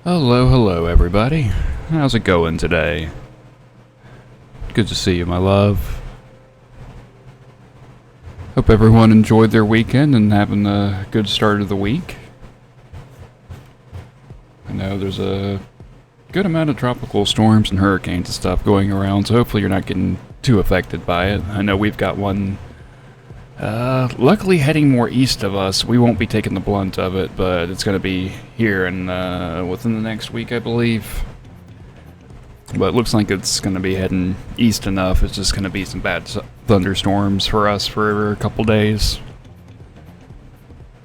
Hello, everybody. How's it going today? Good to see you, my love. Hope everyone enjoyed their weekend and having a good start of the week. I know there's a good amount of tropical storms and hurricanes and stuff going around, so hopefully you're not getting too affected by it. I know we've got one, luckily heading more east of us. We won't be taking the blunt of it, but it's going to be here and within the next week, I believe. But it looks like it's going to be heading east enough. It's just going to be some bad thunderstorms for us for a couple days.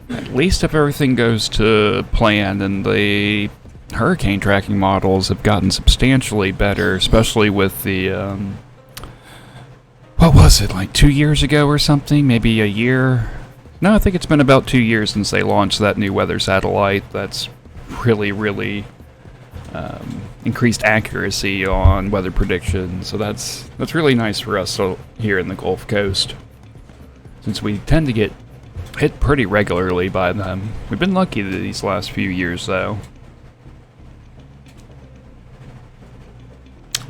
At least if everything goes to plan, and the hurricane tracking models have gotten substantially better, especially with the, what was it, like 2 years ago or something? Maybe a year? No, I think it's been about 2 years since they launched that new weather satellite. That's really increased accuracy on weather prediction. So that's really nice for us here in the Gulf Coast, since we tend to get hit pretty regularly by them. We've been lucky these last few years, though.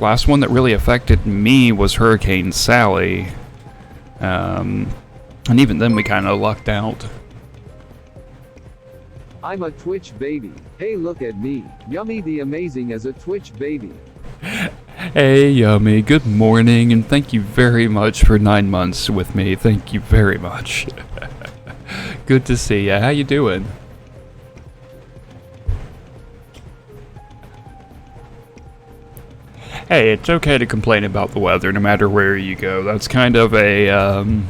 Last one that really affected me was Hurricane Sally. And even then we kind of lucked out. I'm a Twitch baby. Hey, look at me. Yummy the Amazing as a Twitch baby. Hey, Yummy. Good morning, and thank you very much for 9 months with me. Thank you very much. Good to see ya. How you doing? Hey, it's okay to complain about the weather no matter where you go. That's kind of a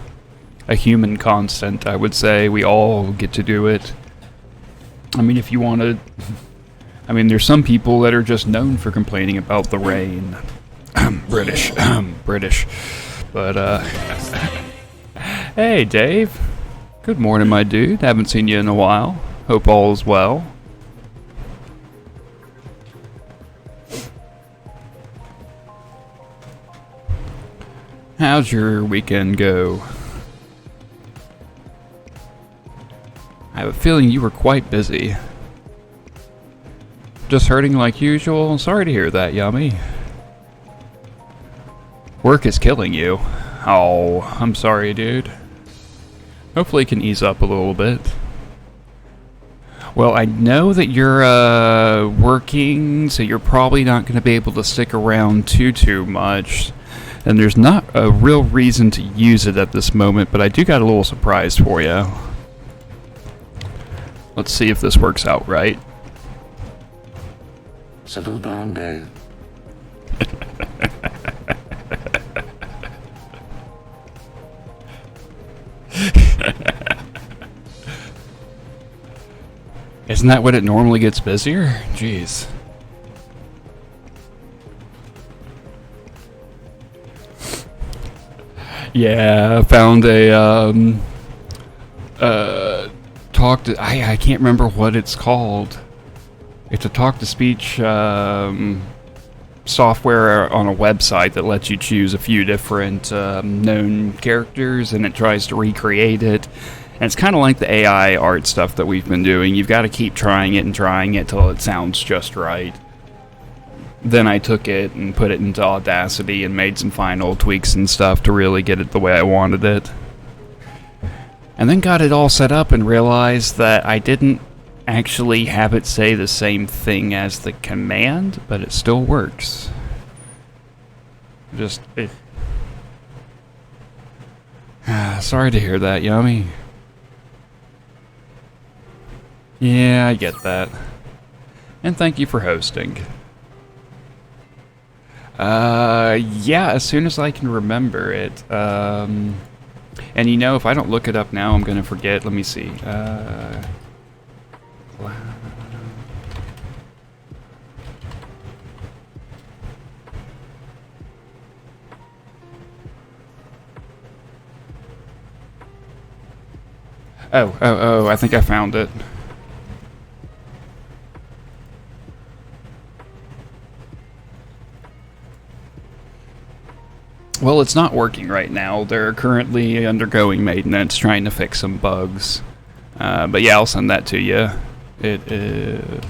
human constant, I would say. We all get to do it. I mean, if you want to... I mean, there's some people that are just known for complaining about the rain. British. British. But, hey, Dave. Good morning, my dude. Haven't seen you in a while. Hope all is well. How's your weekend go? I have a feeling you were quite busy. Just hurting like usual? Sorry to hear that, Yummy. Work is killing you. Oh, I'm sorry, dude. Hopefully it can ease up a little bit. Well, I know that you're working, so you're probably not going to be able to stick around too much. And there's not a real reason to use it at this moment, but I do got a little surprise for you. Let's see if this works out right. Settle down, Dave. Isn't that when it normally gets busier? Jeez. Yeah, I found a I can't remember what it's called. It's a talk-to-speech software on a website that lets you choose a few different known characters, and it tries to recreate it. And it's kind of like the AI art stuff that we've been doing. You've got to keep trying it till it sounds just right. Then I took it and put it into Audacity and made some final tweaks and stuff to really get it the way I wanted it. And then got it all set up and realized that I didn't actually have it say the same thing as the command, but it still works. Sorry to hear that, Yummy. Yeah, I get that. And thank you for hosting. Yeah, as soon as I can remember it. And you know, if I don't look it up now, I'm gonna forget. Let me see. Oh, I think I found it. Well, it's not working right now. They're currently undergoing maintenance, trying to fix some bugs. But yeah, I'll send that to you. It is...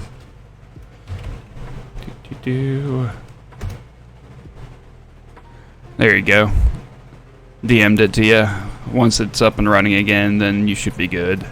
There you go. DM'd it to you. Once it's up and running again, then you should be good.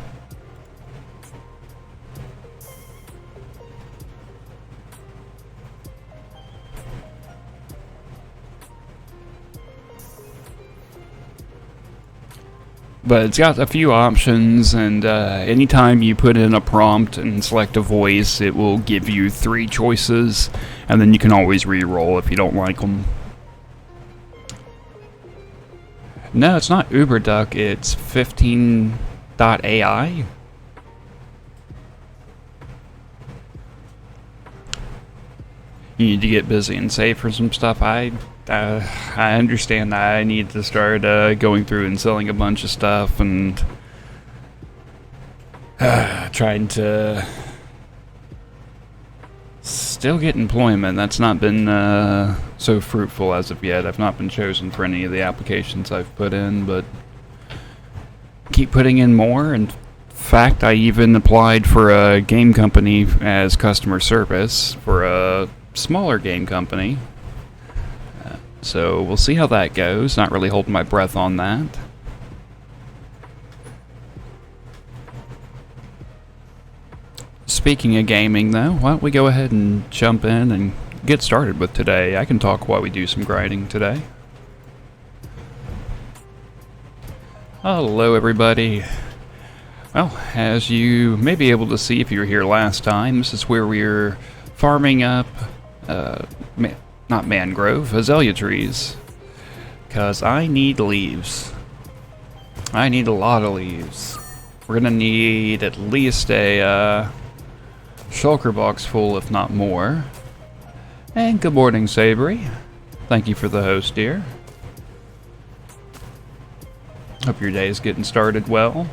But it's got a few options, and anytime you put in a prompt and select a voice, it will give you 3 choices, and then you can always re-roll if you don't like them. No, it's not UberDuck, it's 15.ai. You need to get busy and save for some stuff. I understand that I need to start going through and selling a bunch of stuff and trying to still get employment. That's not been so fruitful as of yet. I've not been chosen for any of the applications I've put in, but keep putting in more. In fact, I even applied for a game company as customer service for a smaller game company. So we'll see how that goes. Not really holding my breath on that. Speaking of gaming, though, why don't we go ahead and jump in and get started with today. I can talk while we do some grinding today. Hello, everybody. Well, as you may be able to see if you were here last time, this is where we're farming up not mangrove, azalea trees. Because I need leaves. I need a lot of leaves. We're gonna need at least a shulker box full, if not more. And good morning, Savory. Thank you for the host, dear. Hope your day is getting started well.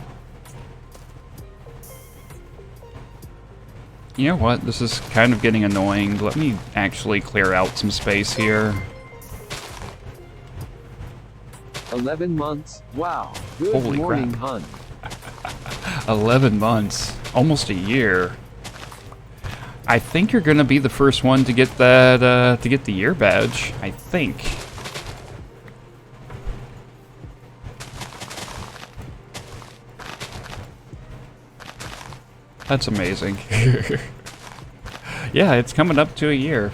You know what? This is kind of getting annoying. Let me actually clear out some space here. 11 months. Wow. Good Holy morning, crap. hun. 11 months. Almost a year. I think you're gonna be the first one to get that, to get the year badge. I think. That's amazing. Yeah, it's coming up to a year.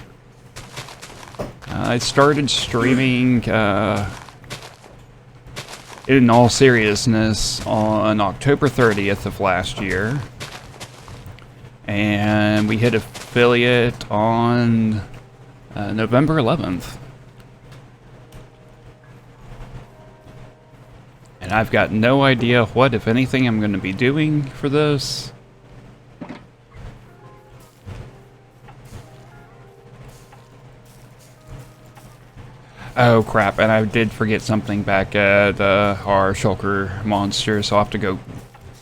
I started streaming, in all seriousness, on October 30th of last year. And we hit affiliate on November 11th. And I've got no idea what, if anything, I'm going to be doing for this. Oh crap, and I did forget something back at our shulker monster, so I'll have to go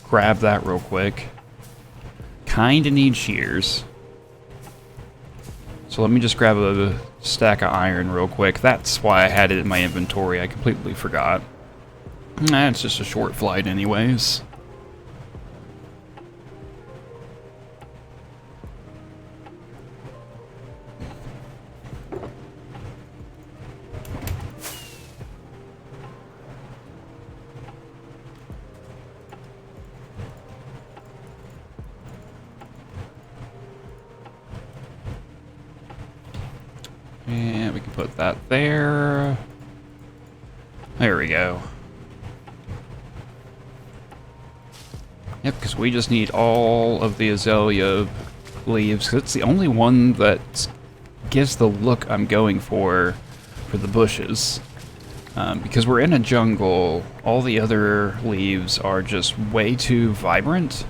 grab that real quick. Kinda need shears. So let me just grab a stack of iron real quick. That's why I had it in my inventory. I completely forgot. It's just a short flight anyways. And we can put that there. There we go. Yep, because we just need all of the azalea leaves, because it's the only one that gives the look I'm going for the bushes. Because we're in a jungle, all the other leaves are just way too vibrant,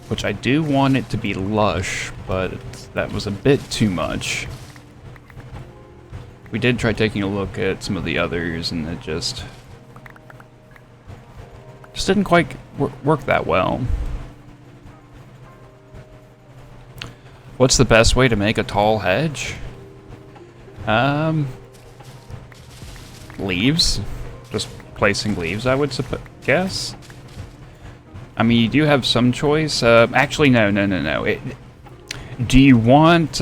which I do want it to be lush, but that was a bit too much. We did try taking a look at some of the others, and it just didn't quite work that well. What's the best way to make a tall hedge? Leaves. Just placing leaves, I would guess. I mean, you do have some choice. Actually, no. Do you want...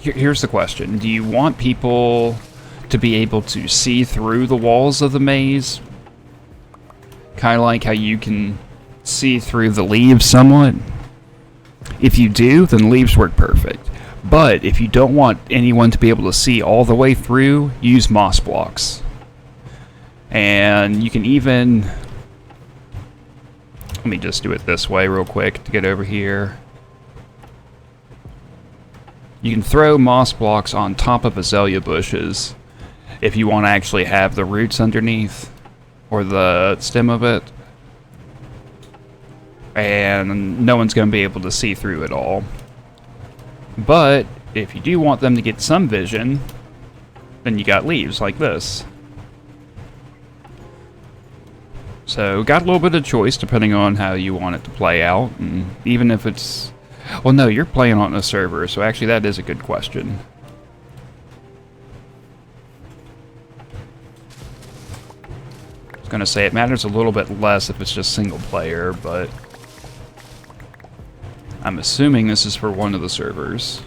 here's the question. Do you want people to be able to see through the walls of the maze? Kind of like how you can see through the leaves somewhat? If you do, then leaves work perfect. But if you don't want anyone to be able to see all the way through, use moss blocks. And you can even... Let me just do it this way real quick to get over here. You can throw moss blocks on top of azalea bushes if you want to actually have the roots underneath or the stem of it. And no one's going to be able to see through it all. But if you do want them to get some vision, then you got leaves like this. So got a little bit of choice depending on how you want it to play out. And even if it's... Well, no, you're playing on a server, so actually that is a good question. I was going to say it matters a little bit less if it's just single player, but I'm assuming this is for one of the servers.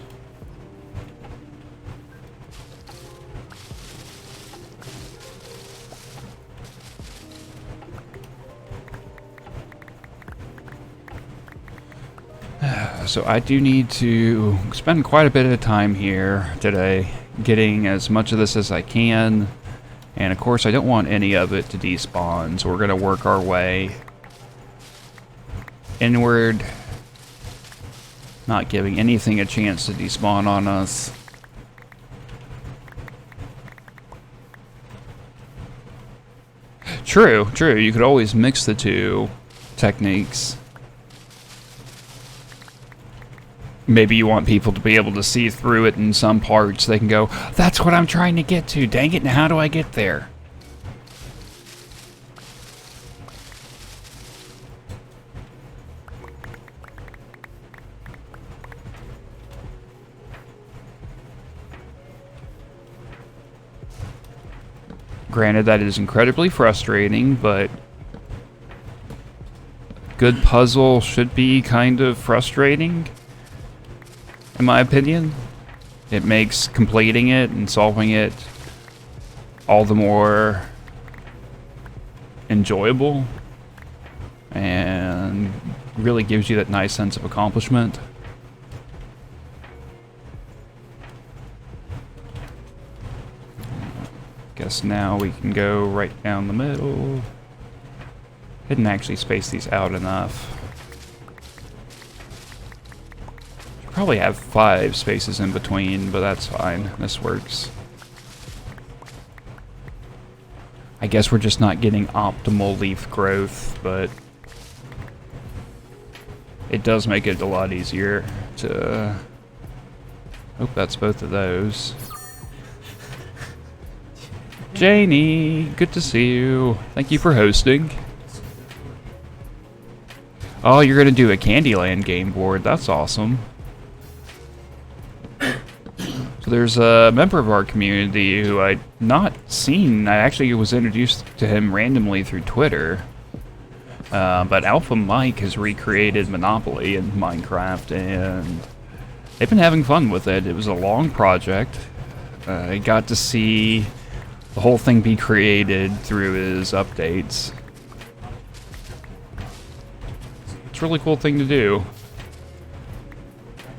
So I do need to spend quite a bit of time here today getting as much of this as I can. And of course I don't want any of it to despawn, so we're going to work our way inward, not giving anything a chance to despawn on us. True, you could always mix the two techniques. Maybe you want people to be able to see through it in some parts. They can go, that's what I'm trying to get to. Dang it, now how do I get there? Granted, that is incredibly frustrating, but good puzzle should be kind of frustrating. In my opinion, it makes completing it and solving it all the more enjoyable and really gives you that nice sense of accomplishment. Guess now we can go right down the middle. Didn't actually space these out enough. Probably have 5 spaces in between, but that's fine. This works. I guess we're just not getting optimal leaf growth, but it does make it a lot easier to... Oh, that's both of those. Janie, good to see you. Thank you for hosting. Oh, you're gonna do a Candyland game board. That's awesome. So there's a member of our community who I'd not seen. I actually was introduced to him randomly through Twitter. But Alpha Mike has recreated Monopoly in Minecraft, and they've been having fun with it. It was a long project. I got to see the whole thing be created through his updates. It's a really cool thing to do.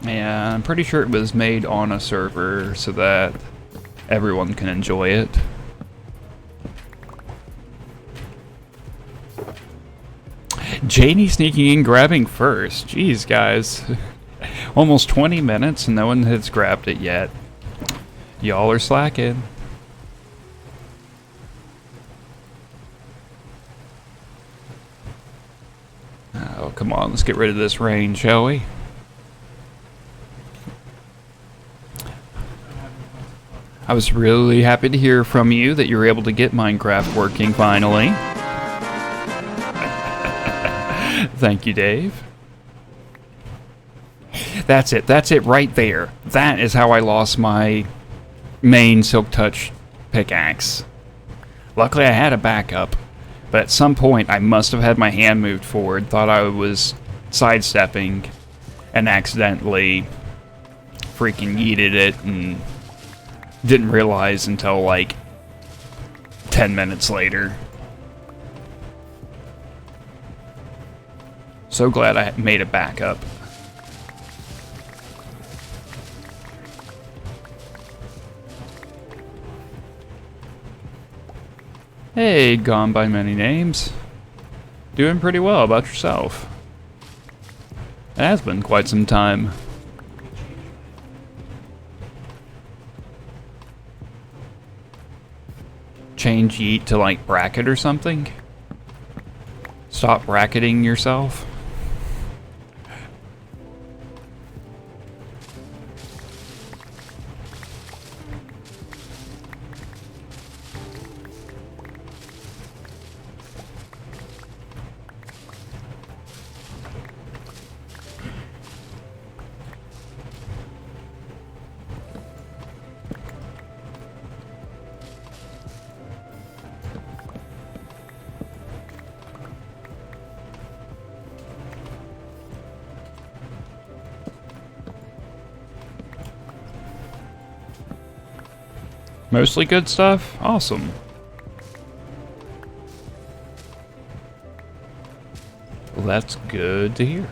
Yeah, I'm pretty sure it was made on a server so that everyone can enjoy it. Janie sneaking in, grabbing first. Jeez, guys. Almost 20 minutes and no one has grabbed it yet. Y'all are slacking. Oh, come on, let's get rid of this rain, shall we? I was really happy to hear from you that you were able to get Minecraft working finally. Thank you, Dave. That's it right there. That is how I lost my main Silk Touch pickaxe. Luckily I had a backup, but at some point I must have had my hand moved forward, thought I was sidestepping, and accidentally freaking yeeted it and didn't realize until like 10 minutes later. So glad I made a backup. Hey, gone by many names. Doing pretty well. About yourself? It has been quite some time. Change yeet to like bracket or something? Stop bracketing yourself? Mostly good stuff? Awesome. Well, that's good to hear.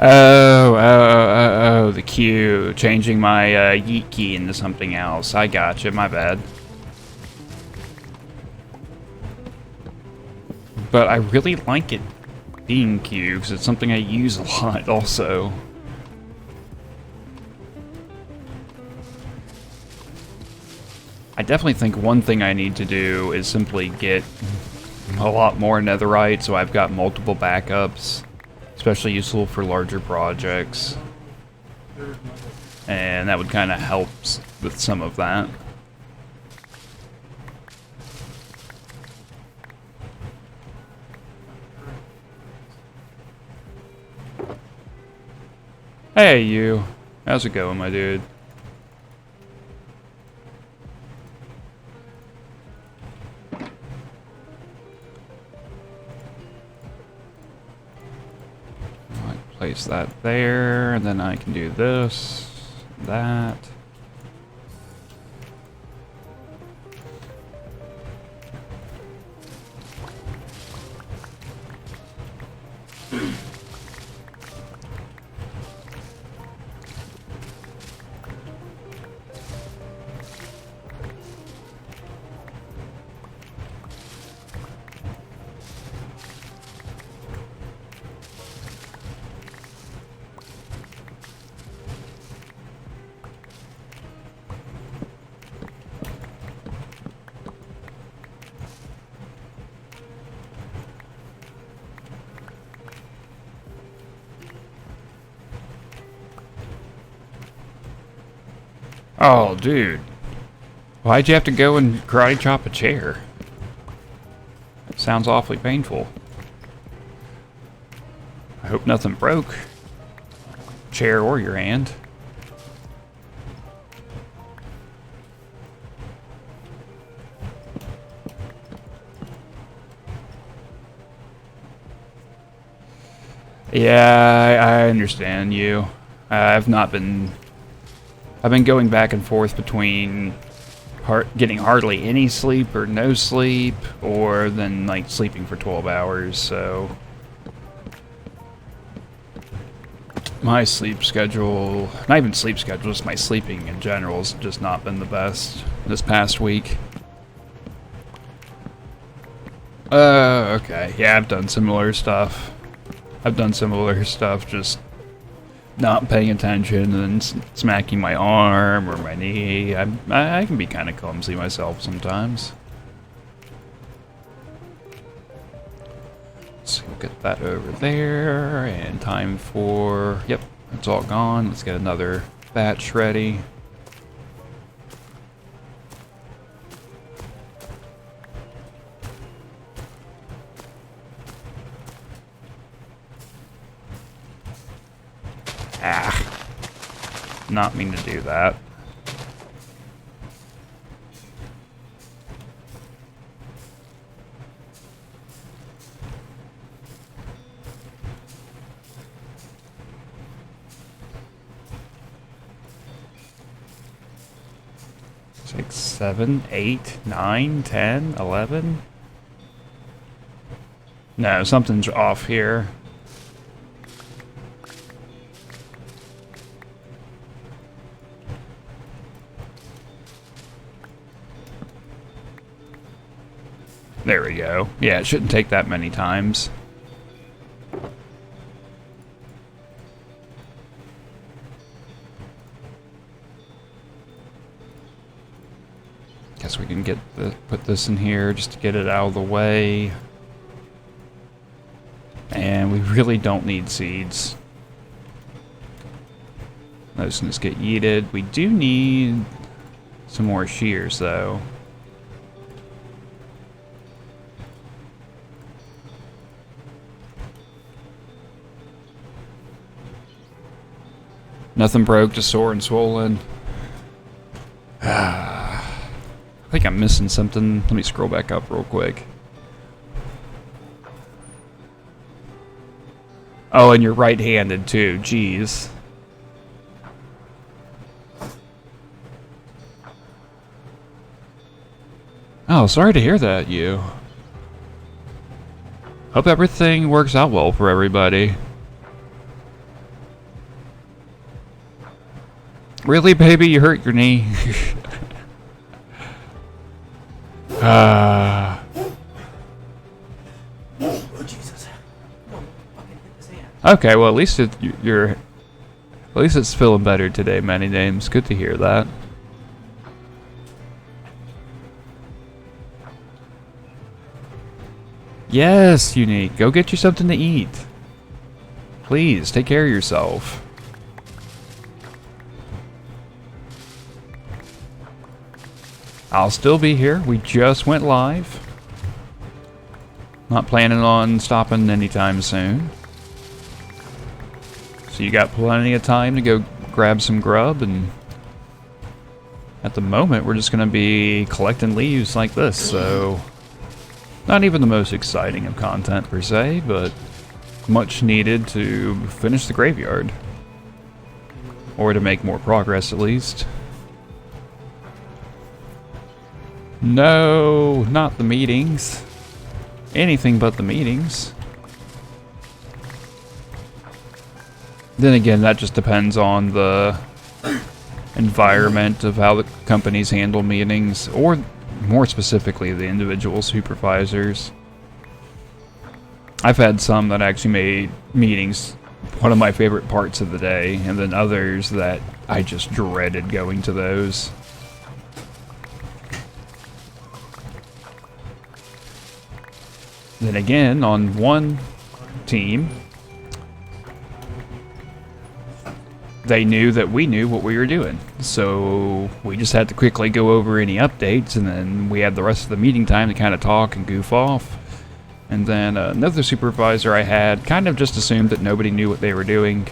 Oh, the queue. Changing my yeet key into something else. I gotcha, my bad. But I really like it being queue, because it's something I use a lot also. I definitely think one thing I need to do is simply get a lot more netherite, so I've got multiple backups. Especially useful for larger projects. And that would kind of help with some of that. Hey you, how's it going, my dude? Place that there, and then I can do this, that. Oh, dude. Why'd you have to go and karate chop a chair? That sounds awfully painful. I hope nothing broke. Chair or your hand. Yeah, I understand you. I've been going back and forth between getting hardly any sleep or no sleep, or then like sleeping for 12 hours, so my sleep schedule, not even sleep schedule, just my sleeping in general has just not been the best this past week. Okay, yeah, I've done similar stuff, just not paying attention and smacking my arm or my knee. I can be kind of clumsy myself sometimes. So we'll get that over there, and time for, yep, it's all gone. Let's get another batch ready. Ah. Not mean to do that. Six, 7, 8, 9, 10, 11. No, something's off here. There we go. Yeah, it shouldn't take that many times. Guess we can put this in here just to get it out of the way. And we really don't need seeds. Those can just get yeeted. We do need some more shears, though. Nothing broke, just sore and swollen. I think I'm missing something. Let me scroll back up real quick. Oh, and you're right-handed too. Jeez. Oh, sorry to hear that, you. Hope everything works out well for everybody. Really, baby? You hurt your knee? Oh, Jesus. Okay, well, at least at least it's feeling better today, Many Names. Good to hear that. Yes, Unique. Go get you something to eat. Please, take care of yourself. I'll still be here. We just went live. Not planning on stopping anytime soon. So you got plenty of time to go grab some grub, and at the moment we're just going to be collecting leaves like this, so not even the most exciting of content per se, but much needed to finish the graveyard. Or to make more progress at least. No, not the meetings. Anything but the meetings. Then again, that just depends on the environment of how the companies handle meetings, or more specifically, the individual supervisors. I've had some that actually made meetings one of my favorite parts of the day, and then others that I just dreaded going to those. Then again, on one team, they knew that we knew what we were doing. So we just had to quickly go over any updates, and then we had the rest of the meeting time to kind of talk and goof off. And then another supervisor I had kind of just assumed that nobody knew what they were doing.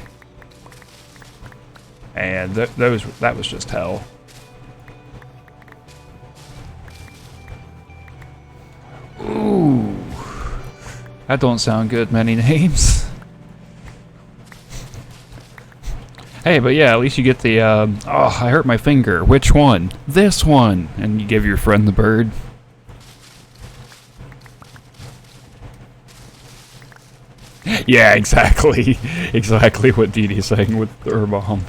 And that was just hell. Ooh. That don't sound good, Many Names. Hey, but yeah, at least you get the, oh, I hurt my finger. Which one? This one. And you give your friend the bird. Yeah, exactly. Exactly what Didi's saying with her mom.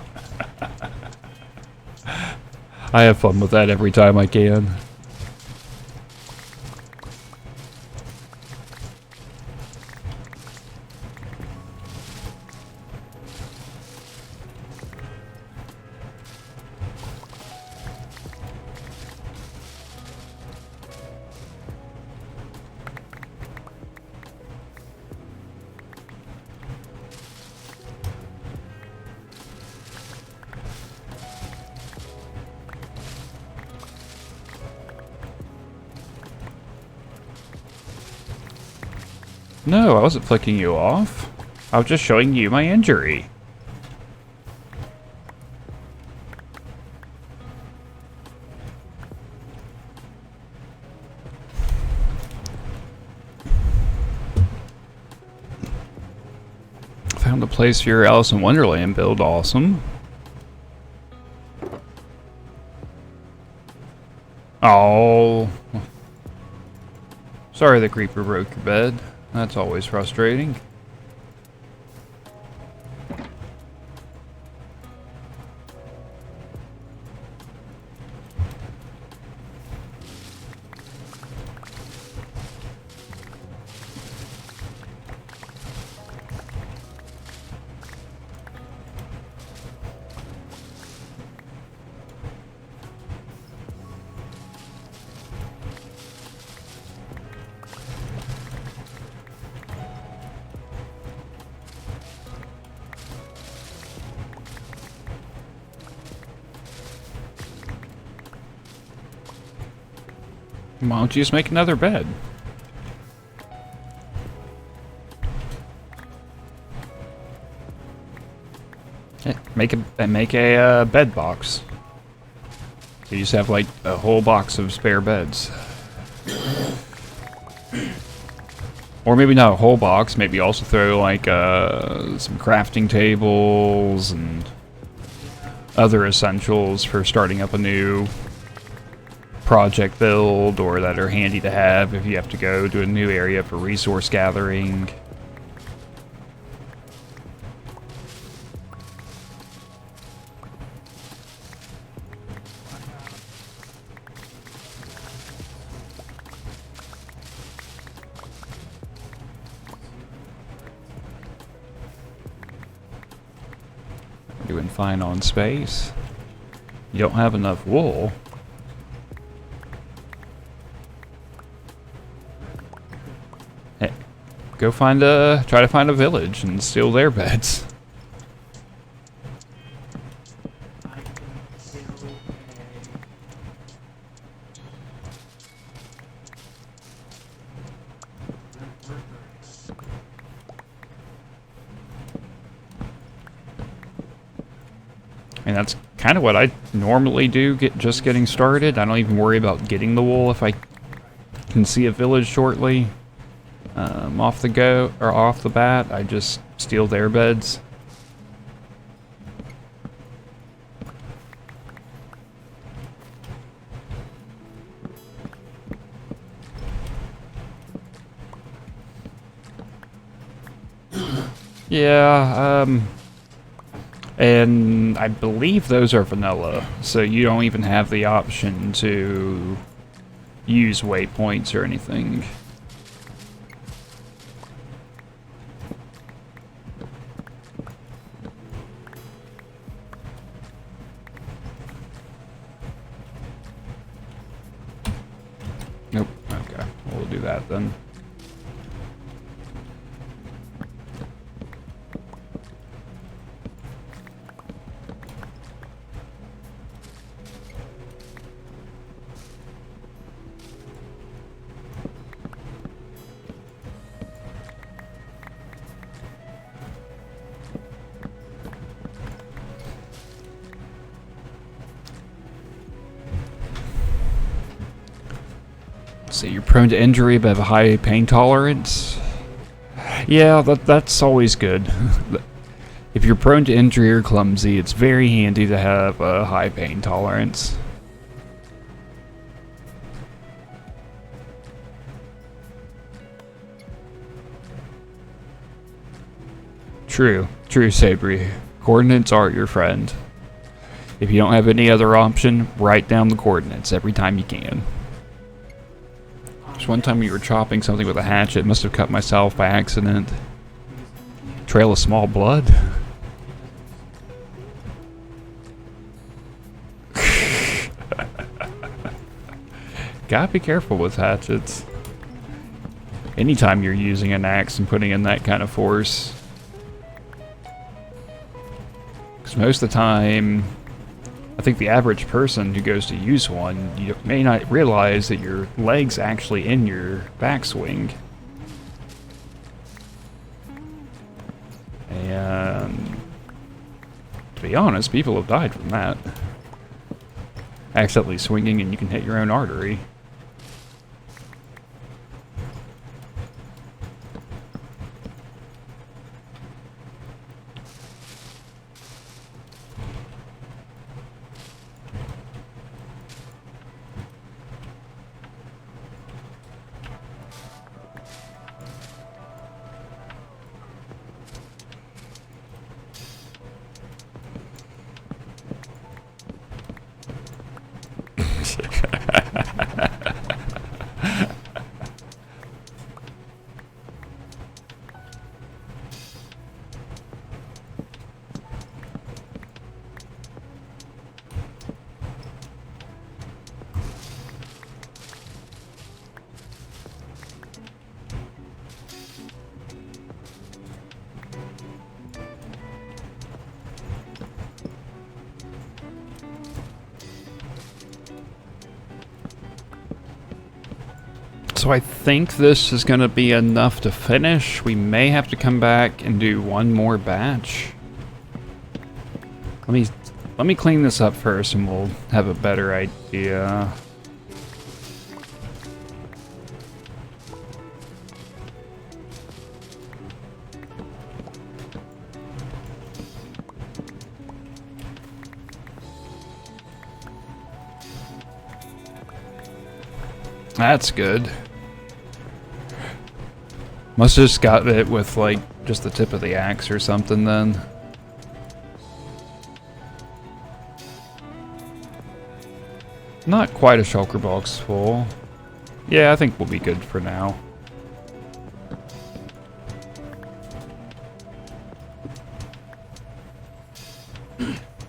I have fun with that every time I can. No, I wasn't flicking you off. I was just showing you my injury. found a place for your Alice in Wonderland build. Awesome. Oh. Sorry the creeper broke your bed. That's always frustrating. Why don't you just make another bed? Yeah, make a bed box. So you just have like a whole box of spare beds. Or maybe not a whole box, maybe also throw like some crafting tables and other essentials for starting up a new project build, or that are handy to have if you have to go to a new area for resource gathering. Doing fine on space. You don't have enough wool. Hey, go try to find a village and steal their beds. And that's kind of what I normally do, just getting started. I don't even worry about getting the wool if I can see a village shortly. Off the bat, I just steal their beds. Yeah, and I believe those are vanilla, so you don't even have the option to use waypoints or anything. Nope, okay, we'll do that then. So you're prone to injury but have a high pain tolerance? Yeah, that's always good. If you're prone to injury or clumsy, it's very handy to have a high pain tolerance. True, Sabri. Coordinates are your friend. If you don't have any other option, write down the coordinates every time you can. There's one time we were chopping something with a hatchet, must have cut myself by accident. Trail of small blood? Gotta be careful with hatchets. Anytime you're using an axe and putting in that kind of force. Because most of the time, I think the average person who goes to use one, you may not realize that your leg's actually in your backswing. And to be honest, people have died from that. Accidentally swinging and you can hit your own artery. So I think this is going to be enough to finish. We may have to come back and do one more batch. Let me clean this up first and we'll have a better idea. That's good. Must have just got it with, like, just the tip of the axe or something then. Not quite a shulker box full. Yeah, I think we'll be good for now.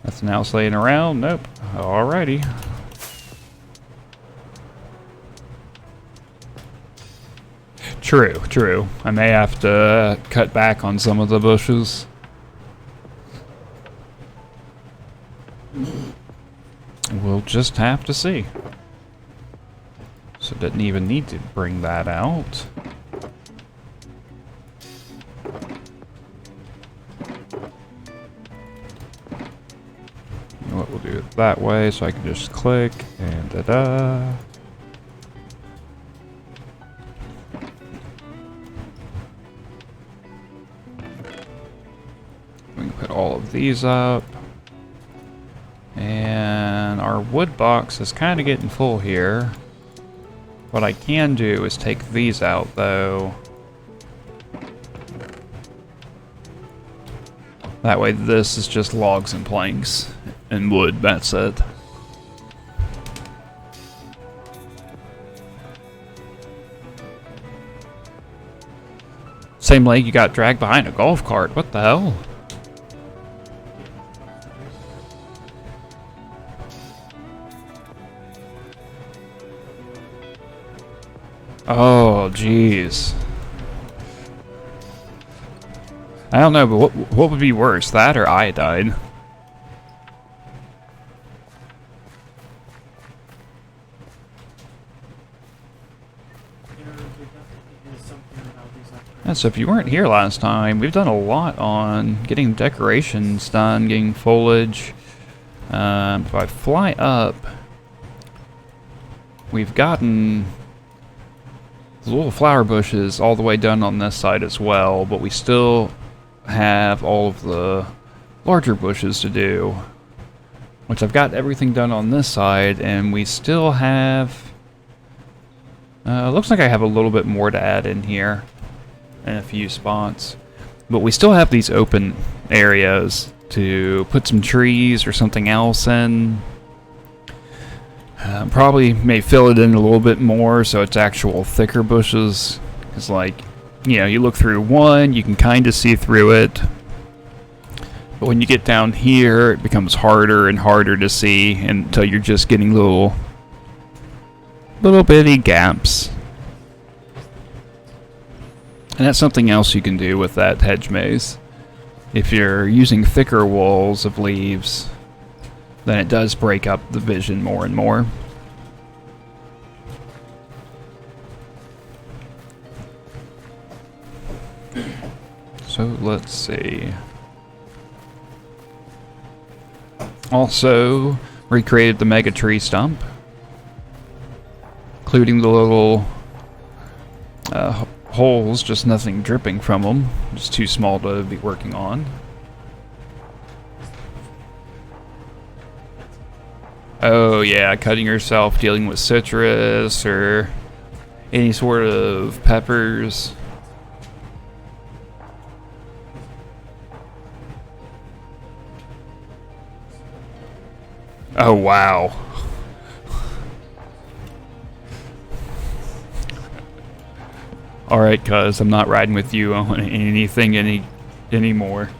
Nothing else laying around? Nope. Alrighty. True, true. I may have to cut back on some of the bushes. We'll just have to see. So didn't even need to bring that out. You know what, we'll do it that way so I can just click and da-da. We can put all of these up. And our wood box is kind of getting full here. What I can do is take these out, though. That way this is just logs and planks and wood, that's it. Same leg you got dragged behind a golf cart, what the hell? Oh, jeez. I don't know, but what would be worse, that or iodine? Yeah, so if you weren't here last time, we've done a lot on getting decorations done, getting foliage. If I fly up, we've gotten the little flower bushes all the way done on this side as well, but we still have all of the larger bushes to do, which I've got everything done on this side, and we still have looks like I have a little bit more to add in here in a few spots, but we still have these open areas to put some trees or something else in. Probably may fill it in a little bit more so it's actual thicker bushes. It's like, you know, you look through one, you can kind of see through it. But when you get down here, it becomes harder and harder to see until you're just getting little bitty gaps. And that's something else you can do with that hedge maze. If you're using thicker walls of leaves, then it does break up the vision more and more. So let's see. Also recreated the mega tree stump, including the little holes, just nothing dripping from them. Just too small to be working on. Oh yeah, cutting yourself, dealing with citrus or any sort of peppers. Oh wow. Alright, cuz, I'm not riding with you on anything anymore.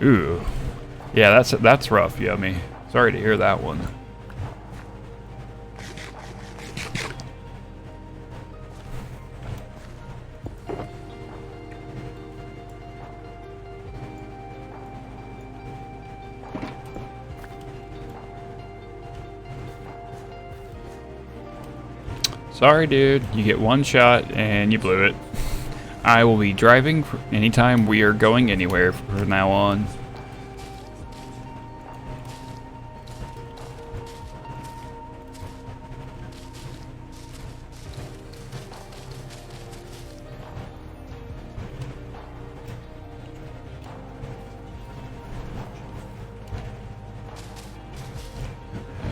Ooh. Yeah, that's rough, Yummy. Sorry to hear that one. Sorry, dude. You get one shot and you blew it. I will be driving anytime we are going anywhere from now on.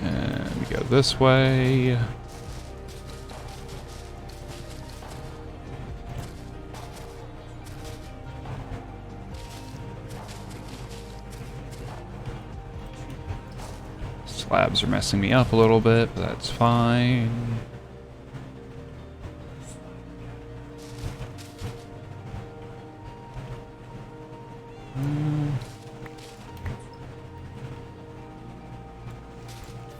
And we go this way. Slabs are messing me up a little bit, but that's fine.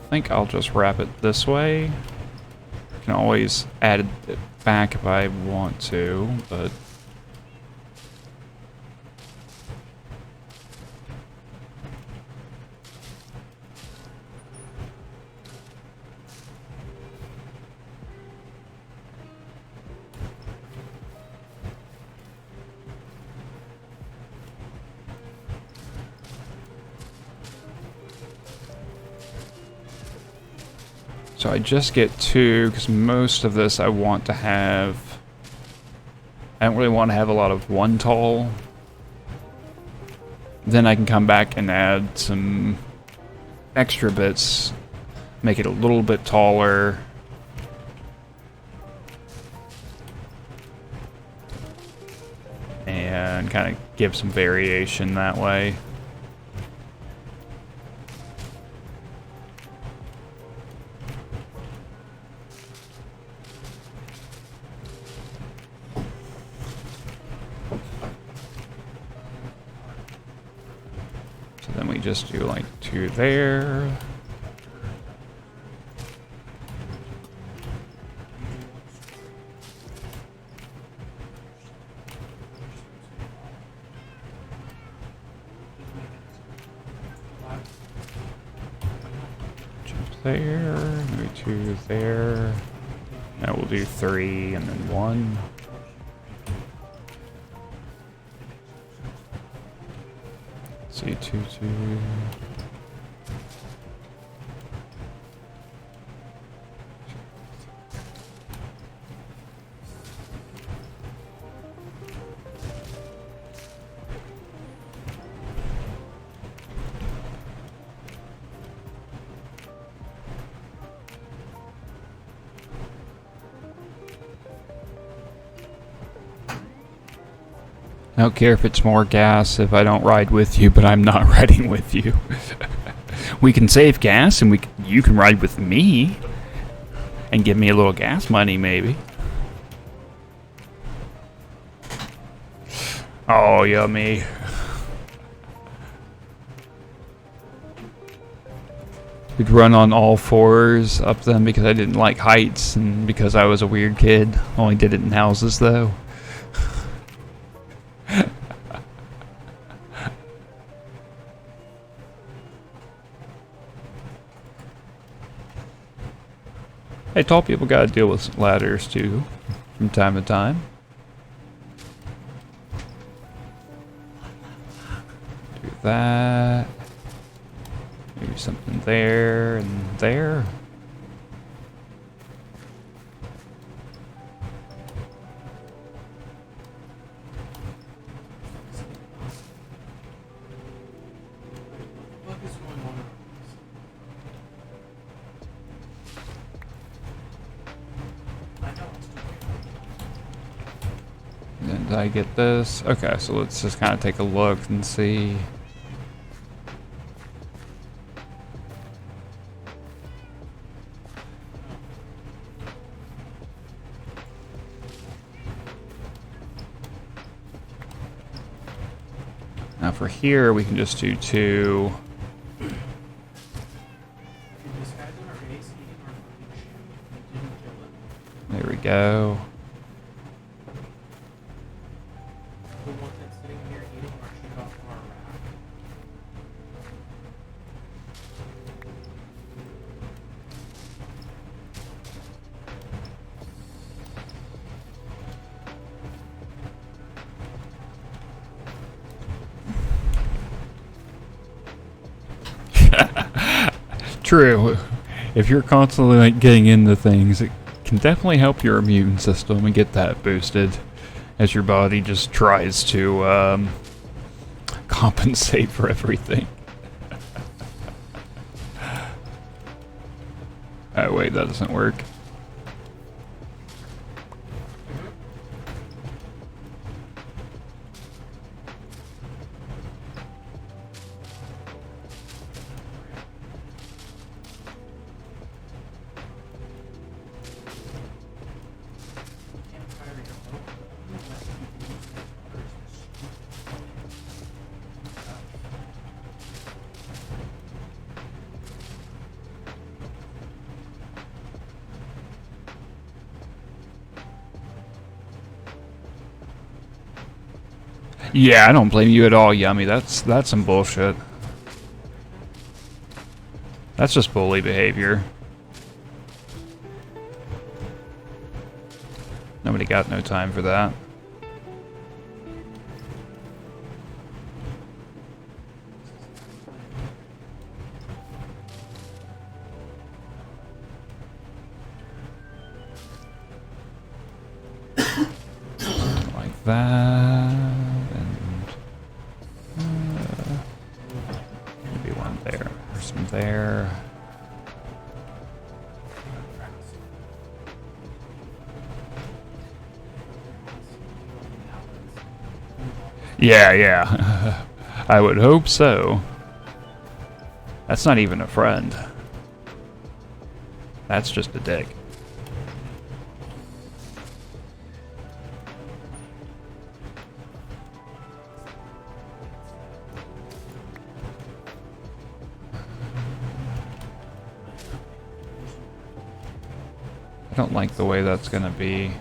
I think I'll just wrap it this way. I can always add it back if I want to, but... So I just get two, because most of this I want to have... I don't really want to have a lot of one tall. Then I can come back and add some extra bits, make it a little bit taller. And kind of give some variation that way. Then we just do like two there. Jump there, maybe two there. Now we'll do three and then one. See, two. I don't care if it's more gas if I don't ride with you, but I'm not riding with you. We can save gas and you can ride with me and give me a little gas money maybe. Oh, Yummy. We'd run on all fours up them because I didn't like heights and because I was a weird kid. Only did it in houses though. Hey, tall people gotta deal with ladders too, from time to time. Do that. Maybe something there and there. Did I get this? Okay, so let's just kind of take a look and see. Now for here, we can just do 2. There we go. True. If you're constantly like getting into things, it can definitely help your immune system and get that boosted as your body just tries to compensate for everything. Oh wait, that doesn't work. Yeah, I don't blame you at all, Yummy. That's some bullshit. That's just bully behavior. Nobody got no time for that. Like that. Maybe one there, or some there. Yeah. I would hope so. That's not even a friend. That's just a dick. I don't like the way that's gonna be.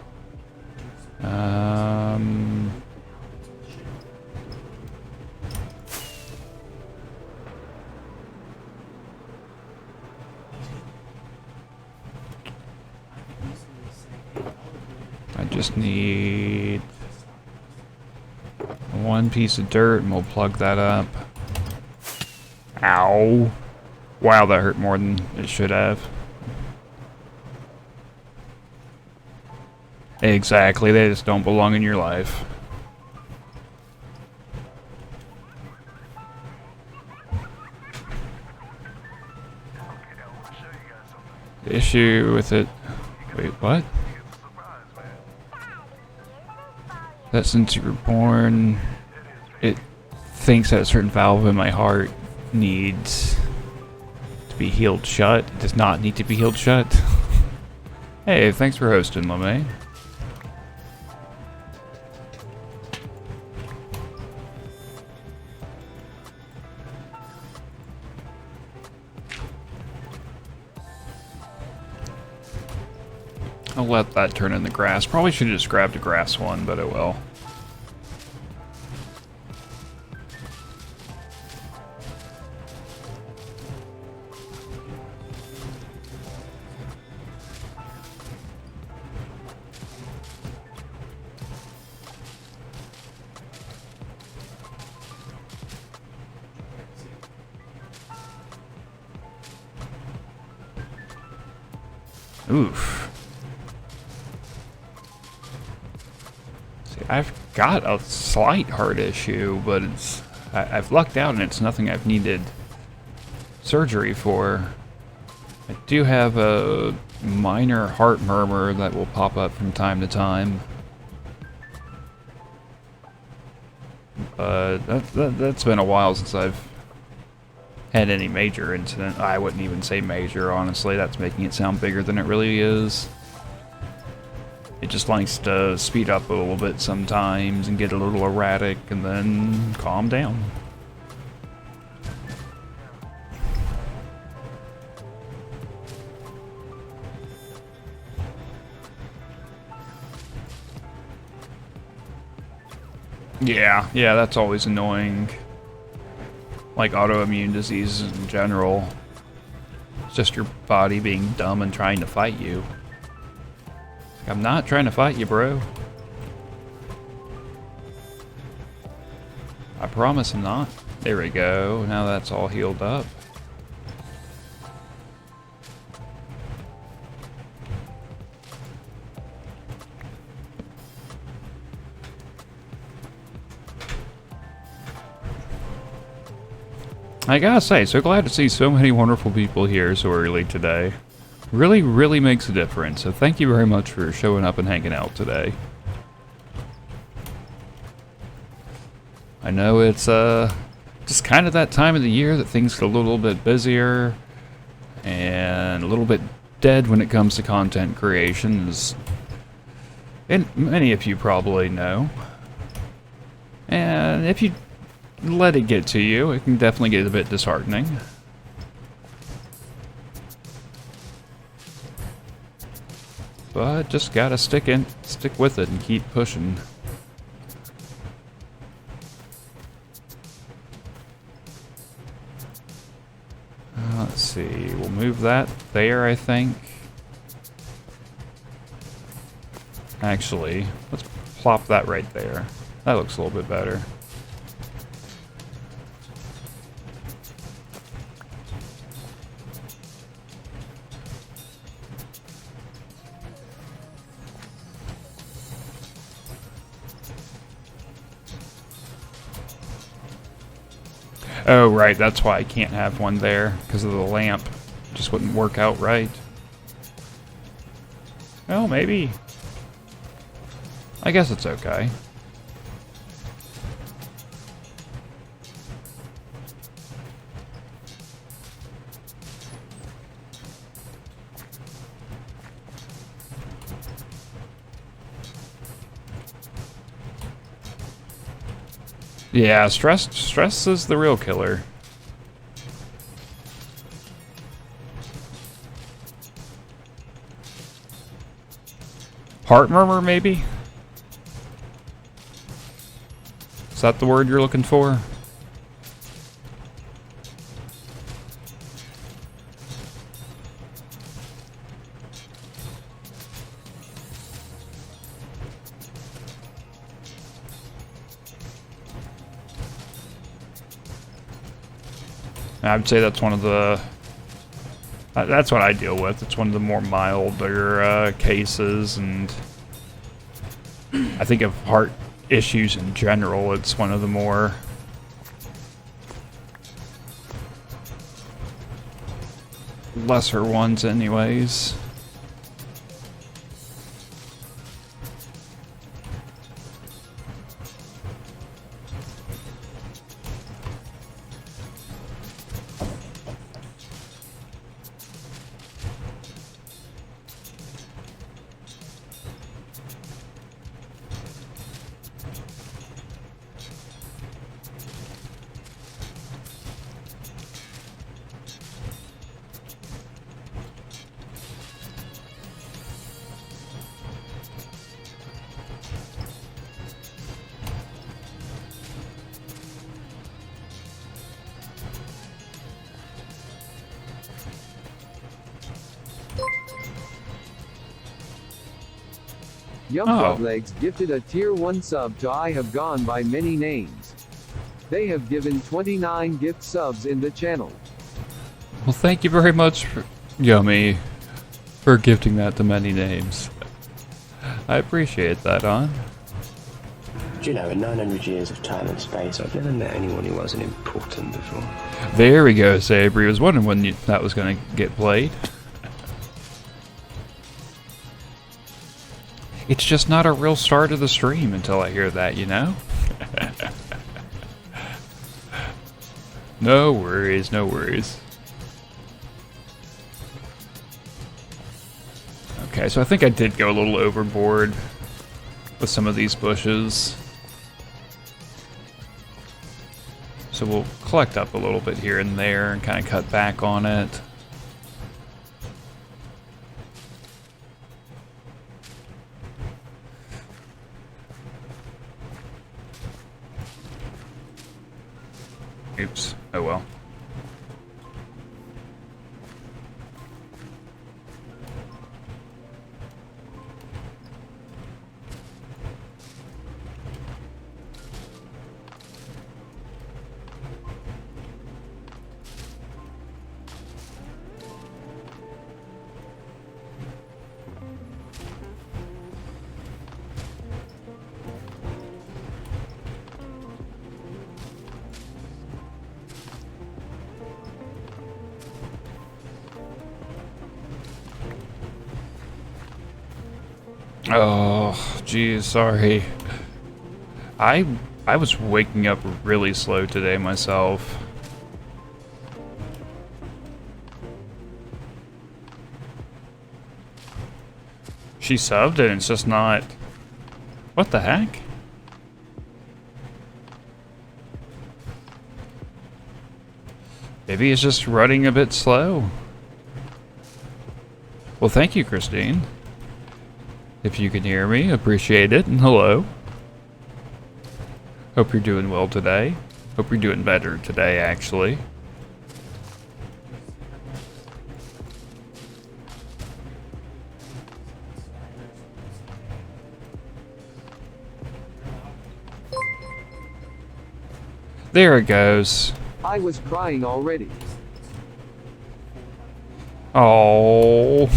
I just need one piece of dirt and we'll plug that up. Ow. Wow, that hurt more than it should have. Exactly, they just don't belong in your life. The issue with it... Wait, what? That since you were born, it thinks that a certain valve in my heart needs to be healed shut. It does not need to be healed shut. Hey, thanks for hosting, LeMay. I'll let that turn in the grass. Probably should have just grabbed a grass one, but it will. Oof. I've got a slight heart issue, but it's I've lucked out and it's nothing I've needed surgery for. I do have a minor heart murmur that will pop up from time to time. That's been a while since I've had any major incident. I wouldn't even say major, honestly. That's making it sound bigger than it really is. It just likes to speed up a little bit sometimes and get a little erratic and then calm down. Yeah, that's always annoying. Like autoimmune diseases in general. It's just your body being dumb and trying to fight you. I'm not trying to fight you, bro. I promise I'm not. There we go. Now that's all healed up. I gotta say, so glad to see so many wonderful people here so early today. Really, really makes a difference, so thank you very much for showing up and hanging out today. I know it's just kind of that time of the year that things get a little bit busier and a little bit dead when it comes to content creation, as many of you probably know. And if you let it get to you, it can definitely get a bit disheartening. But just gotta stick with it and keep pushing. Let's see, we'll move that there, I think. Actually, let's plop that right there. That looks a little bit better. Oh, right, that's why I can't have one there, because of the lamp. Just wouldn't work out right. Oh, maybe. I guess it's okay. Yeah, stress is the real killer. Heart murmur, maybe? Is that the word you're looking for? I would say that's one of the... that's what I deal with. It's one of the more milder cases, and I think of heart issues in general, it's one of the more lesser ones anyways. Legs gifted a tier 1 sub to I Have Gone by Many Names. They have given 29 gift subs in the channel. Well, thank you very much, Yummy, for gifting that to Many Names. I appreciate that, hon. Do you know, in 900 years of time and space, I've never met anyone who wasn't important before. There we go, Sabre. I was wondering when that was going to get played. It's just not a real start of the stream until I hear that, you know? No worries, no worries. Okay, so I think I did go a little overboard with some of these bushes. So we'll collect up a little bit here and there and kind of cut back on it. Oops. Oh well. Oh, geez, sorry. I was waking up really slow today myself. She subbed and it's just not... What the heck? Maybe it's just running a bit slow. Well, thank you, Christine. If you can hear me, appreciate it, and hello. Hope you're doing well today. Hope you're doing better today, actually. There it goes. I was crying already. Oh.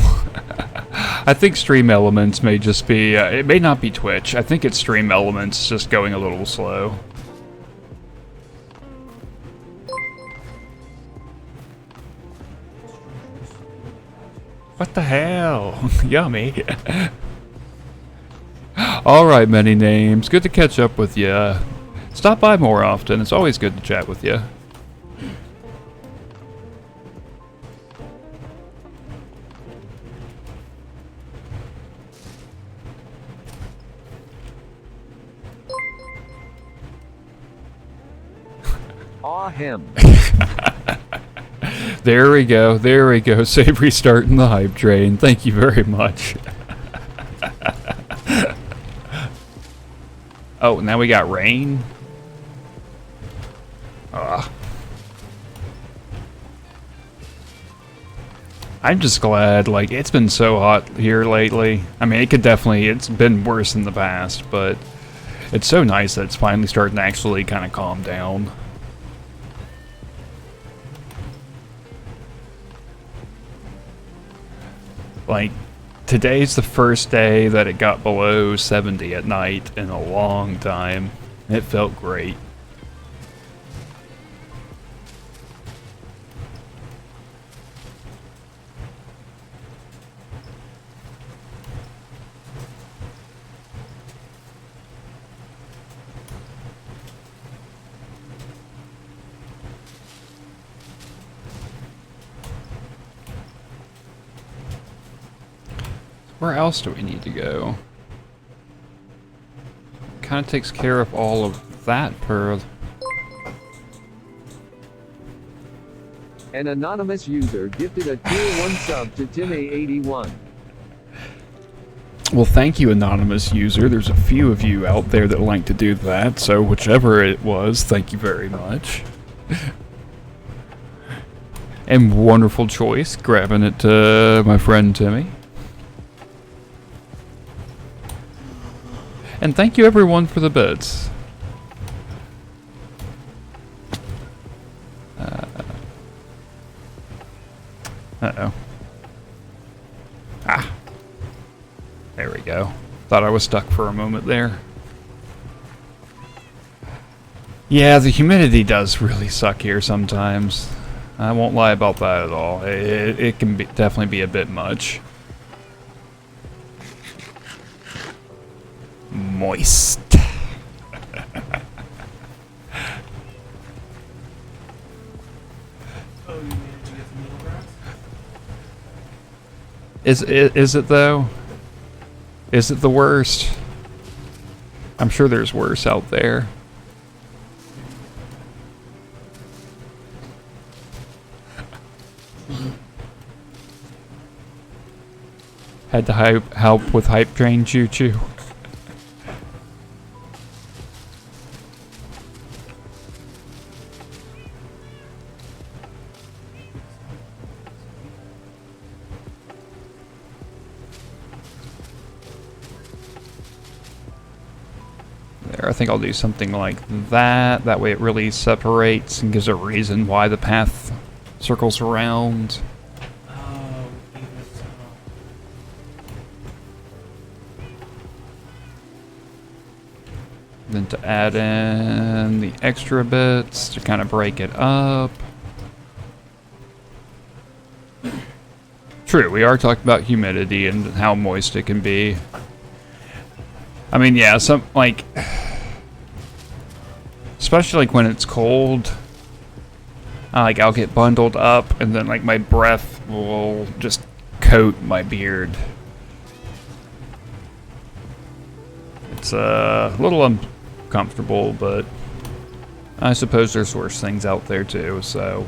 I think Stream Elements may just be, it may not be Twitch. I think it's Stream Elements just going a little slow. What the hell? Yummy. Alright, Many Names. Good to catch up with you. Stop by more often. It's always good to chat with you. Aw, him. There we go. There we go. Save restarting the hype train. Thank you very much. Oh, now we got rain? Ugh. I'm just glad, like, it's been so hot here lately. I mean, it's been worse in the past, but it's so nice that it's finally starting to actually kind of calm down. Like, today's the first day that it got below 70 at night in a long time. It felt great. Where else do we need to go? Kind of takes care of all of that per... An anonymous user gifted a tier 1 sub to Timmy81. Well, thank you, anonymous user. There's a few of you out there that like to do that, so whichever it was, thank you very much. And wonderful choice, grabbing it to my friend Timmy. And thank you everyone for the bits. Uh-oh. Ah. There we go. Thought I was stuck for a moment there. Yeah, the humidity does really suck here sometimes. I won't lie about that at all. It can definitely be a bit much. Moist. Is it though? Is it the worst? I'm sure there's worse out there. Had to help with hype train choo-choo. There, I think I'll do something like that. That way it really separates and gives a reason why the path circles around. Then to add in the extra bits to kind of break it up. True, we are talking about humidity and how moist it can be. I mean, yeah, some, like, especially like when it's cold, like I'll get bundled up and then like my breath will just coat my beard. It's a little uncomfortable, but I suppose there's worse things out there too, so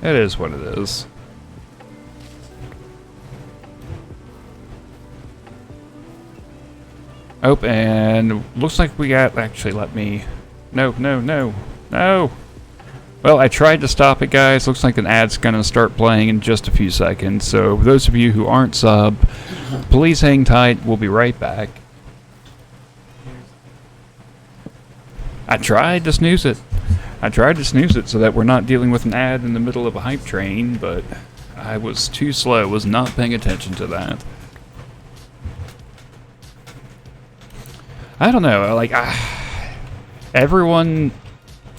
it is what it is. Oh, and looks like we got, actually let me, no. Well, I tried to stop it, guys. Looks like an ad's gonna start playing in just a few seconds, so those of you who aren't sub, please hang tight, we'll be right back. I tried to snooze it. So that we're not dealing with an ad in the middle of a hype train, but I was too slow, was not paying attention to that. I don't know, like, everyone,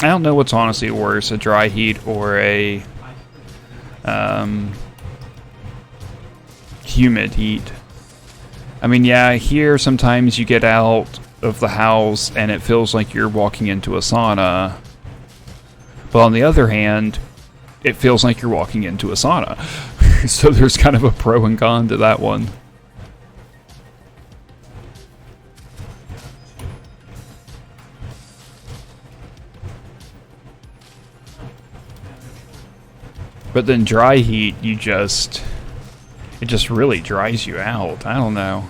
I don't know what's honestly worse, a dry heat or a humid heat. I mean, yeah, here sometimes you get out of the house and it feels like you're walking into a sauna. But on the other hand, it feels like you're walking into a sauna. So there's kind of a pro and con to that one. But then dry heat, it just really dries you out. I don't know.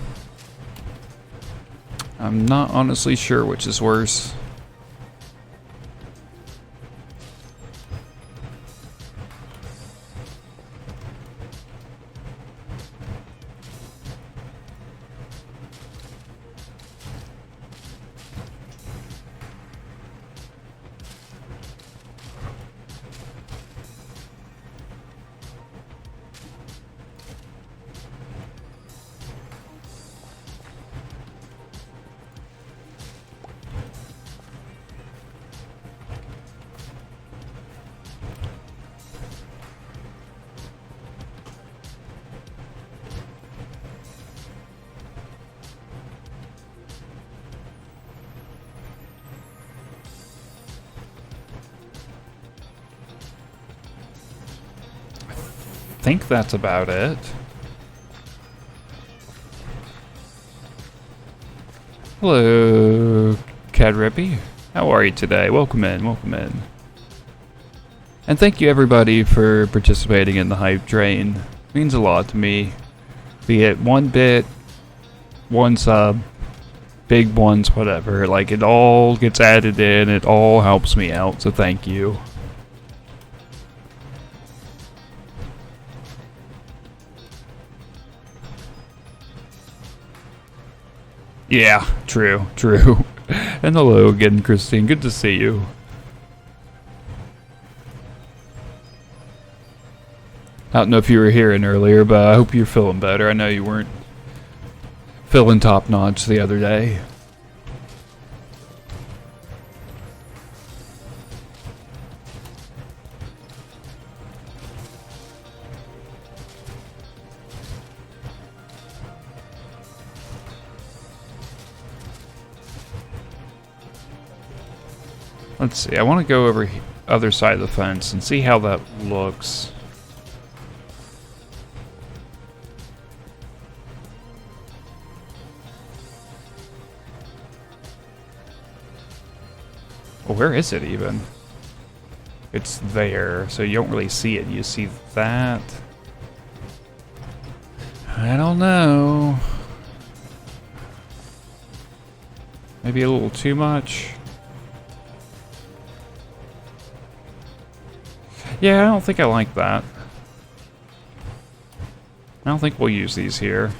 I'm not honestly sure which is worse. I think that's about it. Hello, Cadrippy. How are you today? Welcome in, welcome in. And thank you everybody for participating in the hype train. It means a lot to me. Be it 1 bit, 1 sub, big ones, whatever. Like, it all gets added in, it all helps me out, so thank you. Yeah, true. And hello again, Christine. Good to see you. I don't know if you were hearing earlier, but I hope you're feeling better. I know you weren't feeling top-notch the other day. Let's see, I want to go over other side of the fence and see how that looks. Well, where is it even? It's there, so you don't really see it. You see that? I don't know. Maybe a little too much. Yeah, I don't think I like that. I don't think we'll use these here.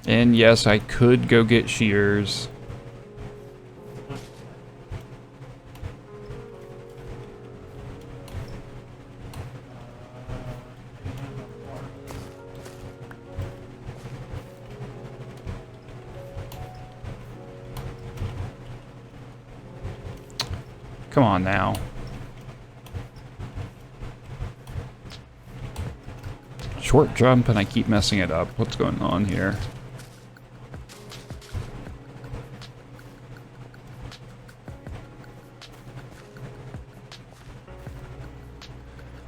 And yes, I could go get shears. Come on now. Short jump and I keep messing it up. What's going on here?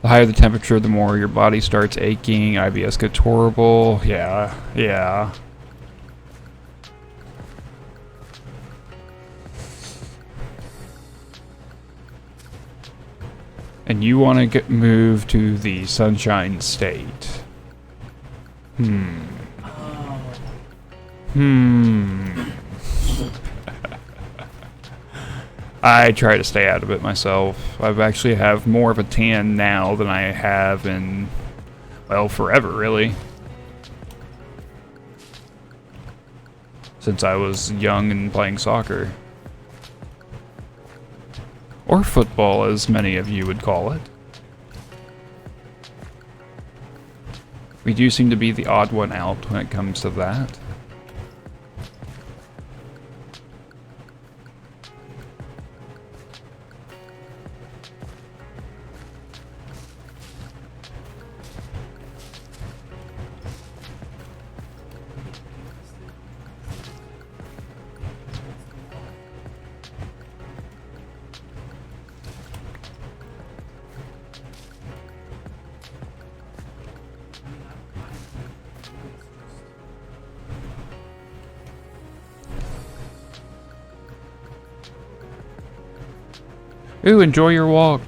The higher the temperature, the more your body starts aching. IBS gets horrible. Yeah, yeah. And you want to get moved to the Sunshine State. I try to stay out of it myself. I've actually have more of a tan now than I have in, well, forever, really. Since I was young and playing soccer. Or football, as many of you would call it. We do seem to be the odd one out when it comes to that. Ooh, enjoy your walk.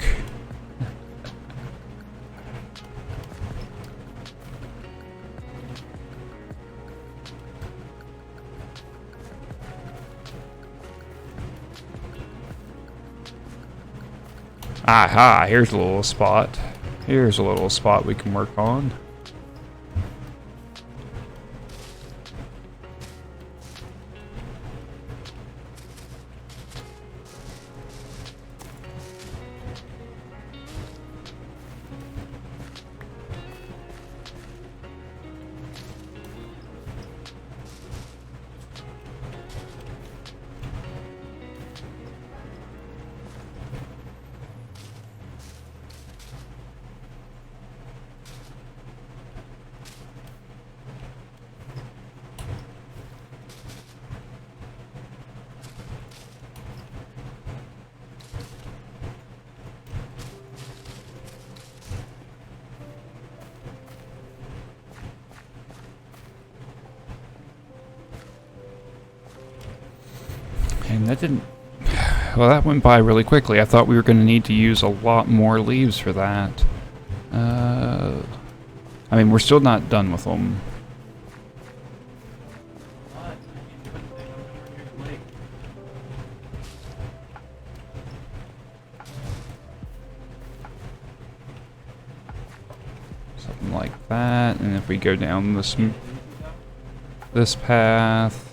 Aha, here's a little spot. Here's a little spot we can work on. And that didn't... Well, that went by really quickly. I thought we were going to need to use a lot more leaves for that. I mean, we're still not done with them. Something like that. And if we go down this path...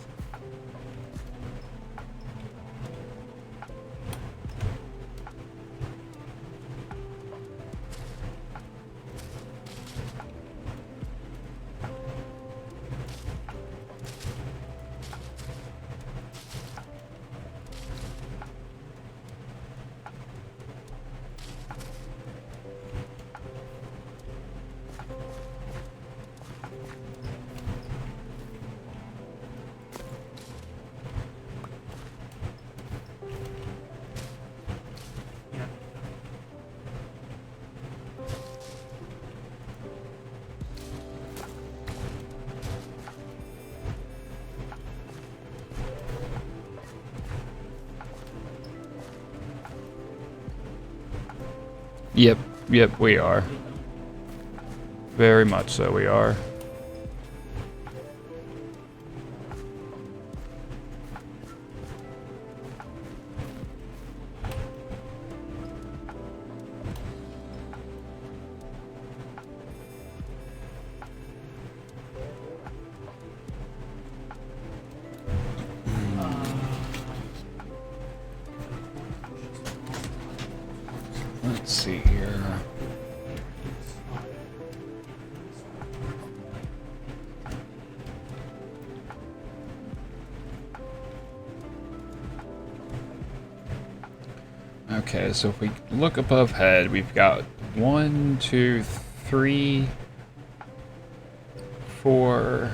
Yep, yep, we are. Very much so, we are. Let's see here. Okay, so if we look above head, we've got 1, 2, 3, 4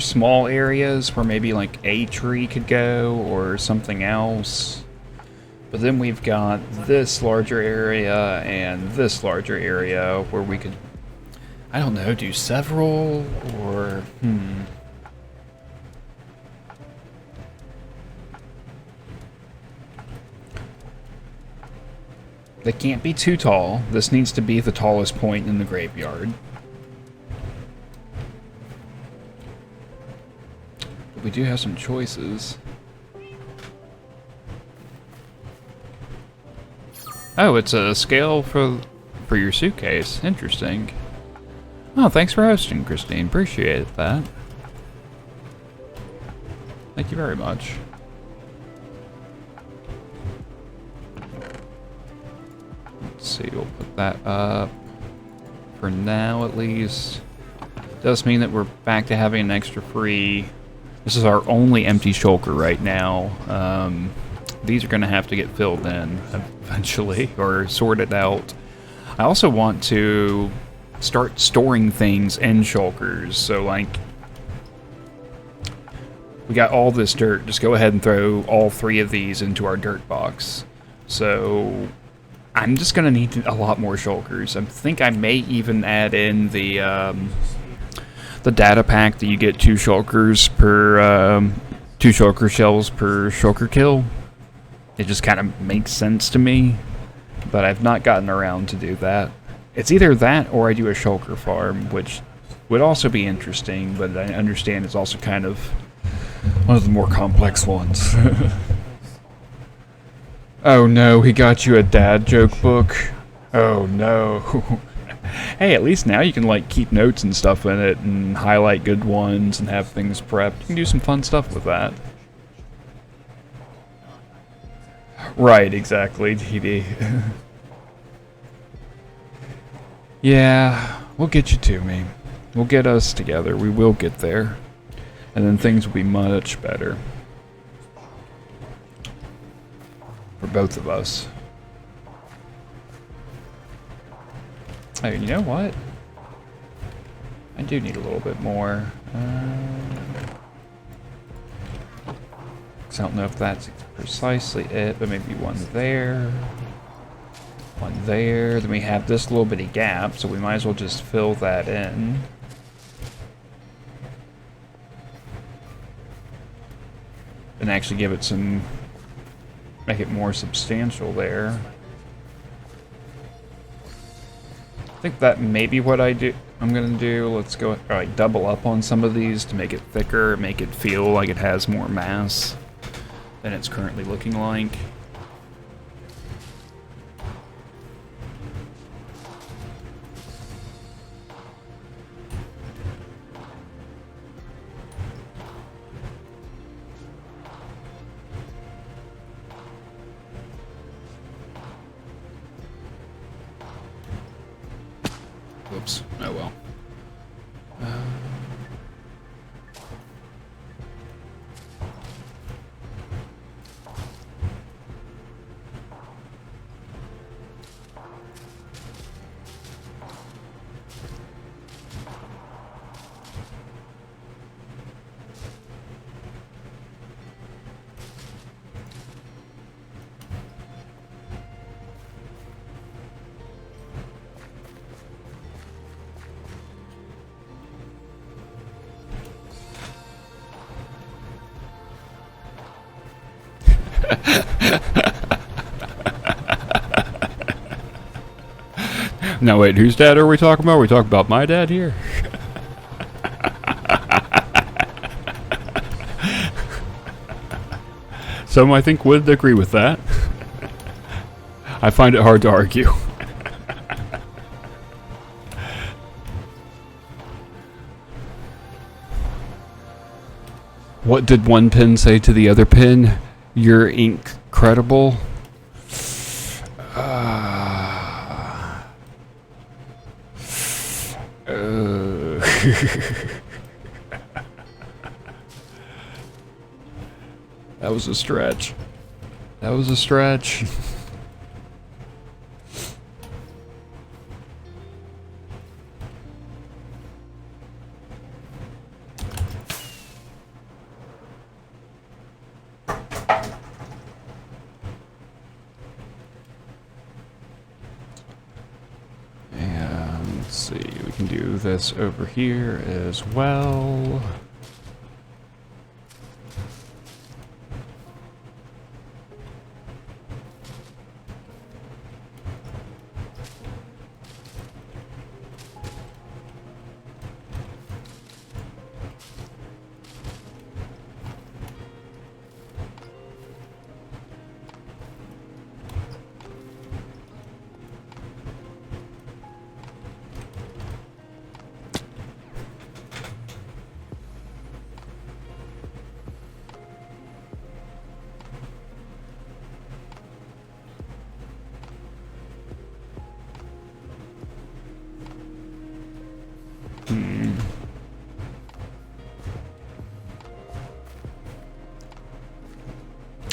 small areas where maybe like a tree could go or something else. But then we've got this larger area and this larger area where we could, I don't know, do several or They can't be too tall. This needs to be the tallest point in the graveyard. But we do have some choices. Oh, it's a scale for your suitcase. Interesting. Oh, thanks for hosting, Christine. Appreciate that. Thank you very much. Let's see, we'll put that up for now at least. Does mean that we're back to having an extra free. This is our only empty shulker right now. These are going to have to get filled in eventually or sorted out. I also want to start storing things in shulkers. So like, we got all this dirt. Just go ahead and throw all 3 of these into our dirt box. So I'm just going to need a lot more shulkers. I think I may even add in the data pack that you get 2 shulkers per 2 shulker shells per shulker kill. It just kind of makes sense to me, but I've not gotten around to do that. It's either that or I do a shulker farm, which would also be interesting, but I understand it's also kind of one of the more complex ones. Oh no, he got you a dad joke book. Oh no. Hey, at least now you can like keep notes and stuff in it and highlight good ones and have things prepped. You can do some fun stuff with that. Right, exactly, DD. Yeah, we'll get you to me. We'll get us together. We will get there. And then things will be much better. For both of us. Oh, you know what? I do need a little bit more. I don't know if that's precisely it, but maybe one there. One there. Then we have this little bitty gap, so we might as well just fill that in. And actually give it some... make it more substantial there. I think that may be what I'm gonna do. Let's go like double up on some of these to make it thicker, make it feel like it has more mass than it's currently looking like. Whoops. Oh well. Now wait, whose dad are we talking about? Are we talking about my dad here? Some I think would agree with that. I find it hard to argue. What did one pen say to the other pen? You're incredible. That was a stretch. That was a stretch. And let's see, we can do this over here as well.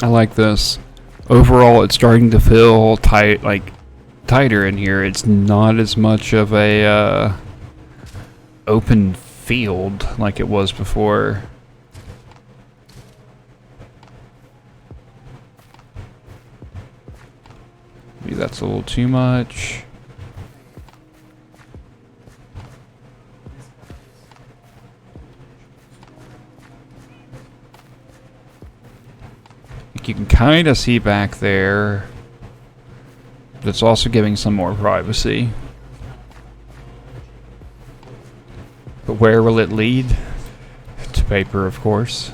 I like this. Overall, it's starting to feel tight, like tighter in here. It's not as much of a open field like it was before. Maybe that's a little too much. You can kind of see back there, but it's also giving some more privacy. But where will it lead? To paper, of course.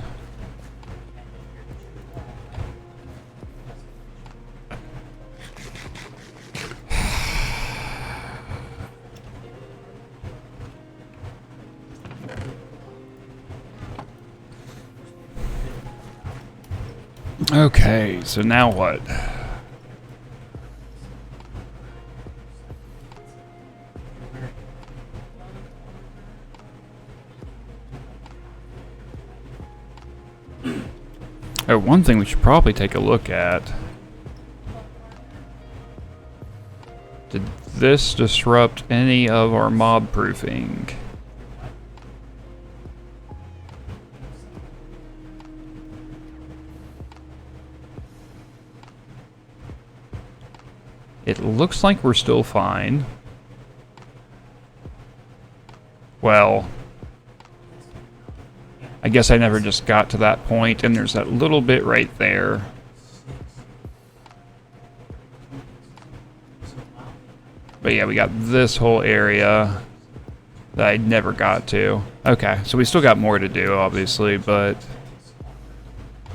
Okay, so now what? Oh, one thing we should probably take a look at. Did this disrupt any of our mob proofing? It looks like we're still fine. Well, I guess I never just got to that point, and there's that little bit right there. But yeah, we got this whole area that I never got to. Okay, so we still got more to do, obviously, but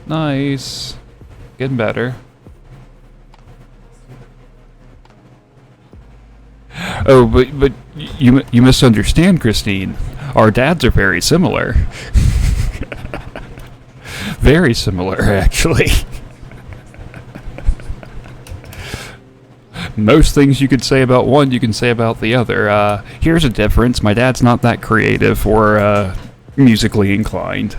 nice. Getting better. Oh, but you misunderstand, Christine. Our dads are very similar. Very similar, actually. Most things you could say about one, you can say about the other. Here's a difference. My dad's not that creative or musically inclined.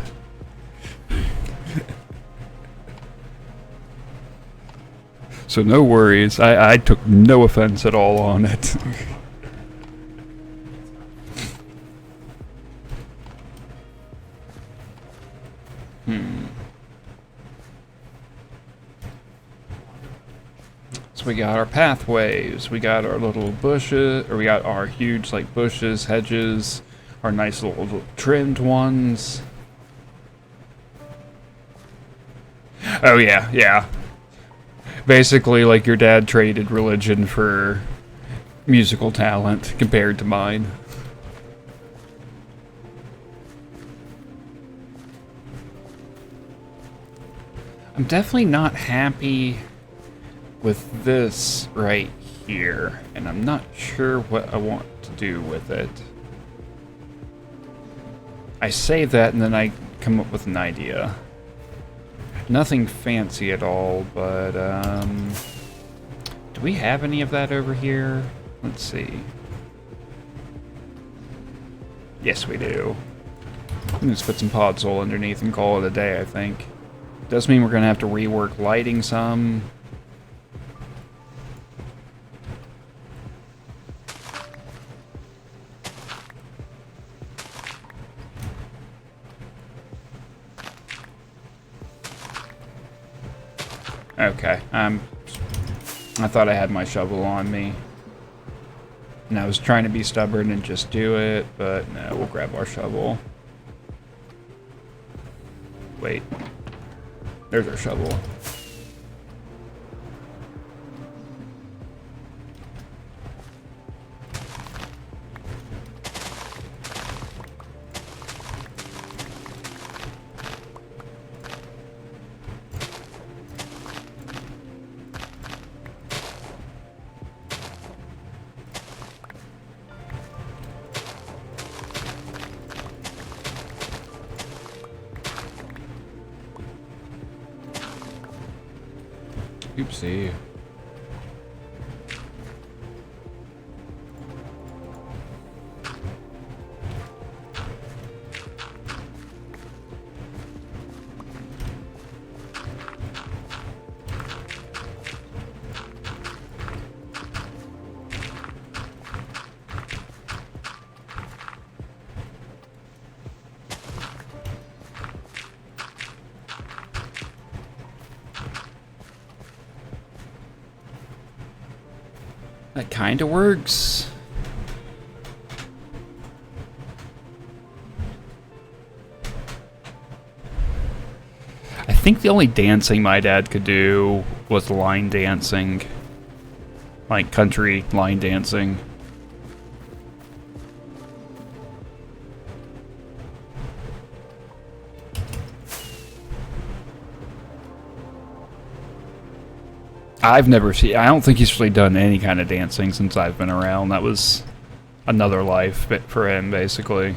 So no worries. I took no offense at all on it. So we got our pathways, we got our little bushes, or we got our huge like bushes, hedges, our nice little trimmed ones. Oh yeah. Basically, like your dad traded religion for musical talent compared to mine. I'm definitely not happy with this right here, and I'm not sure what I want to do with it. I say that and then I come up with an idea. Nothing fancy at all, but do we have any of that over here? Let's see. Yes, we do. I'm gonna just put some podzol underneath and call it a day, I think. Does mean we're gonna have to rework lighting some. Okay, I thought I had my shovel on me. And I was trying to be stubborn and just do it, but no, we'll grab our shovel. Wait. There's our shovel. Oopsie. That kind of works. I think the only dancing my dad could do was line dancing. Like country line dancing. I've never seen... I don't think he's really done any kind of dancing since I've been around. That was another life for him, basically.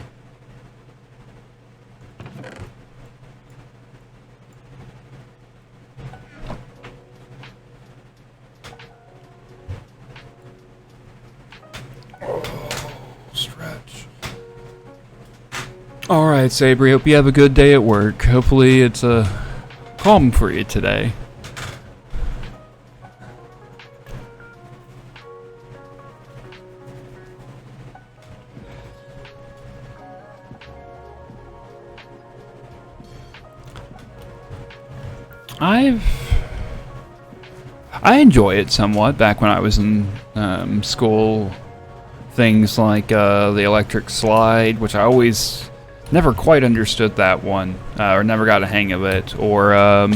Oh, stretch. Alright, Sabri, hope you have a good day at work. Hopefully it's calm for you today. I enjoy it somewhat. Back when I was in school, things like the electric slide, which I always never quite understood that one, or never got a hang of it, or oh,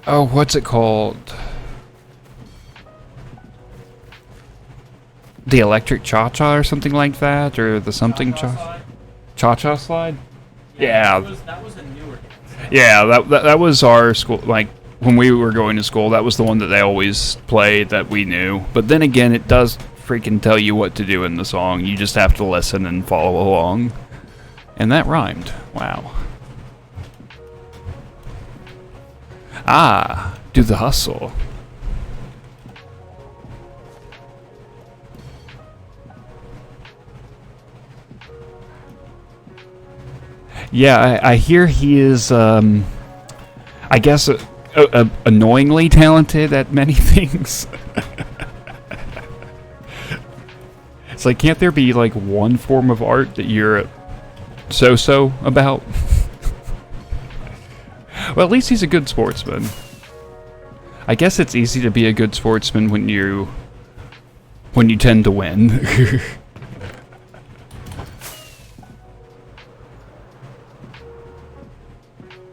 what's it called? The electric cha-cha or something like that, or the something cha-cha slide? Yeah. That was a newer dance. Yeah, that was our school, like, when we were going to school, that was the one that they always played that we knew. But then again, it does freaking tell you what to do in the song. You just have to listen and follow along. And that rhymed. Wow. Ah, do the hustle. Yeah, I hear he is, I guess, annoyingly talented at many things. It's like, can't there be, like, one form of art that you're so-so about? Well, at least he's a good sportsman. I guess it's easy to be a good sportsman when you tend to win.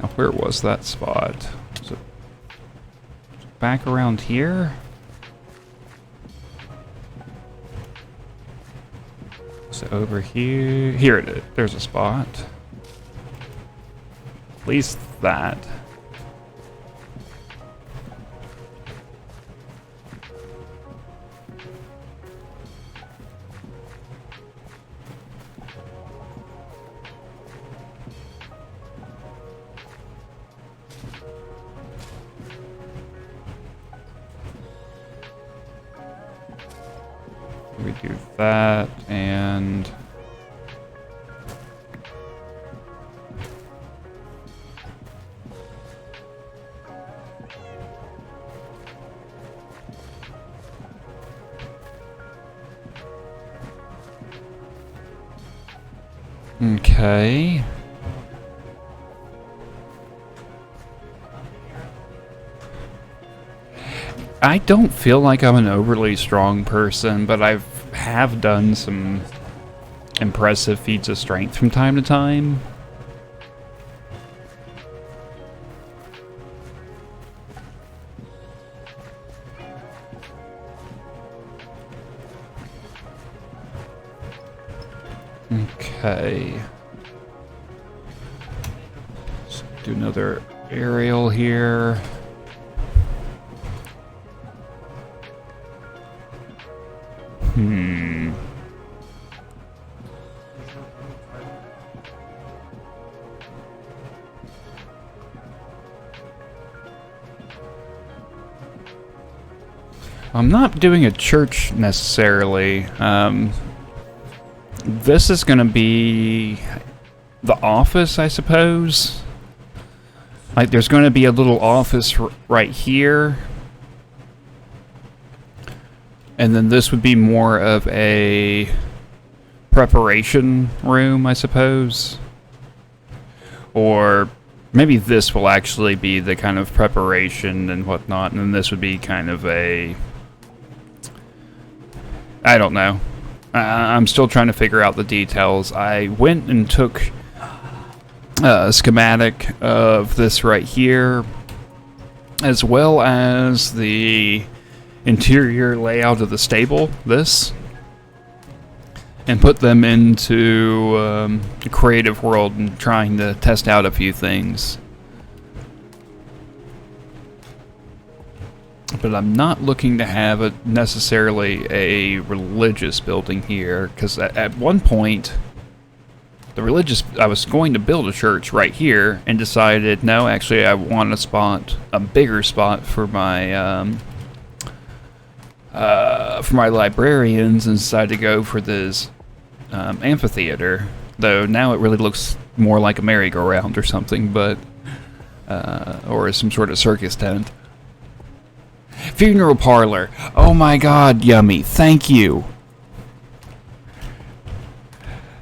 Now, where was that spot? Was it back around here? So over here, here it is. There's a spot. At least that. We do that and okay. I don't feel like I'm an overly strong person, but have done some impressive feats of strength from time to time. Okay. Let's do another aerial here. I'm not doing a church necessarily. This is going to be the office, I suppose. Like, there's going to be a little office right here. And then this would be more of a preparation room, I suppose. Or maybe this will actually be the kind of preparation and whatnot, and then this would be kind of a... I don't know. I'm still trying to figure out the details. I went and took a schematic of this right here, as well as the interior layout of the stable, this, and put them into the creative world and trying to test out a few things. But I'm not looking to have necessarily a religious building here, because at one point, I was going to build a church right here, and decided, no, actually I want a bigger spot for my librarians, and decided to go for this amphitheater. Though now it really looks more like a merry-go-round or something, but or some sort of circus tent. Funeral parlor. Oh my god, yummy. Thank you.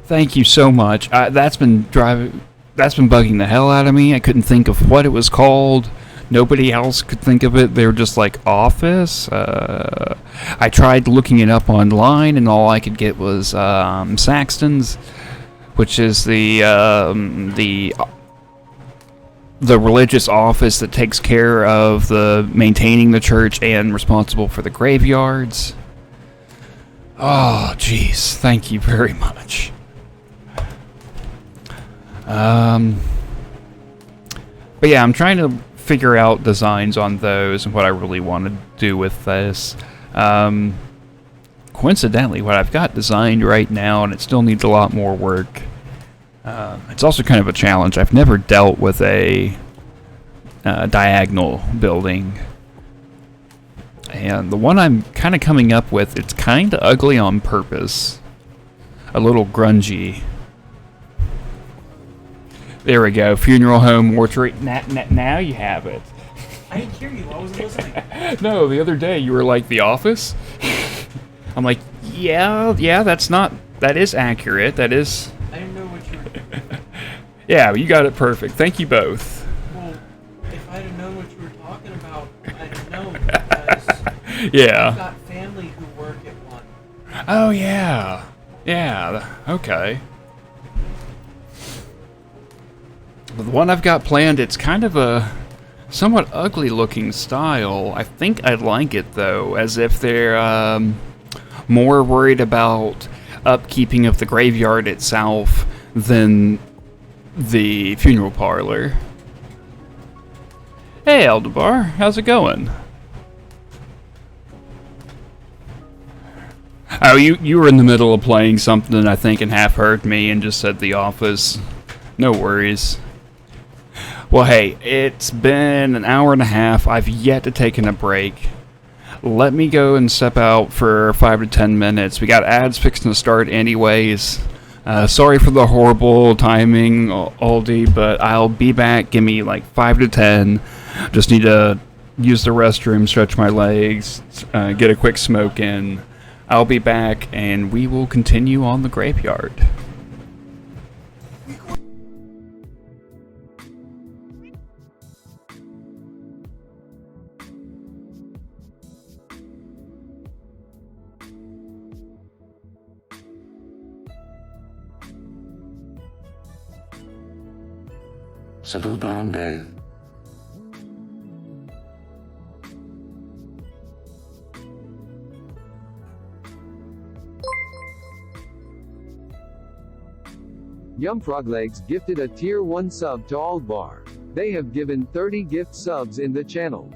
Thank you so much. That's been bugging the hell out of me. I couldn't think of what it was called. Nobody else could think of it. They were just like, office? I tried looking it up online, and all I could get was Saxton's, which is the religious office that takes care of maintaining the church and responsible for the graveyards. Oh, jeez. Thank you very much. But yeah, I'm trying to figure out designs on those and what I really want to do with this. Coincidentally, what I've got designed right now, and it still needs a lot more work, it's also kind of a challenge. I've never dealt with a diagonal building. And the one I'm kind of coming up with, it's kind of ugly on purpose. A little grungy. There we go. Funeral home, mortuary. Now you have it. I didn't hear you. I wasn't listening. No, the other day you were like, The Office? I'm like, yeah, that is accurate. That is... I didn't know what you were... Yeah, you got it perfect. Thank you both. Well, if I'd have known what you were talking about, I'd have known, because... Yeah. I've got family who work at one. Oh, yeah. Yeah, okay. The one I've got planned, it's kind of a somewhat ugly looking style. I think I'd like it though, as if they're more worried about upkeeping of the graveyard itself than the funeral parlor. Hey, Aldebar, how's it going? Oh, you were in the middle of playing something, I think, and half heard me and just said The Office. No worries. Well, hey, it's been an hour and a half. I've yet to take a break. Let me go and step out for 5 to 10 minutes. We got ads fixing to start anyways. Sorry for the horrible timing, Aldi, but I'll be back. Give me like 5 to 10. Just need to use the restroom, stretch my legs, get a quick smoke in. I'll be back, and we will continue on the graveyard. Settle down, Dave. Yumfroglegs gifted a tier 1 sub to Aldbar. They have given 30 gift subs in the channel.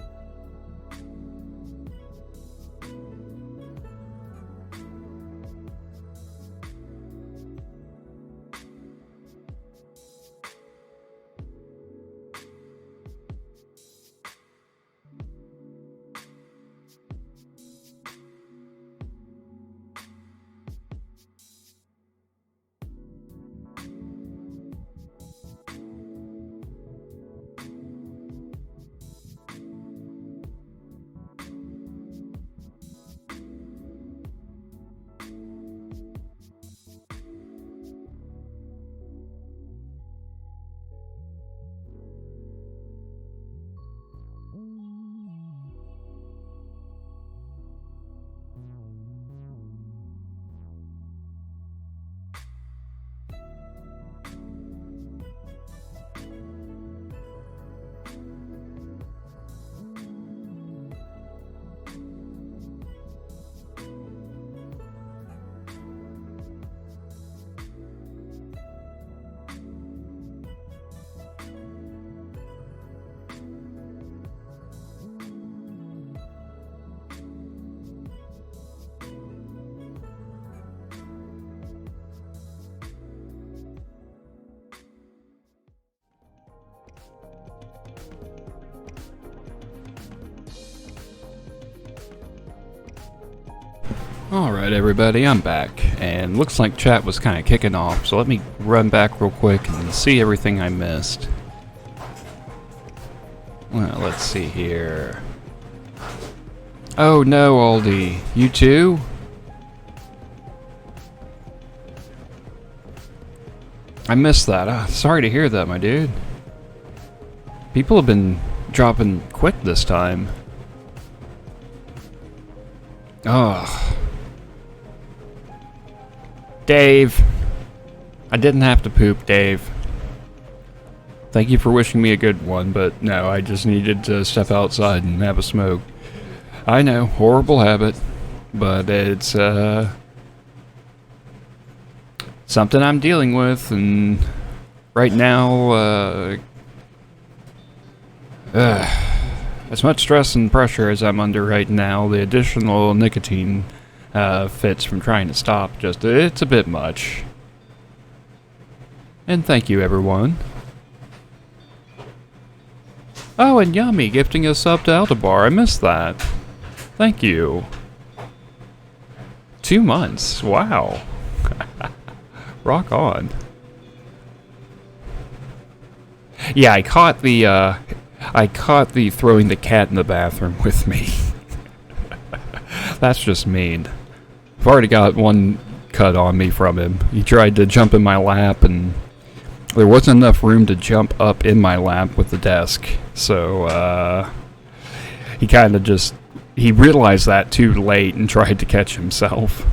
Alright everybody, I'm back, and looks like chat was kind of kicking off, so let me run back real quick and see everything I missed. Well, let's see here. Oh no, Aldi, you too? I missed that. Sorry to hear that, my dude. People have been dropping quick this time. Oh. Dave. I didn't have to poop, Dave. Thank you for wishing me a good one, but no, I just needed to step outside and have a smoke. I know, horrible habit, but it's something I'm dealing with, and right now, as much stress and pressure as I'm under right now, the additional nicotine fits from trying to stop, it's a bit much. And thank you, everyone. Oh, and Yummy gifting a sub to Aldebar. I missed that. Thank you. 2 months. Wow. Rock on. Yeah, I caught the throwing the cat in the bathroom with me. That's just mean. I've already got one cut on me from him. He tried to jump in my lap, and there wasn't enough room to jump up in my lap with the desk. So, he kind of just... He realized that too late and tried to catch himself.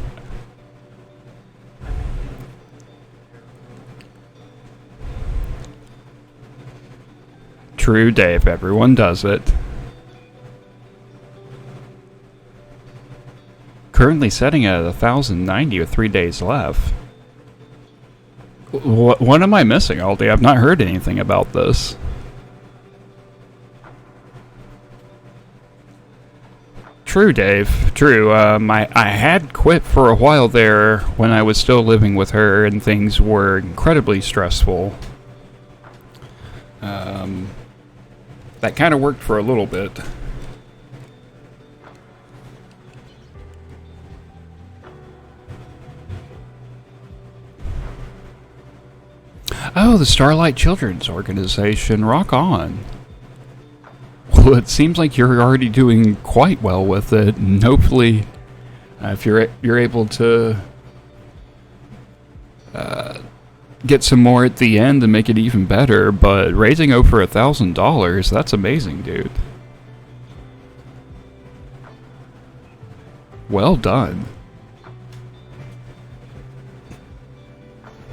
True, Dave. Everyone does it. Currently setting at 1,090 with 3 days left. What am I missing, Aldi? I've not heard anything about this. True, Dave. True. I had quit for a while there when I was still living with her, and things were incredibly stressful. That kind of worked for a little bit. Oh, the Starlight Children's Organization. Rock on. Well, it seems like you're already doing quite well with it, and hopefully, if you're able to get some more at the end and make it even better. But raising over $1,000, that's amazing, dude. Well done.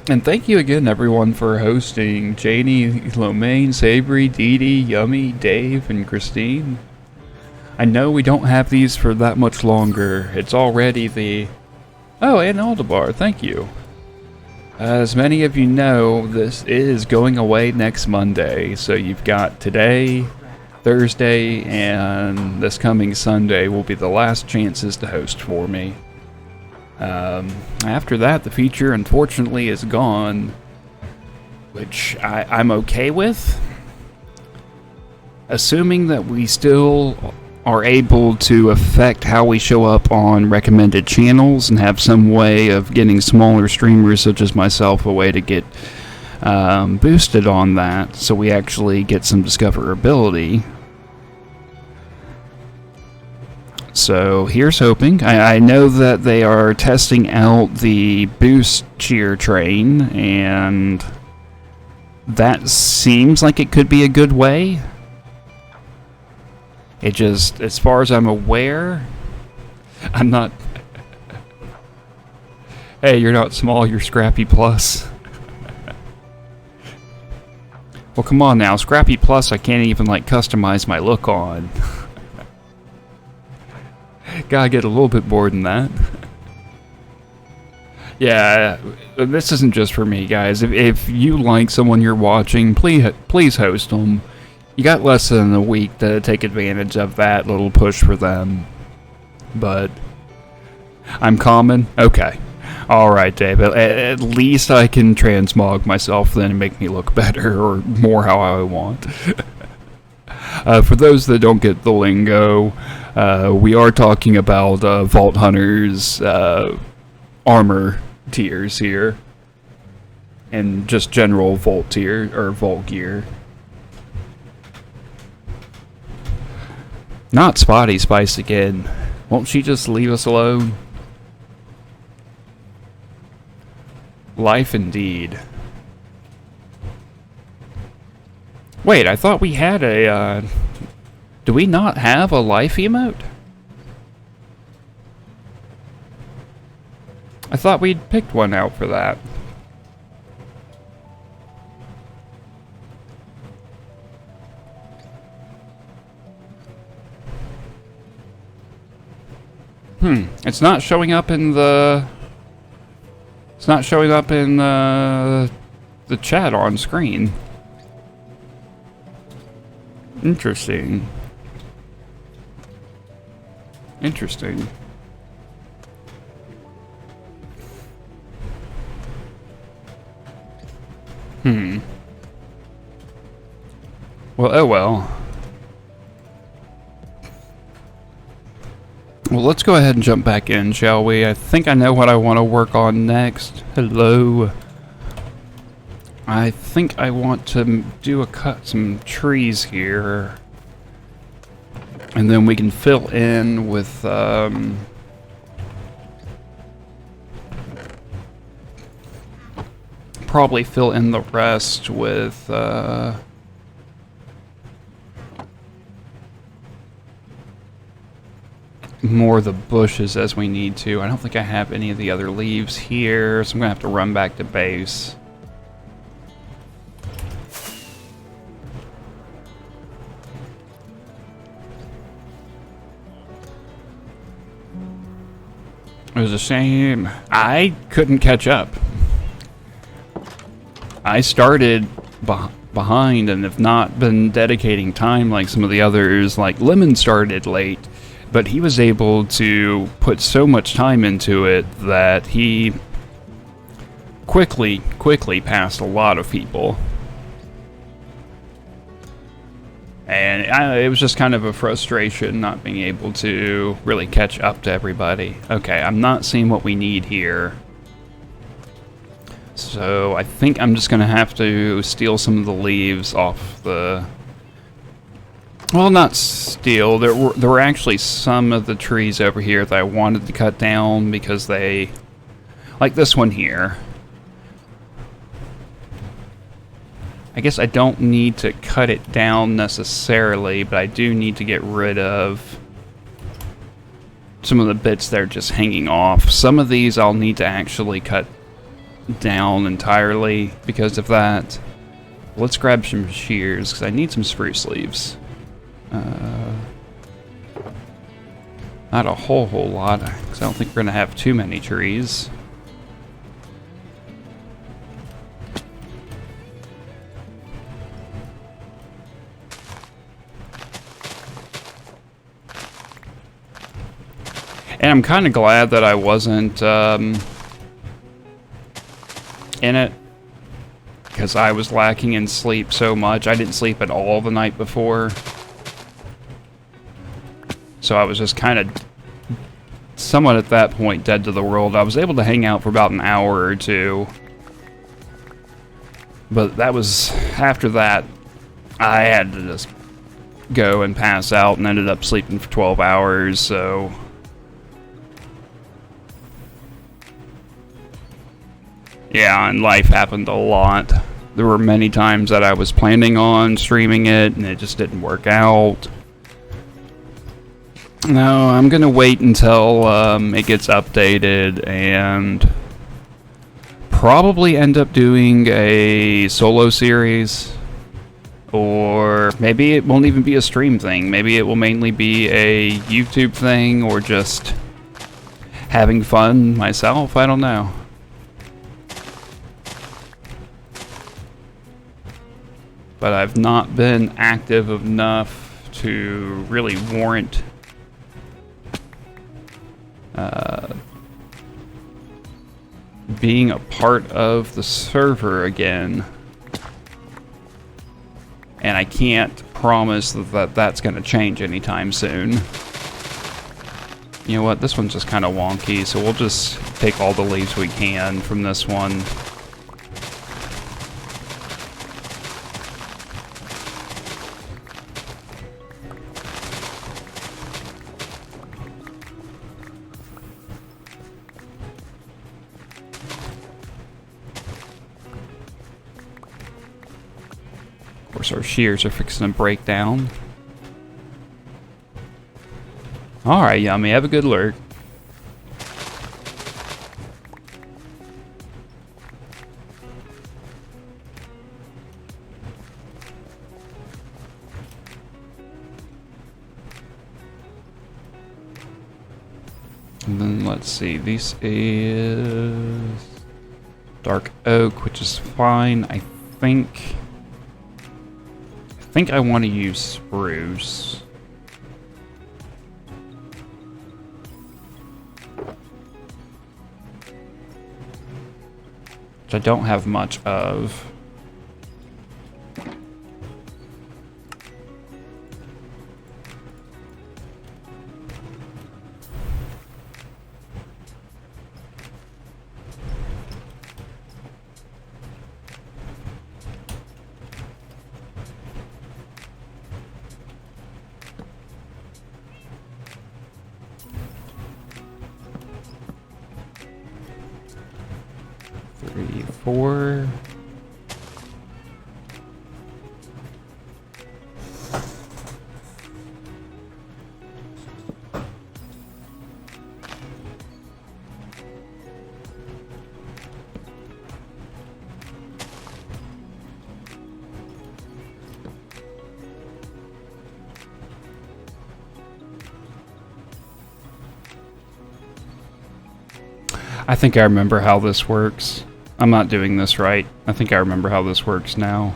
And thank you again, everyone, for hosting. Janie, Lomaine, Sabri, Didi, Yummy, Dave, and Christine. I know we don't have these for that much longer. It's already the... Oh, and Aldebar, thank you. As many of you know, this is going away next Monday. So you've got today, Thursday, and this coming Sunday will be the last chances to host for me. After that, the feature unfortunately is gone, which I'm okay with, assuming that we still are able to affect how we show up on recommended channels and have some way of getting smaller streamers such as myself a way to get boosted on that, so we actually get some discoverability. So here's hoping. I know that they are testing out the boost cheer train, and that seems like it could be a good way. It just, as far as I'm aware, I'm not... Hey, you're not small, you're Scrappy Plus. Well, come on now, Scrappy Plus I can't even, like, customize my look on. Gotta get a little bit more than that. Yeah, this isn't just for me, guys. If you like someone you're watching, please host them. You got less than a week to take advantage of that little push for them. But I'm common? Okay. Alright, Dave. At least I can transmog myself then and make me look better, or more how I want. For those that don't get the lingo, we are talking about Vault Hunter's armor tiers here, and just general Vault tier, or Vault gear. Not Spotty Spice again. Won't she just leave us alone? Life indeed. Wait, I thought we had a, do we not have a life emote? I thought we'd picked one out for that. It's not showing up in the... It's not showing up in the chat on screen. Interesting. Interesting. Well, oh well. Well, let's go ahead and jump back in, shall we? I think I know what I want to work on next. Hello. I think I want to cut some trees here. And then we can fill in with, probably fill in the rest with, more of the bushes as we need to. I don't think I have any of the other leaves here, so I'm gonna have to run back to base. was a shame. I couldn't catch up. I started behind and have not been dedicating time like some of the others. Like Lemon started late, but he was able to put so much time into it that he quickly passed a lot of people. And it was just kind of a frustration not being able to really catch up to everybody. Okay, I'm not seeing what we need here. So I think I'm just going to have to steal some of the leaves off the... Well, not steal. There were actually some of the trees over here that I wanted to cut down because they... Like this one here. I guess I don't need to cut it down necessarily, but I do need to get rid of some of the bits that are just hanging off. Some of these I'll need to actually cut down entirely because of that. Let's grab some shears because I need some spruce leaves. Not a whole lot because I don't think we're going to have too many trees. And I'm kind of glad that I wasn't in it, because I was lacking in sleep so much. I didn't sleep at all the night before. So I was just kind of somewhat at that point dead to the world. I was able to hang out for about an hour or two. But that was, after that, I had to just go and pass out and ended up sleeping for 12 hours, so... Yeah, and life happened a lot. There were many times that I was planning on streaming it, and it just didn't work out. No, I'm gonna wait until it gets updated, and probably end up doing a solo series. Or maybe it won't even be a stream thing. Maybe it will mainly be a YouTube thing, or just having fun myself. I don't know. But I've not been active enough to really warrant being a part of the server again. And I can't promise that that's going to change anytime soon. You know what, this one's just kind of wonky, so we'll just take all the leaves we can from this one. Our shears are fixing to break down. Alright, Yummy, have a good lurk. And then let's see, this is dark oak, which is fine. I think I want to use spruce. Which I don't have much of. Four. I think I remember how this works. I'm not doing this right. I think I remember how this works now.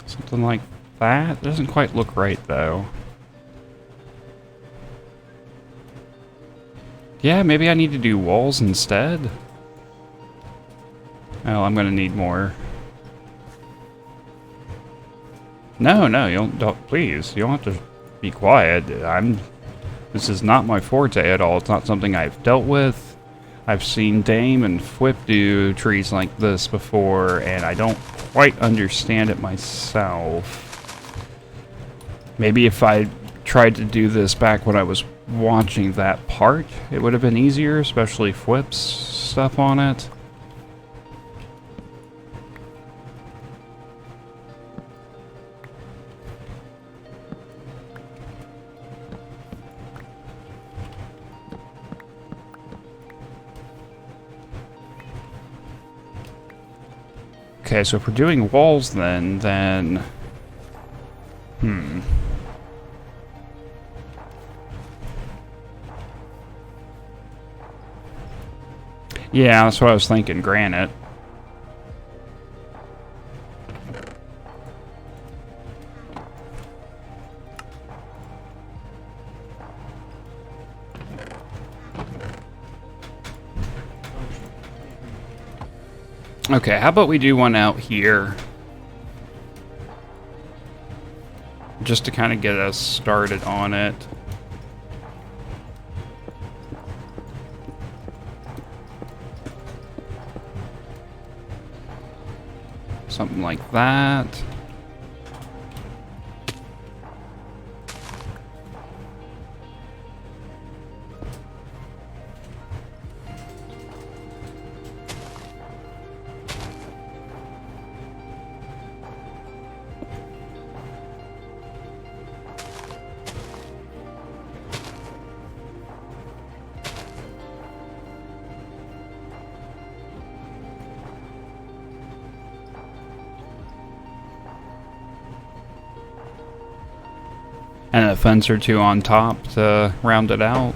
Something like that. Doesn't quite look right, though. Yeah, maybe I need to do walls instead. Oh, I'm gonna need more. No, you don't, please. You don't have to be quiet. This is not my forte at all. It's not something I've dealt with. I've seen Dame and Fwip do trees like this before, and I don't quite understand it myself. Maybe if I tried to do this back when I was watching that part, it would have been easier, especially Fwip's stuff on it. Okay, so if we're doing walls then... Yeah, that's what I was thinking, granite. Okay, how about we do one out here? Just to kind of get us started on it. Something like that. And a fence or two on top to round it out.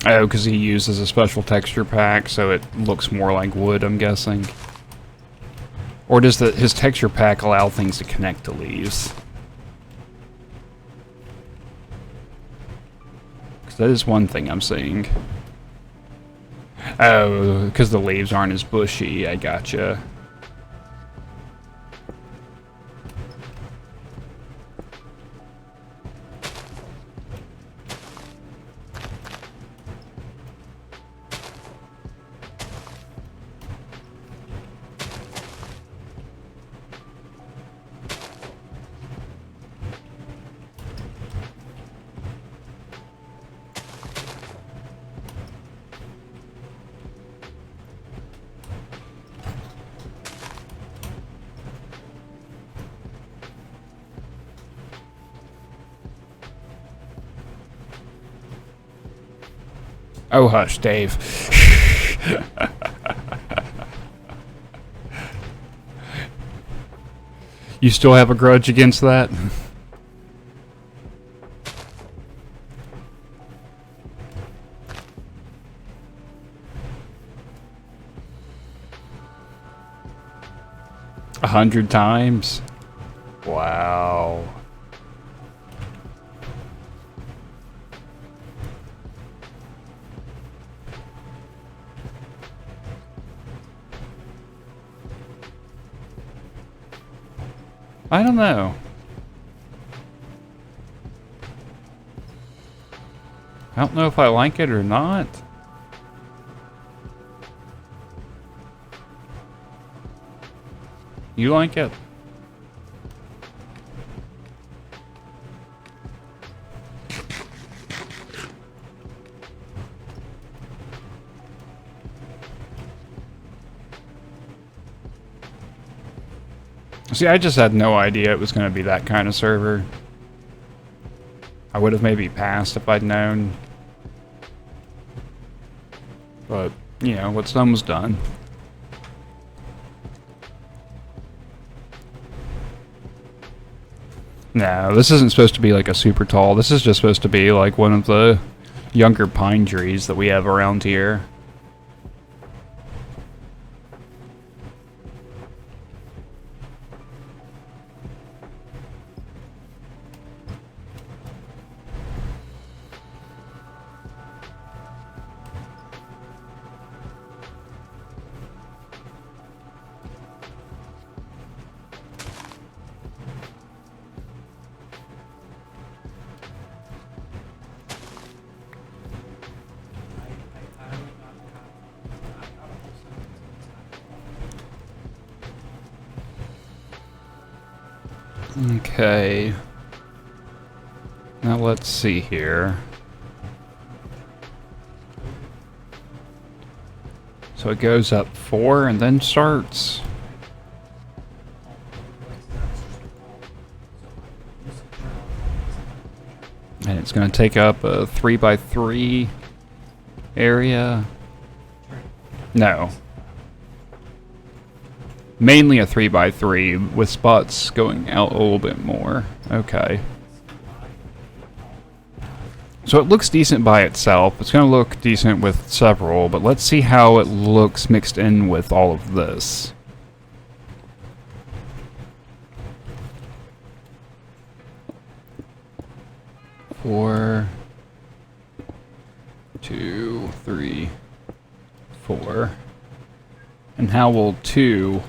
Oh, because he uses a special texture pack, so it looks more like wood, I'm guessing. Or does his texture pack allow things to connect to leaves? Because that is one thing I'm seeing. Oh, because the leaves aren't as bushy, I gotcha. Oh, hush, Dave. You still have a grudge against that? A 100 times? Wow. I don't know. I don't know if I like it or not. You like it? See, I just had no idea it was going to be that kind of server. I would have maybe passed if I'd known. But, you know, what's done was done. No, this isn't supposed to be like a super tall. This is just supposed to be like one of the younger pine trees that we have around here. Okay. Now let's see here. So it goes up 4 and then starts. And it's going to take up a 3x3 area. No. Mainly a 3x3 with spots going out a little bit more. Okay. So it looks decent by itself. It's going to look decent with several, but let's see how it looks mixed in with all of this. Four, 2, 3, 4. And how will 2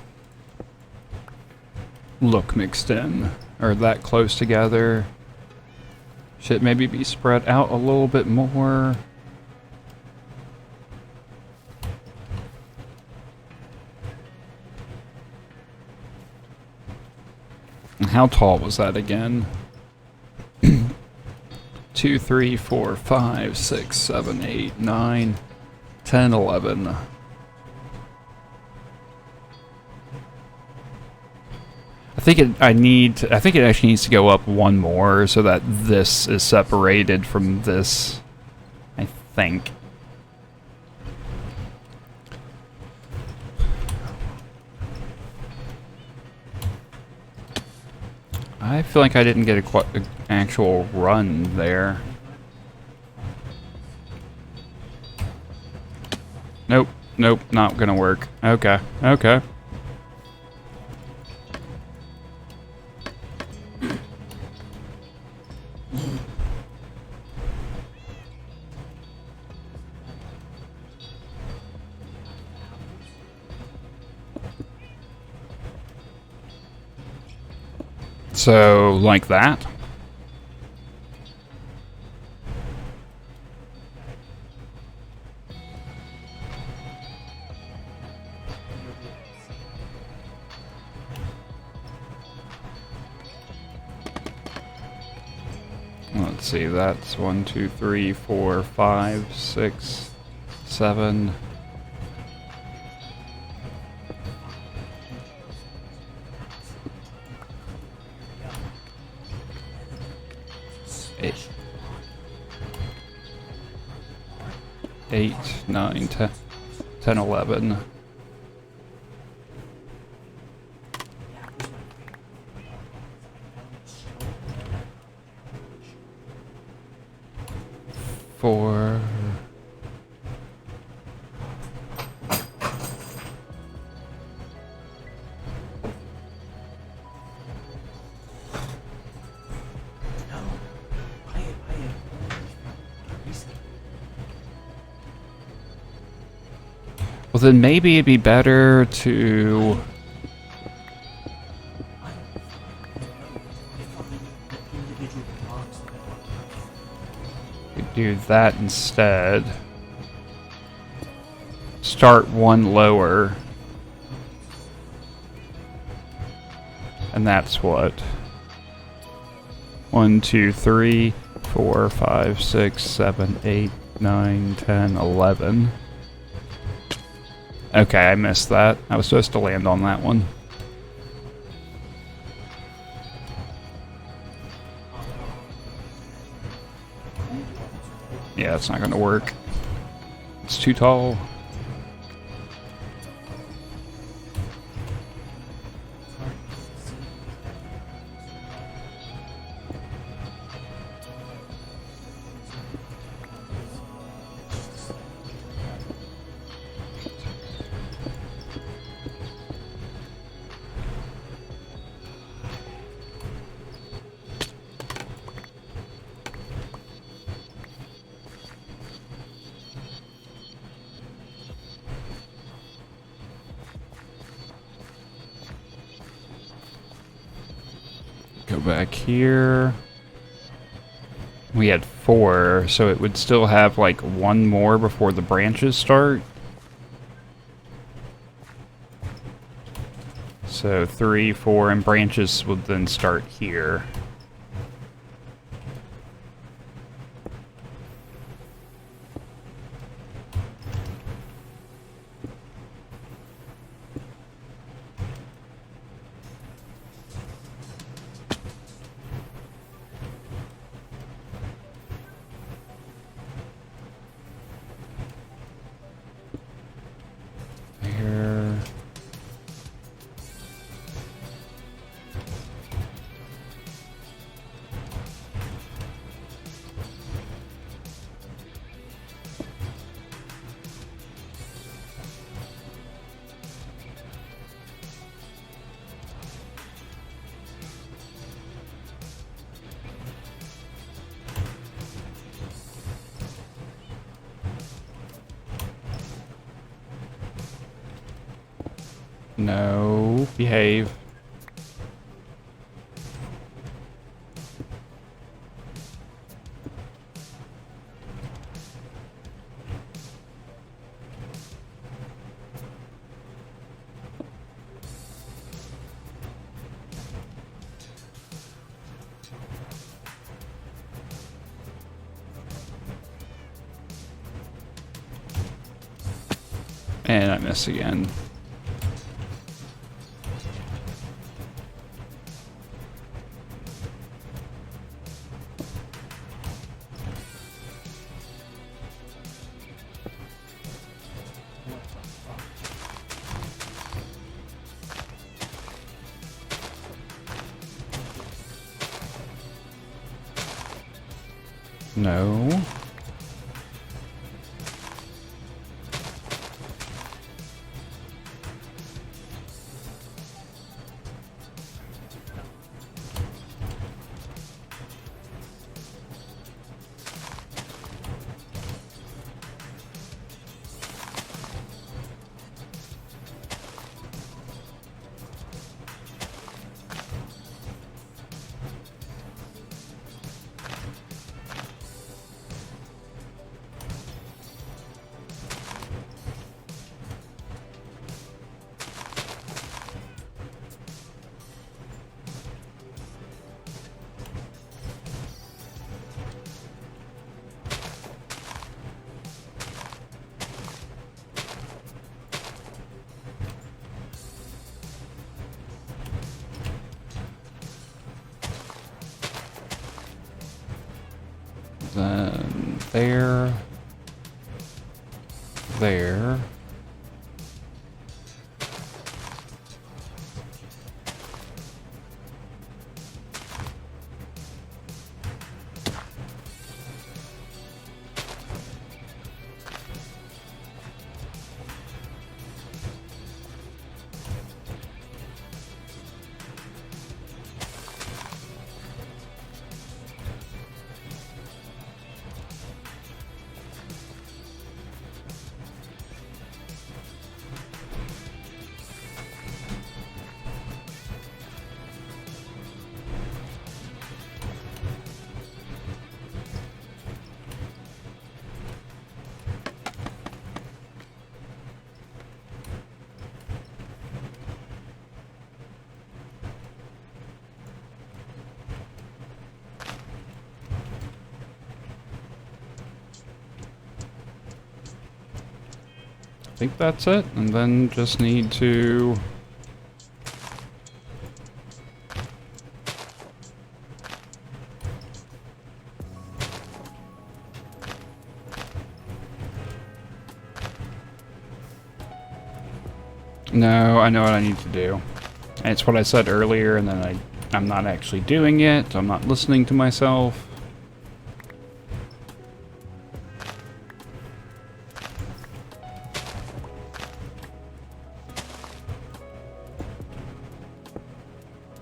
look mixed in? Or that close together? Should maybe be spread out a little bit more? And how tall was that again? 2, 3, 4, 5, 6, 7, 8, 9, 10, 11. I think it actually needs to go up one more so that this is separated from this. I think. I feel like I didn't get an actual run there. Nope, nope, not gonna work. Okay, okay. So, like that. Let's see, that's 1, 2, 3, 4, 5, 6, 7. 9, 10, 10 11. Four. Well, then maybe it'd be better to do that instead. Start one lower. And that's what? 1, 2, 3, 4, 5, 6, 7, 8, 9, 10, 11. Okay, I missed that. I was supposed to land on that one. Yeah, that's not gonna work. It's too tall. Go back here. We had 4, so it would still have like 1 more before the branches start. So 3, 4, and branches would then start here. Here. No, behave. And I miss again. No. Then there. there. I think that's it, and then just need to... No, I know what I need to do. And it's what I said earlier, and then I'm not actually doing it. I'm not listening to myself.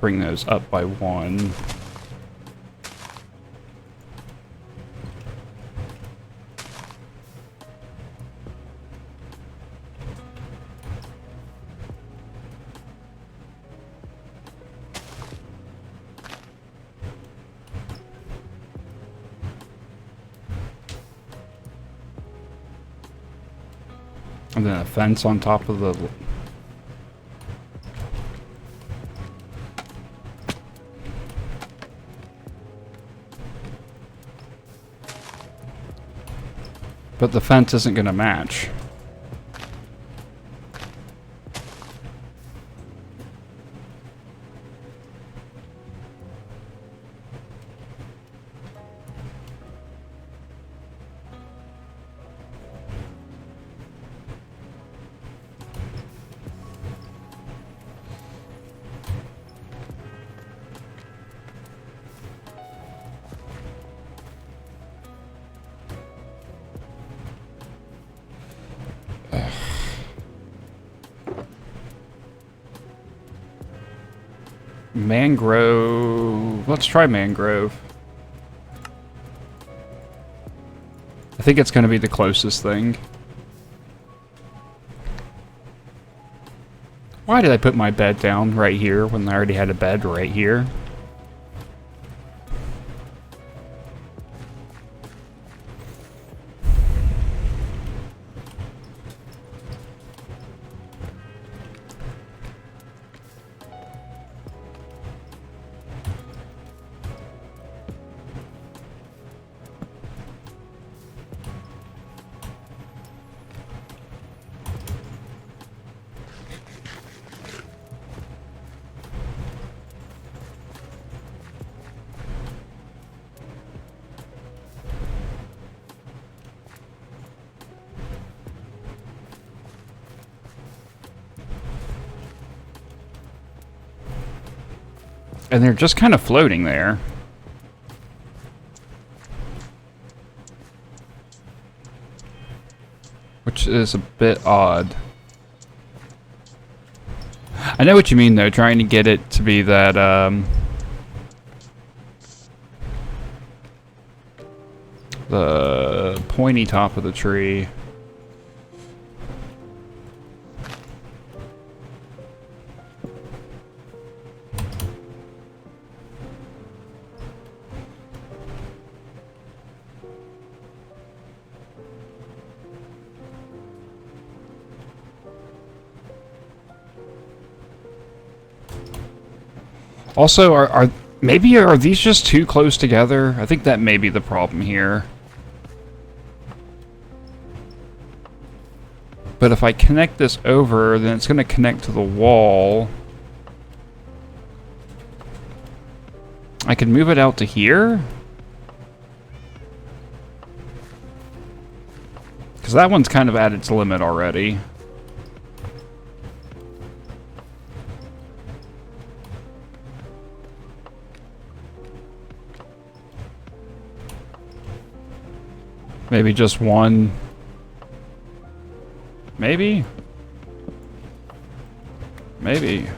Bring those up by 1. And then a fence on top of the... But the fence isn't going to match. Mangrove. Let's try mangrove. I think it's going to be the closest thing. Why did I put my bed down right here when I already had a bed right here? And they're just kind of floating there. Which is a bit odd. I know what you mean though, trying to get it to be that, the pointy top of the tree. Also, are these just too close together? I think that may be the problem here. But if I connect this over, then it's going to connect to the wall. I can move it out to here? Because Because that one's kind of at its limit already. Maybe just one. Maybe? Maybe.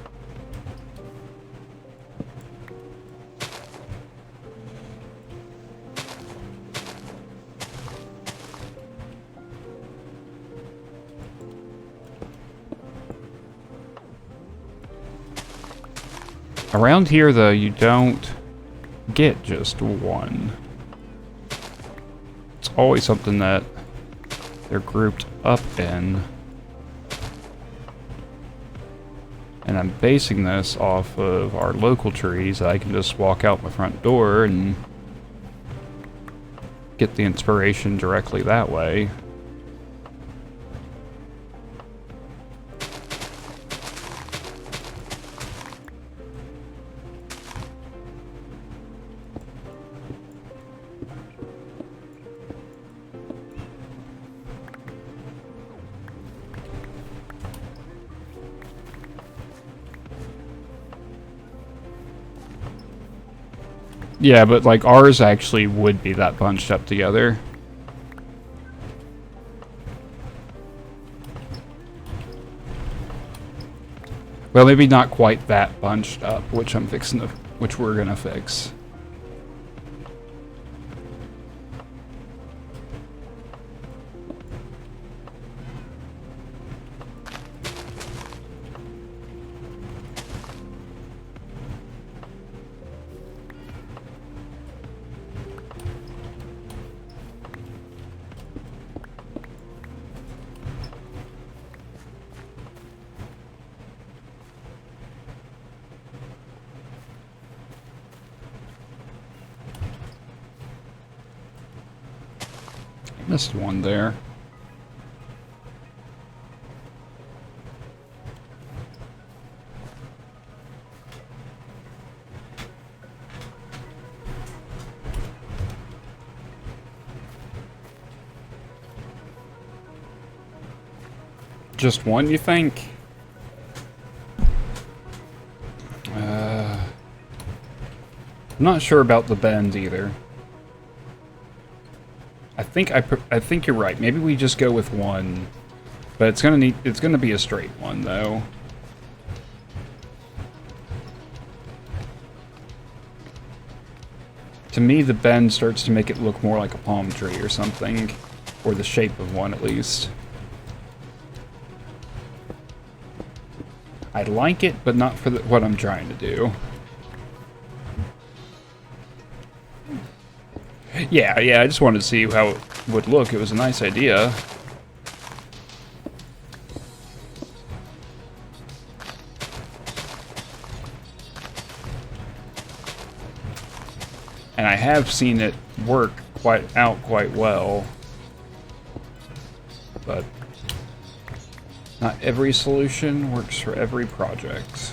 Around here, though, you don't get just one. It's always something that they're grouped up in. And I'm basing this off of our local trees. I can just walk out my front door and get the inspiration directly that way. Yeah, but like ours actually would be that bunched up together. Well, maybe not quite that bunched up, which we're gonna fix. Missed one there. Just one, you think? I'm not sure about the bend either. I think you're right. Maybe we just go with one, but it's gonna be a straight one though. To me, the bend starts to make it look more like a palm tree or something, or the shape of one at least. I like it, but not for what I'm trying to do. Yeah, I just wanted to see how it would look. It was a nice idea. And I have seen it work quite well. But not every solution works for every project.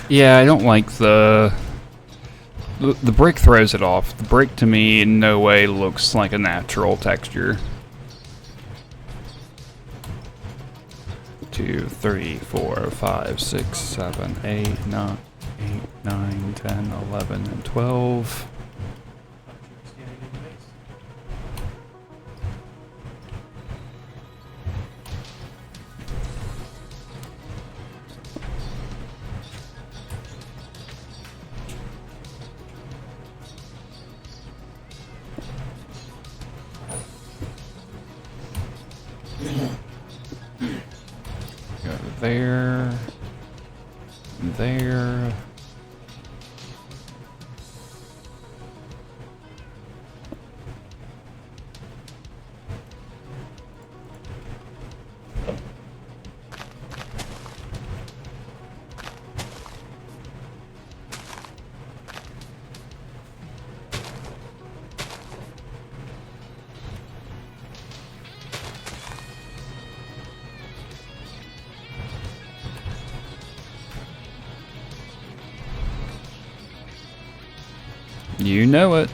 Yeah, I don't like the brick throws it off. The brick to me in no way looks like a natural texture. 2, 3, 4, 5, 6, 7, 8, 9, 10, 11, and 12. Go to there. there. You know it.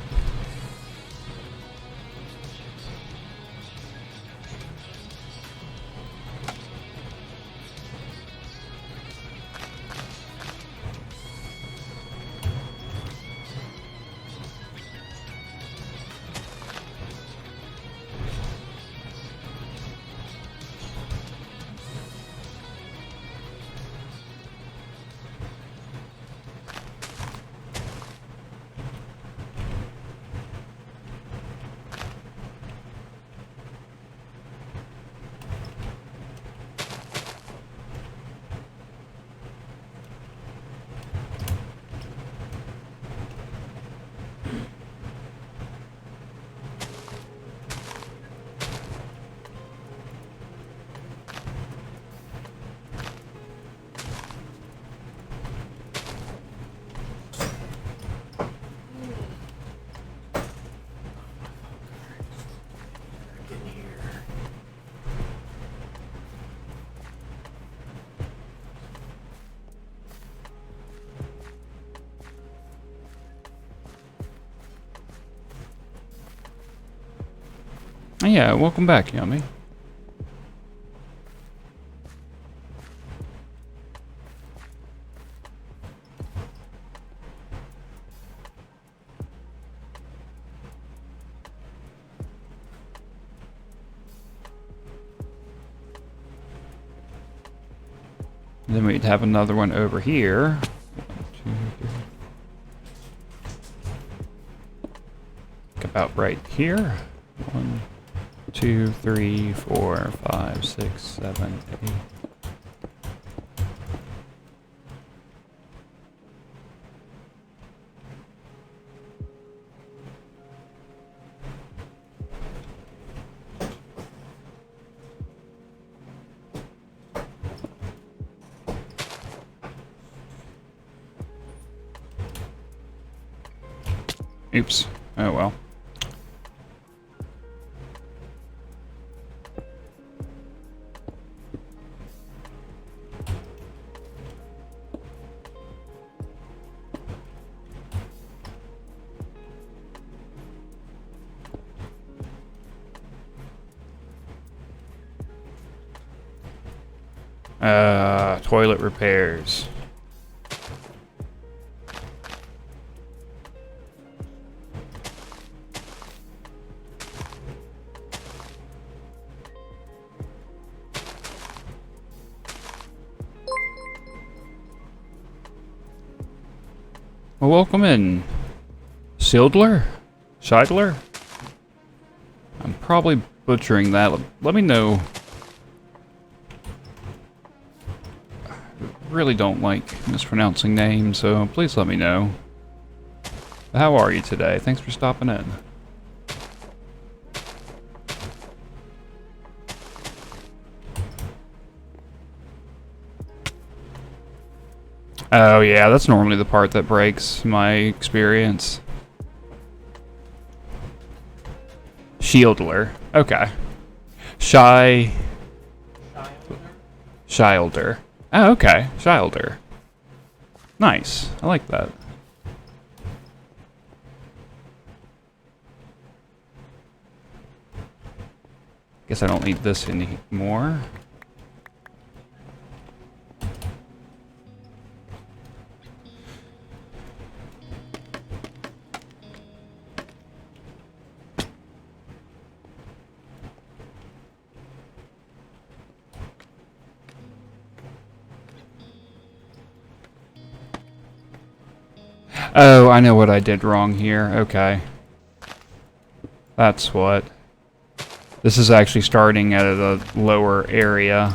Yeah, welcome back, Yummy. Then we'd have another one over here. 1, 2, 3. About right here. 1, 2, 3, 4, 5, 6, 7, 8. Oops. Oh well. Toilet repairs. Well, welcome in, Sildler? Scheidler? I'm probably butchering that. Let me know. Really don't like mispronouncing names, so please let me know. How are you today? Thanks for stopping in. Oh yeah, that's normally the part that breaks my experience. Shieldler. Okay. Shilder. Oh, okay. Shilder. Nice. I like that. Guess I don't need this anymore. Oh, I know what I did wrong here. Okay. That's what. This is actually starting at a lower area,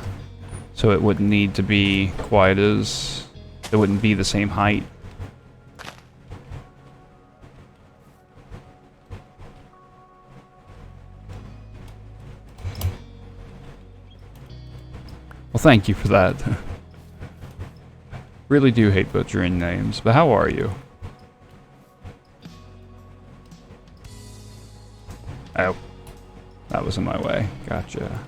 so it wouldn't need to be quite as It wouldn't be the same height. Well, thank you for that. Really do hate butchering names, but how are you? Oh, that was in my way. Gotcha.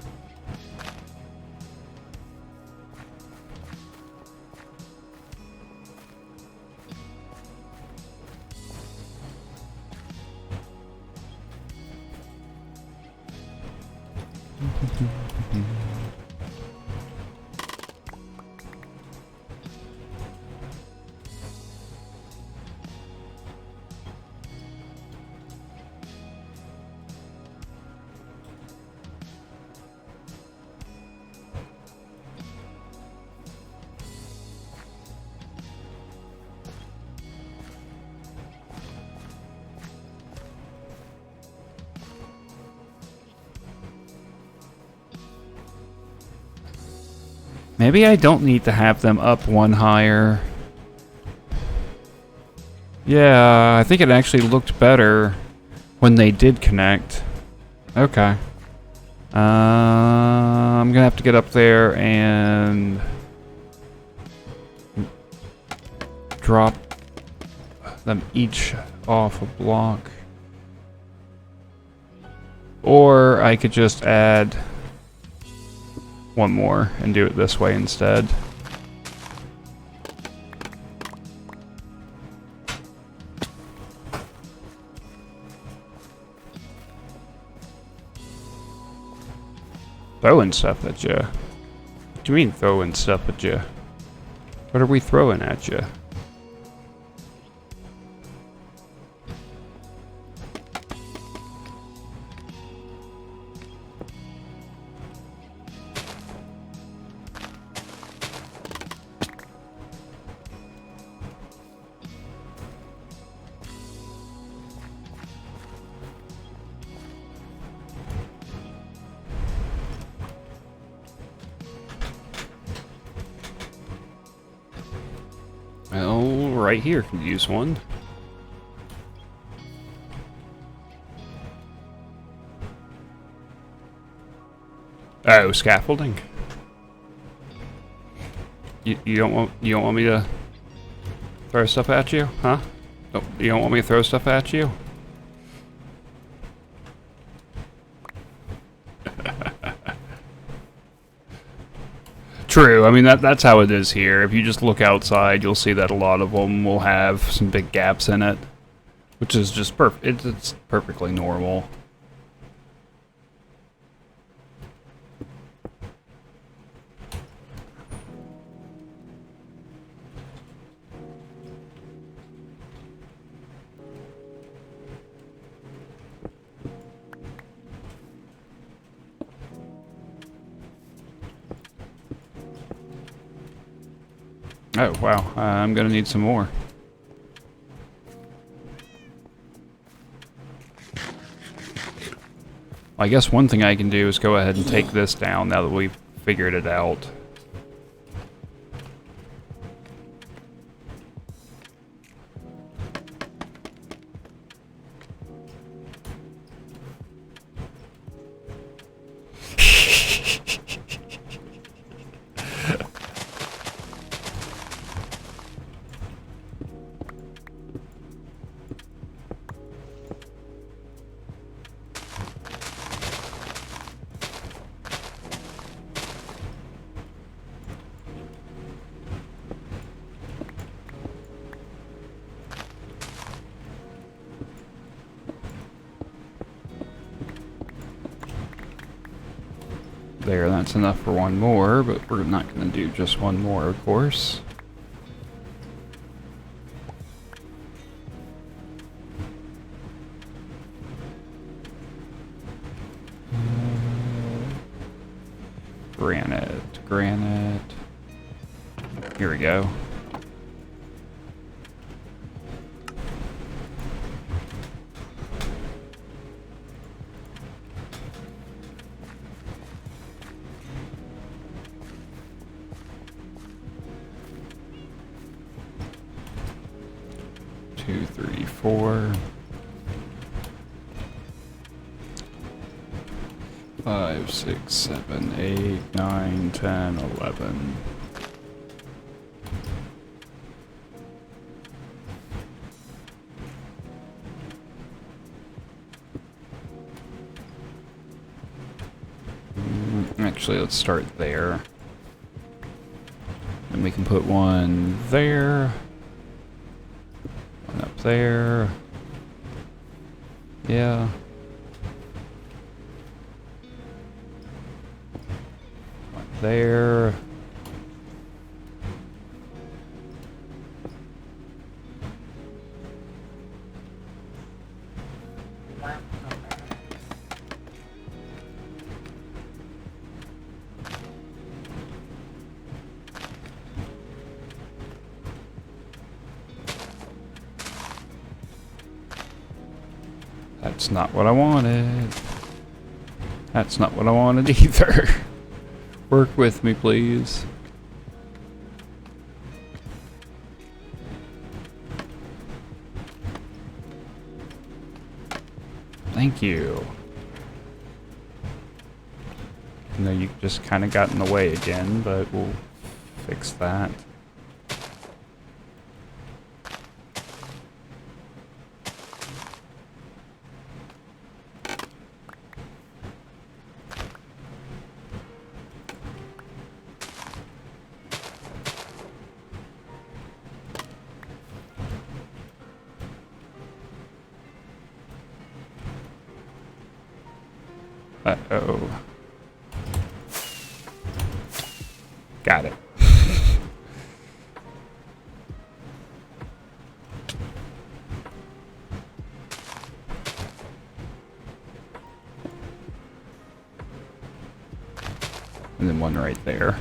Maybe I don't need to have them up one higher. Yeah, I think it actually looked better when they did connect. Okay. I'm gonna have to get up there and drop them each off a block. Or I could just add one more and do it this way instead. Throwing stuff at you? What do you mean throwing stuff at you? What are we throwing at you? Well, right here can use one. Oh, scaffolding. You don't want me to throw stuff at you, huh? Oh, you don't want me to throw stuff at you? True. I mean, that's how it is here. If you just look outside, you'll see that a lot of them will have some big gaps in it, which is just it's perfectly normal. Oh, wow. I'm gonna need some more. I guess one thing I can do is go ahead and take this down now that we've figured it out. There, that's enough for one more, but we're not going to do just one more, of course. Granite. Here we go. 2, 3, 4. 5, 6, 7, 8, 9, 10, 11. Actually, let's start there. And we can put one there. One up there. Yeah. One there. That's not what I wanted. That's not what I wanted either. Work with me, please. Thank you. I know you just kind of got in the way again, but we'll fix that. Uh-oh. Got it. And then one right there.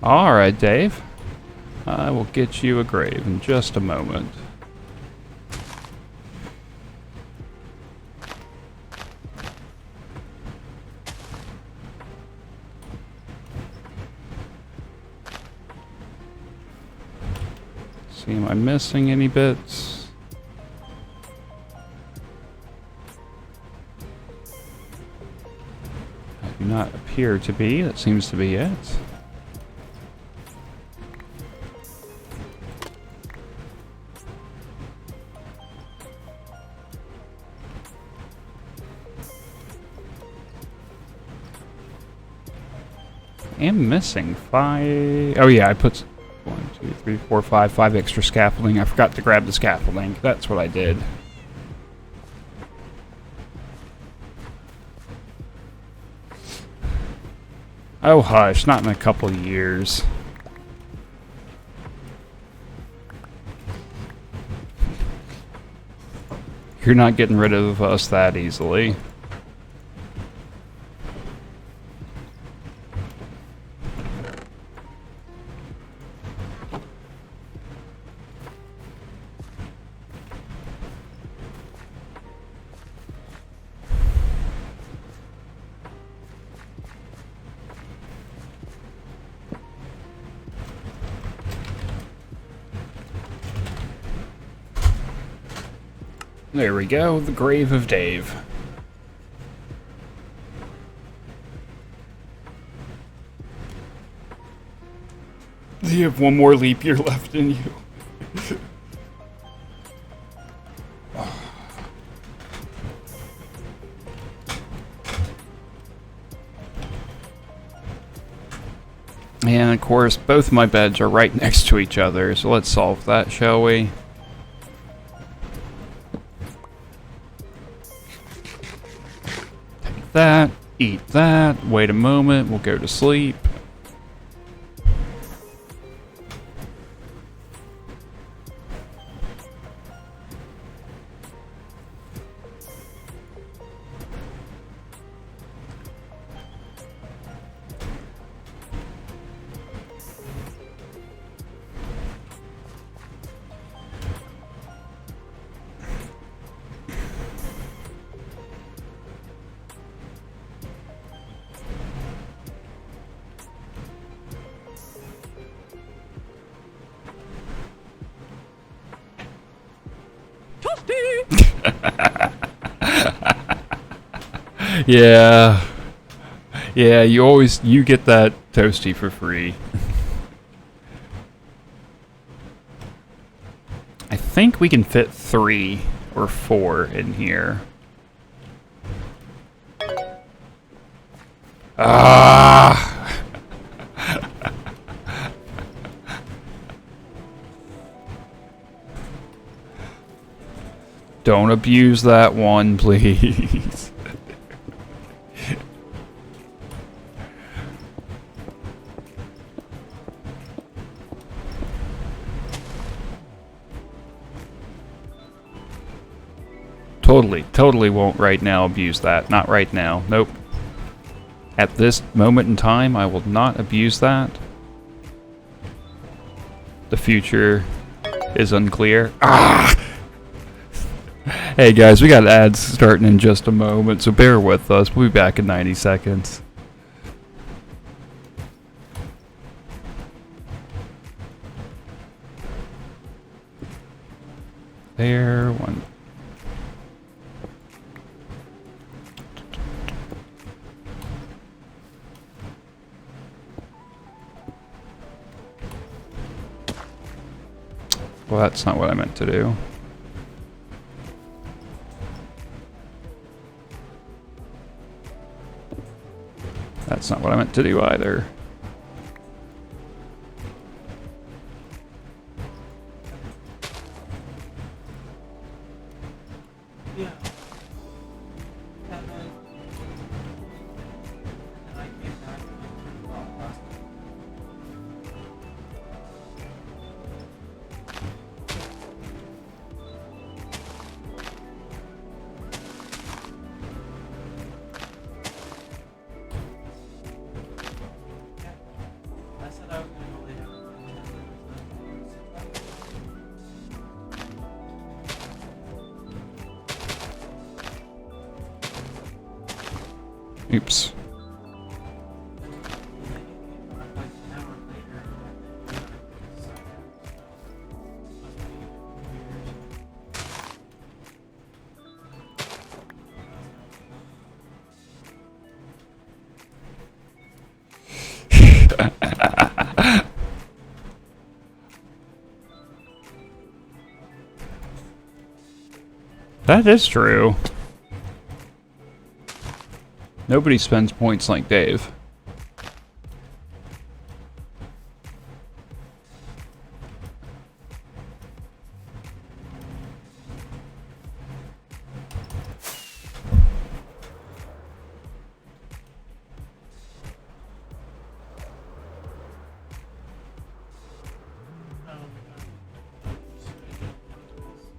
All right, Dave. I will get you a grave in just a moment. See, am I missing any bits? I do not appear to be. That seems to be it. I am missing 5. Oh yeah, I put 1, 2, 3, 4, 5 extra scaffolding. I forgot to grab the scaffolding. That's what I did. Oh hush, not in a couple of years. You're not getting rid of us that easily. There we go, the grave of Dave. You have one more leap year left in you. And of course, both my beds are right next to each other, so let's solve that, shall we? Take that, eat that, wait a moment, we'll go to sleep. Yeah. Yeah, you get that toasty for free. I think we can fit 3 or 4 in here. Ah! Don't abuse that one, please. Totally won't right now abuse that. Not right now. Nope. At this moment in time, I will not abuse that. The future is unclear. Ah! Hey guys, we got ads starting in just a moment, so bear with us. We'll be back in 90 seconds. There, one. Well, that's not what I meant to do. That's not what I meant to do either. Yeah. And then I came back and turned it off last night. I said I was gonna go lay down. Oops. Like an hour later, That is true. Nobody spends points like Dave.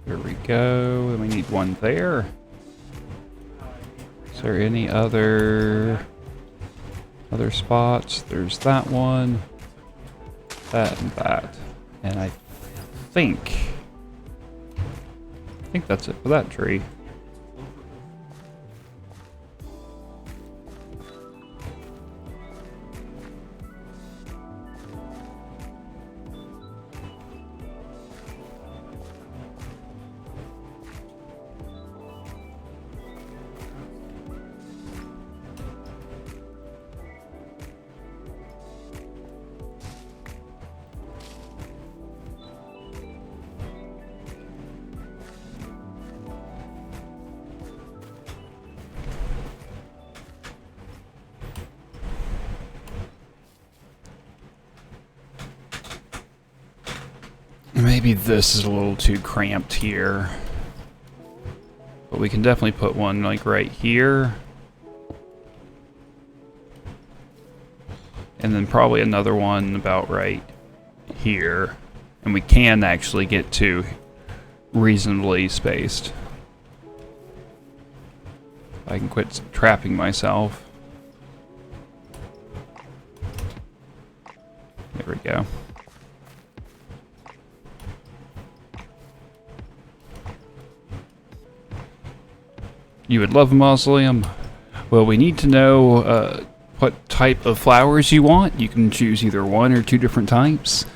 Here we go. And we need one there. Is there any other spots? There's that one, that, and that. And I think that's it for that tree. Maybe this is a little too cramped here. But we can definitely put one like right here. And then probably another one about right here. And we can actually get two reasonably spaced. I can quit trapping myself. There we go. You would love a mausoleum? Well, we need to know what type of flowers you want. You can choose either one or two different types.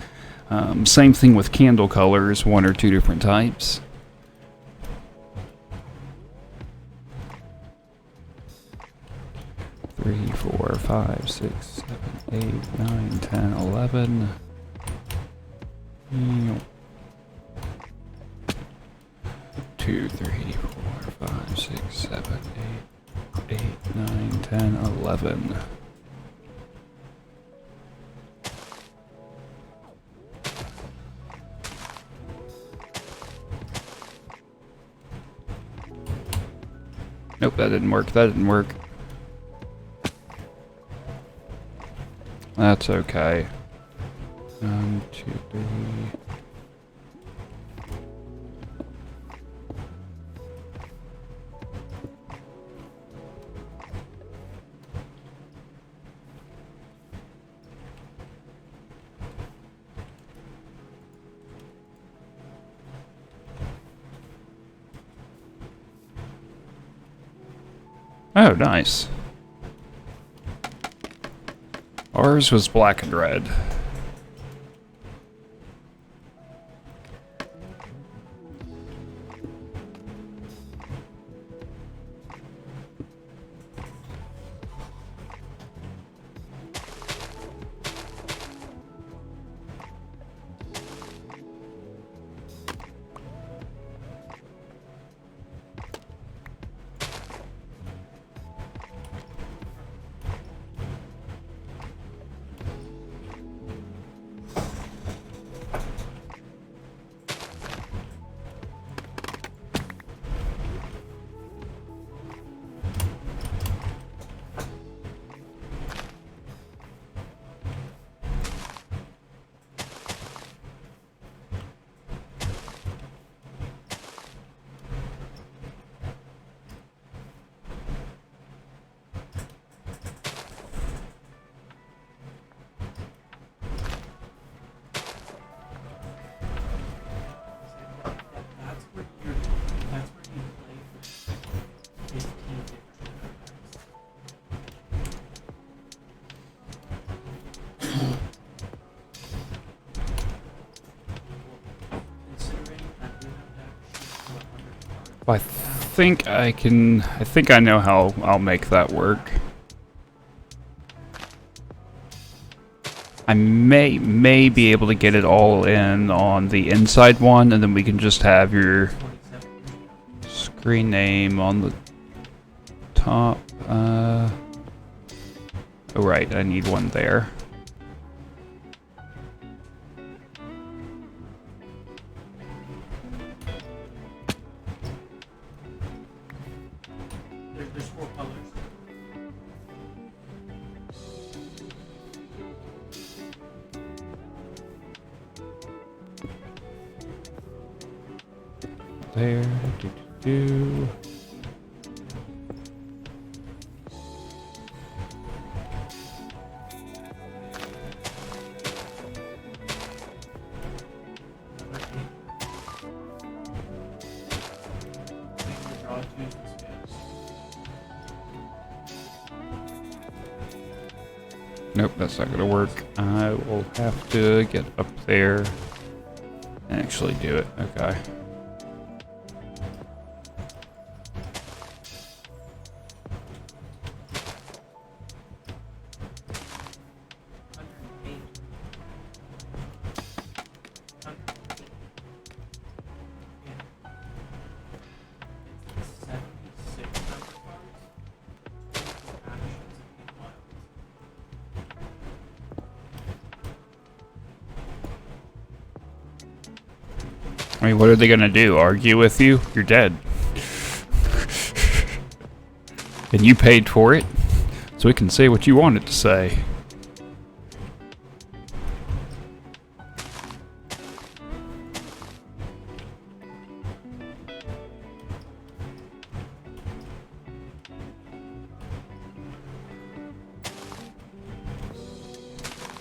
Same thing with candle colors, one or two different types. 3, 4, 5, 6, 7, 8, 9, 10, 11. 2, 3, 4, 5, 6, 7, 8, 9, 10, 11. Nope, that didn't work. That didn't work. That's okay. 1, 2, 3. Oh, nice. Ours was black and red. I think I can. I think I know how I'll make that work. I may be able to get it all in on the inside one, and then we can just have your screen name on the top. Oh right, I need one there. There's 4 colors. There, do. Nope, that's not gonna work. I will have to get up there and actually do it. Okay. I mean, what are they gonna do? Argue with you? You're dead. And you paid for it, so it can say what you want it to say.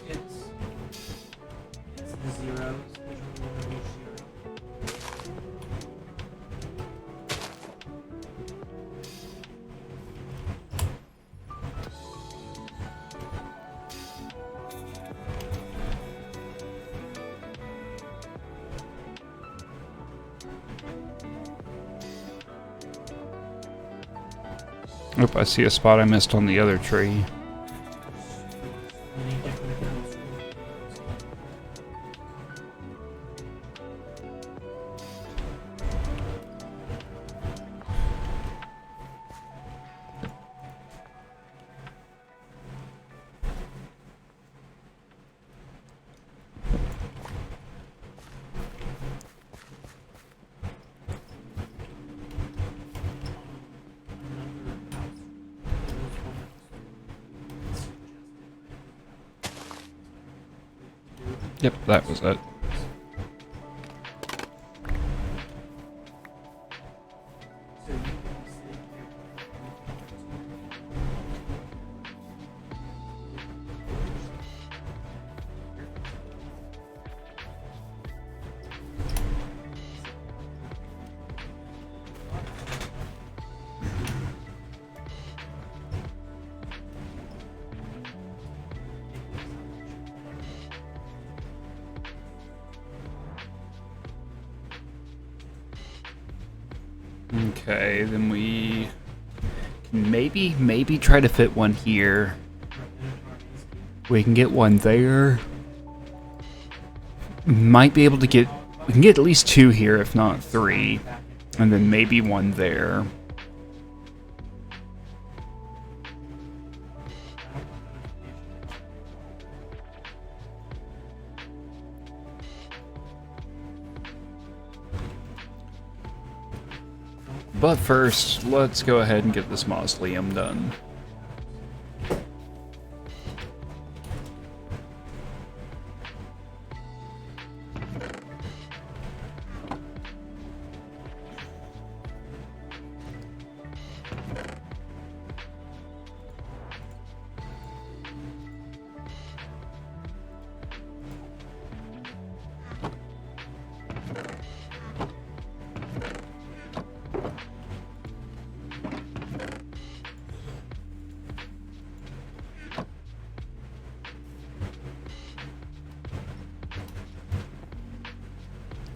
It's the zeros, which will be 0. Oop, I see a spot I missed on the other tree. Any different accounts. Yep, that was it. Okay, then we can maybe try to fit one here. We can get one there. Might be able to get, we can get at least 2 here, if not 3. And then maybe one there. But first, let's go ahead and get this mausoleum done.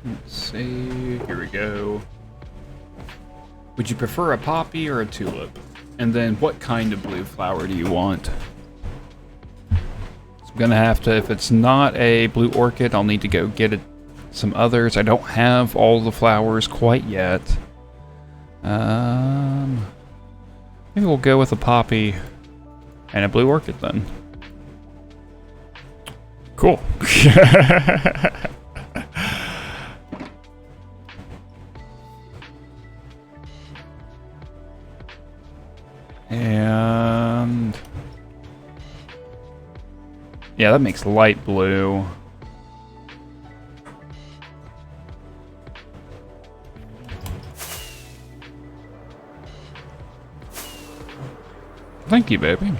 Let's see, here we go. Would you prefer a poppy or a tulip? And then what kind of blue flower do you want? So I'm gonna have to, if it's not a blue orchid, I'll need to go get some others. I don't have all the flowers quite yet. Maybe we'll go with a poppy and a blue orchid then. Cool. And yeah, that makes light blue. Thank you, baby.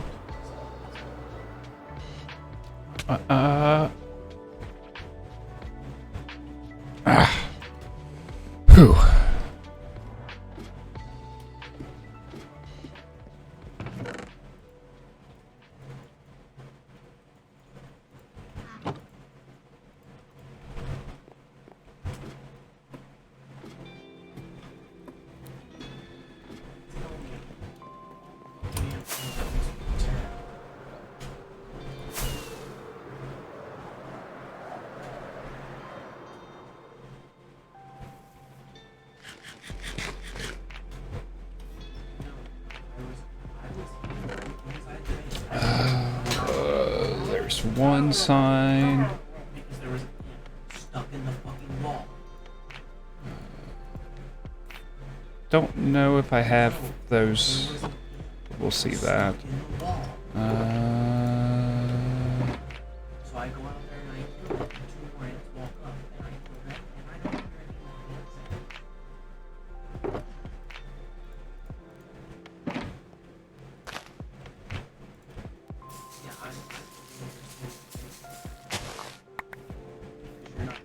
Whew. There's one sign. Because there was stuck in the fucking wall. Don't know if I have those. We'll see that. So I go out there and I kill it, and 2 more ants walk up, and I kill them, and I don't hear anything. Yeah, I'm you're not here.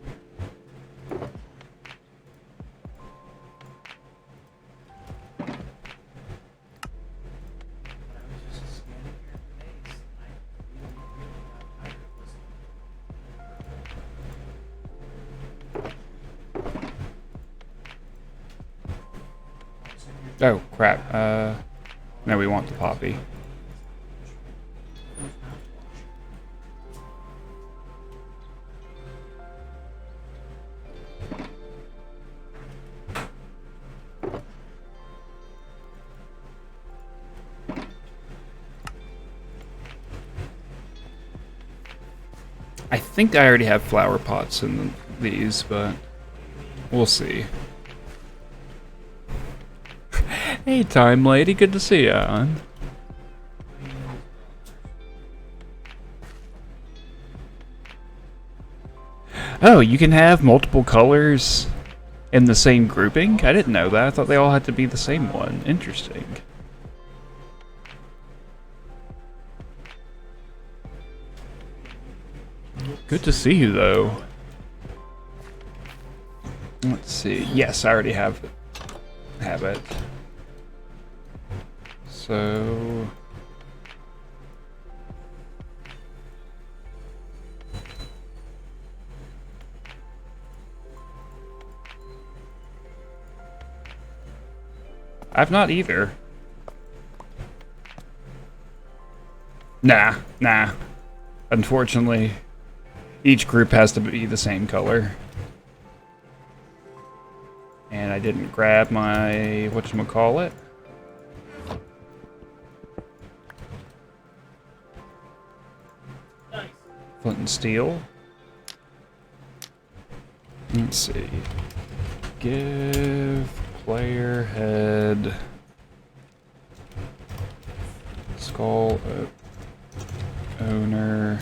But I was just scanning your face, and I really got tired of listening. Oh crap. No, we want the poppy. I think I already have flower pots in these, but we'll see. Hey, time lady, good to see ya. Oh, you can have multiple colors in the same grouping? I didn't know that. I thought they all had to be the same one. Interesting. Good to see you, though. Let's see. Yes, I already have it. So... I've not either. Nah. Unfortunately, each group has to be the same color. And I didn't grab my whatchamacallit. Flint and steel. Let's see. Give player head skull owner.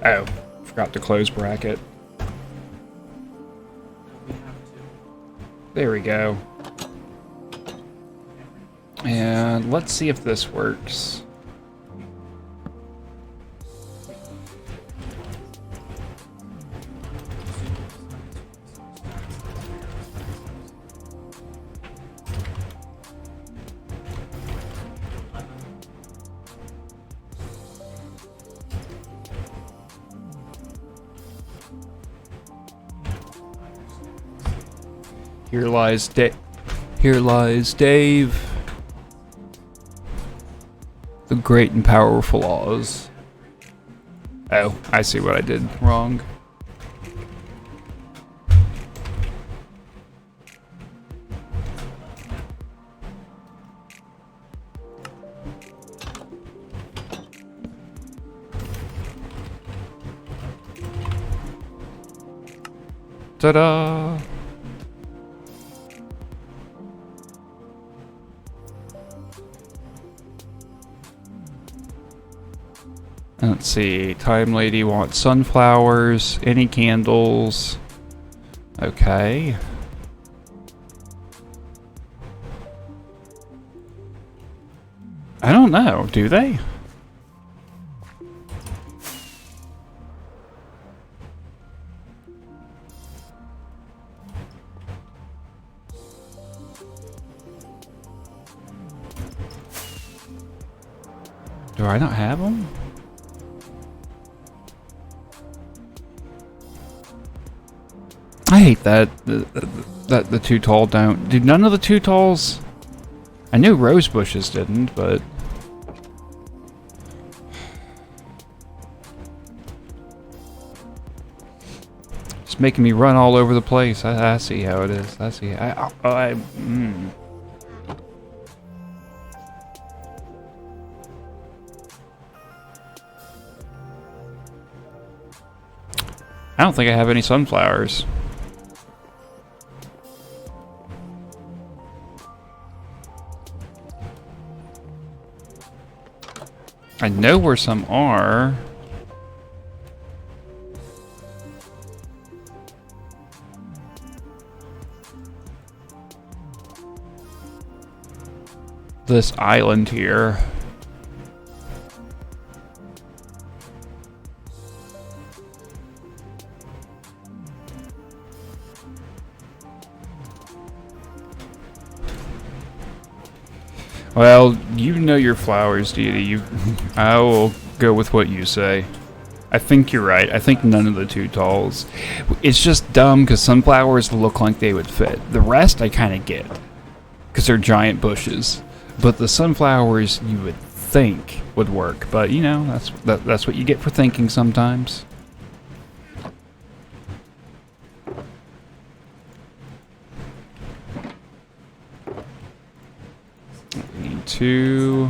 Oh, forgot to close bracket. There we go. And let's see if this works. Here lies Dave. The great and powerful Oz. Oh, I see what I did wrong. Ta-da! Let's see, Time Lady wants sunflowers, any candles. Okay. I don't know, do they? Do I not have them? I hate that the too tall don't. Dude, none of the too talls. I knew rose bushes didn't, but it's making me run all over the place. I see how it is. I see. I don't think I have any sunflowers. I know where some are. This island here. Well, you know your flowers, Didi. I will go with what you say. I think you're right. I think none of the two talls. It's just dumb because sunflowers look like they would fit. The rest I kind of get because they're giant bushes. But the sunflowers you would think would work. But you know, that's what you get for thinking sometimes. We need 2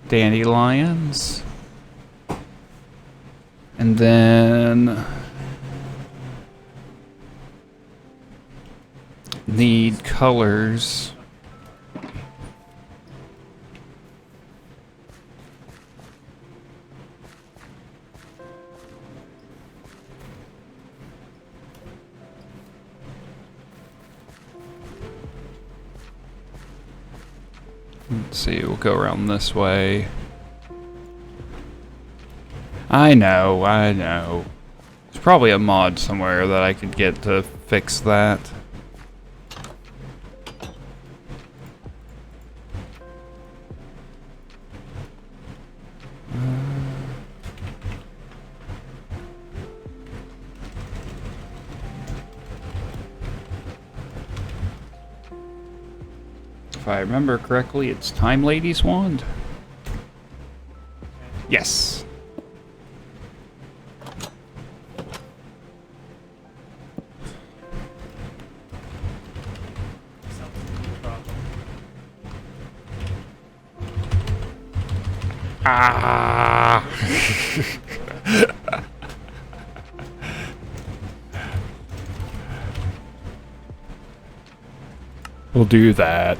dandelions. And then need colors. Let's see, we'll go around this way. I know. There's probably a mod somewhere that I could get to fix that. If I remember correctly, it's Time Lady's wand. Yes. Ah. We'll do that.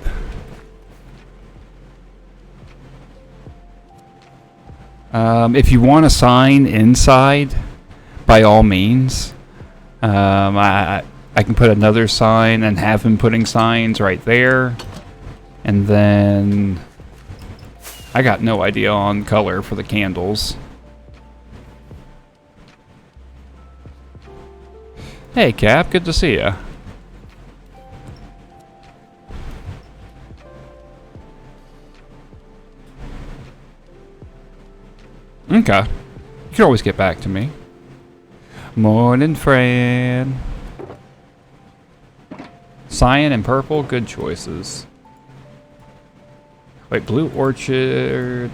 If you want a sign inside, by all means. I can put another sign and have him putting signs right there. And then I got no idea on color for the candles. Hey Cap, good to see ya. Okay. You can always get back to me. Morning, Fran. Cyan and purple, good choices. Wait, blue orchid.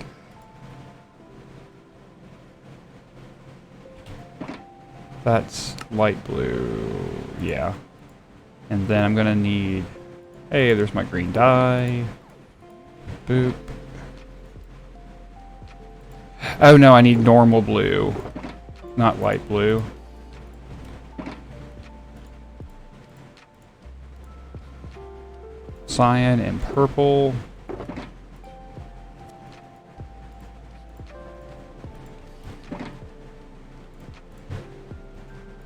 That's light blue. Yeah. And then I'm gonna need... Hey, there's my green dye. Boop. Oh no, I need normal blue, not light blue. Cyan and purple.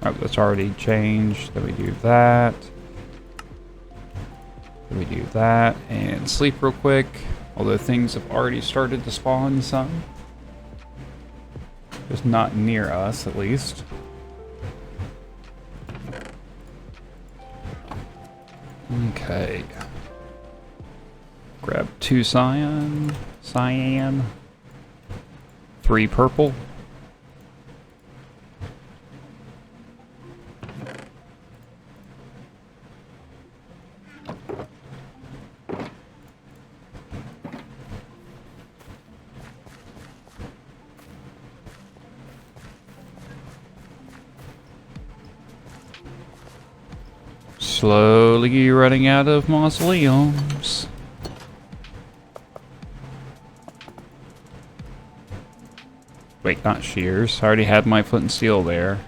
Oh, that's already changed. Then we do that. Then we do that and sleep real quick. Although things have already started to spawn some. Just not near us, at least. Okay. Grab 2 cyan. 3 purple. Slowly running out of mausoleums. Wait, not shears. I already had my flint and steel there.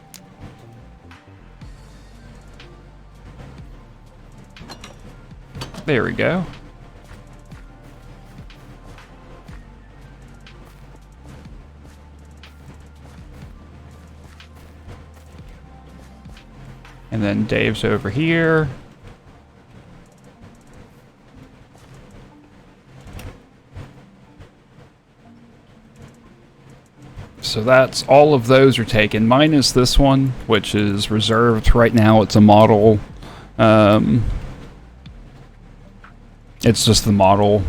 There we go. And then Dave's over here. So that's all of those are taken, minus this one, which is reserved right now. It's a model. It's just the model,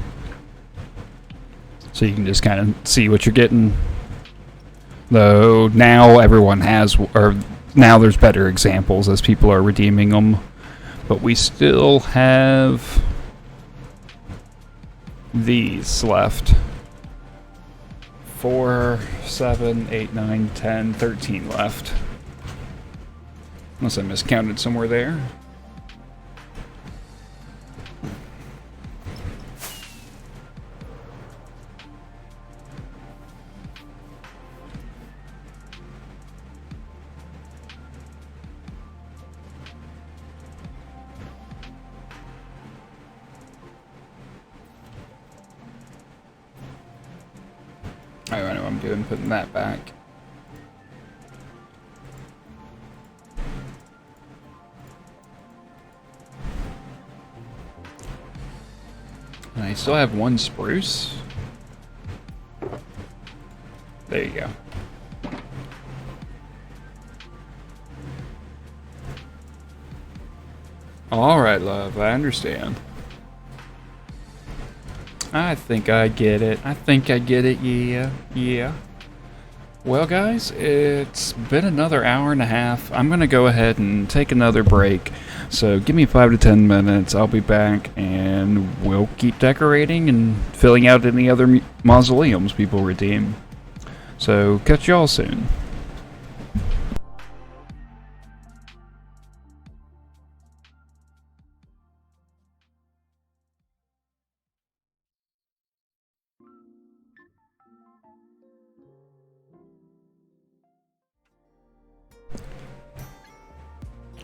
so you can just kind of see what you're getting. Though now everyone has, or now there's better examples as people are redeeming them. But we still have these left. 4, 7, 8, 9, 10, 13 left. Unless I miscounted somewhere there. I know what I'm doing, putting that back. And I still have 1 spruce. There you go. Alright, love, I understand. I think I get it. I think I get it, yeah. Well, guys, it's been another hour and a half. I'm going to go ahead and take another break. So give me 5 to 10 minutes. I'll be back, and we'll keep decorating and filling out any other mausoleums people redeem. So catch y'all soon.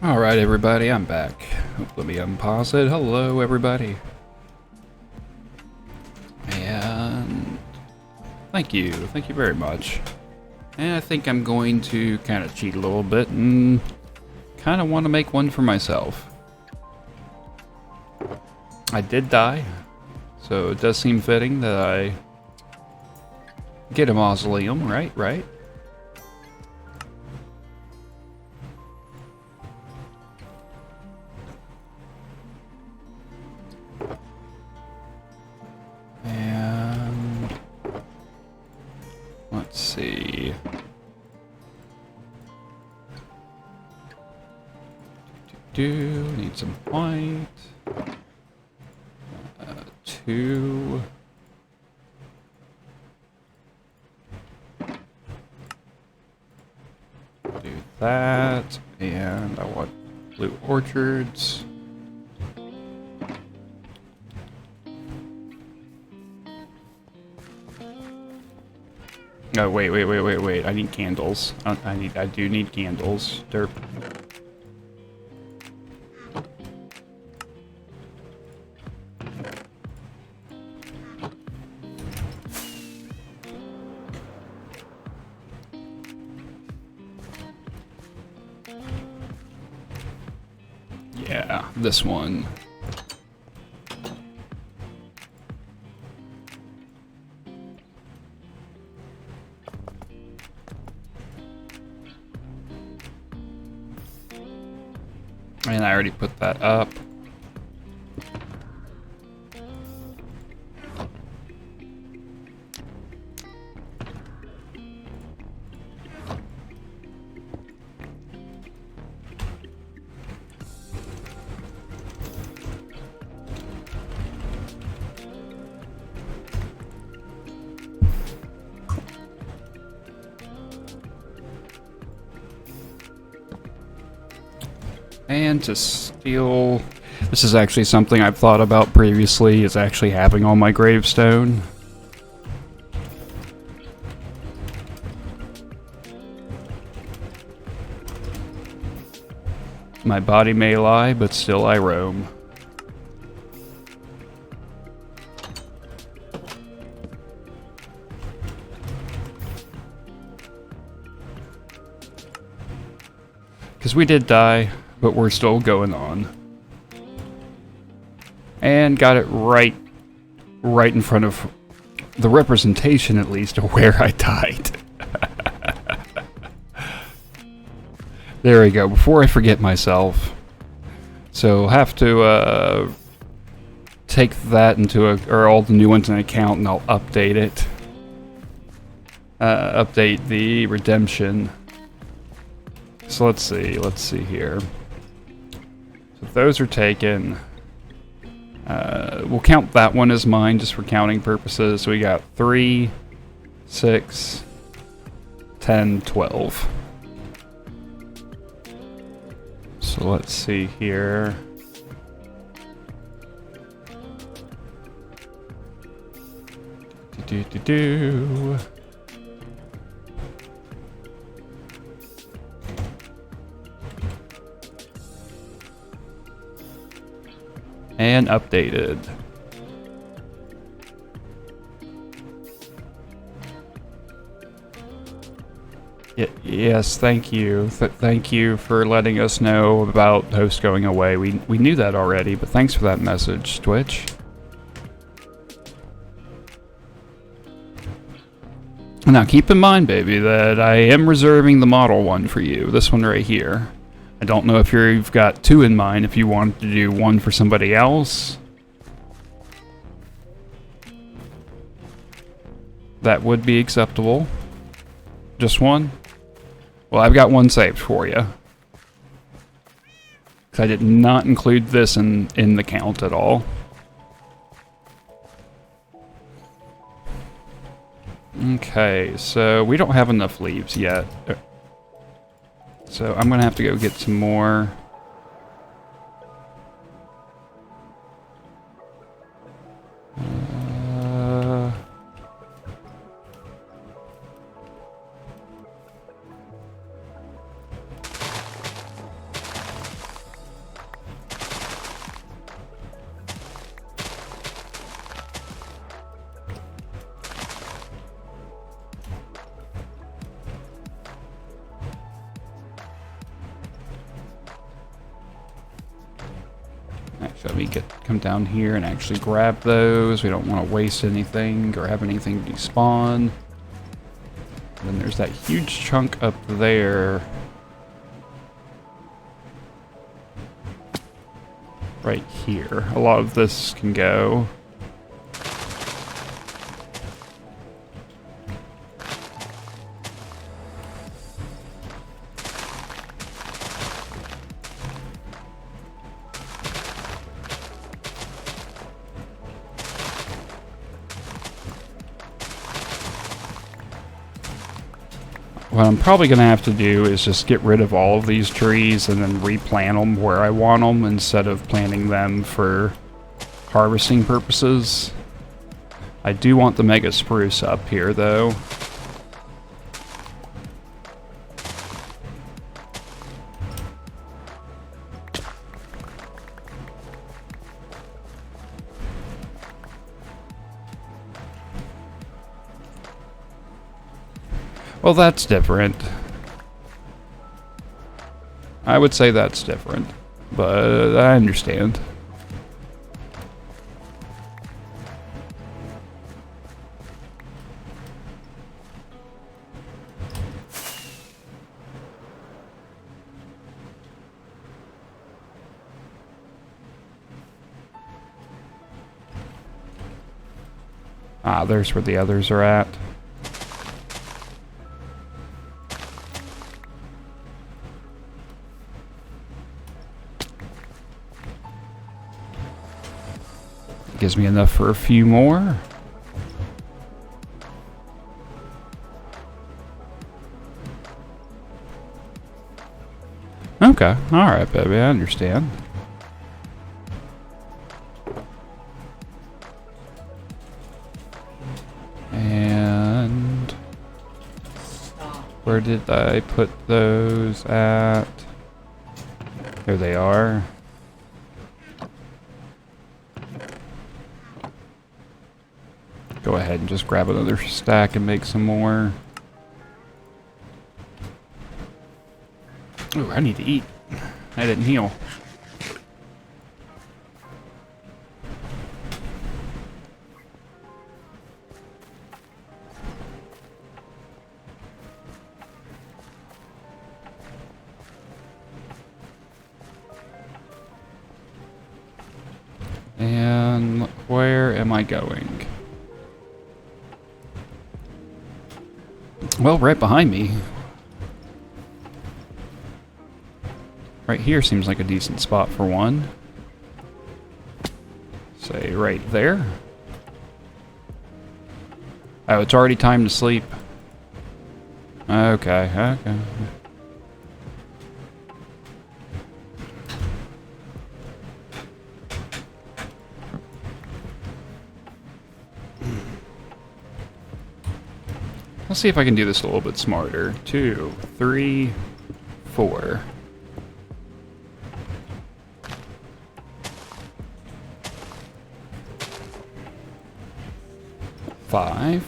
Alright, everybody, I'm back. Let me unpause it. Hello, everybody. And thank you very much. And I think I'm going to kind of cheat a little bit and kind of want to make one for myself. I did die, so it does seem fitting that I get a mausoleum, right? Let's see. Need some white. 2. Do that, and I want blue orchards. Oh, wait. I need candles. I do need candles. Derp. Yeah, this one. And I already put that up. And to steal... This is actually something I've thought about previously, is actually having on my gravestone. My body may lie, but still I roam. Because we did die, but we're still going on. And got it right in front of the representation, at least, of where I died. There we go, before I forget myself. So have to take that or all the new ones into account, and I'll update it. Update the redemption. So let's see here. So if those are taken, we'll count that one as mine just for counting purposes. So we got 3, 6, 10, 12. So let's see here. Do. And updated. Yes, thank you. Thank you for letting us know about host going away. We knew that already, but thanks for that message, Twitch. Now keep in mind, baby, that I am reserving the model one for you. This one right here. I don't know if you've got 2 in mind, if you want to do 1 for somebody else. That would be acceptable. Just 1? Well, I've got 1 saved for you. I did not include this in the count at all. Okay, so we don't have enough leaves yet. So I'm gonna have to go get some more. Actually, let me come down here and actually grab those. We don't want to waste anything or have anything despawn. And then there's that huge chunk up there. Right here. A lot of this can go. What I'm probably going to have to do is just get rid of all of these trees and then replant them where I want them instead of planting them for harvesting purposes. I do want the mega spruce up here though. Well, that's different. I would say that's different, but I understand. Ah, there's where the others are at. Gives me enough for a few more. Okay, alright, baby, I understand. And where did I put those at? There they are. Go ahead and just grab another stack and make some more. Ooh, I need to eat. I didn't heal. And where am I going? Well, right behind me. Right here seems like a decent spot for one. Say right there. Oh, it's already time to sleep. Okay, okay. Let's see if I can do this a little bit smarter. 2, 3, 4. Five.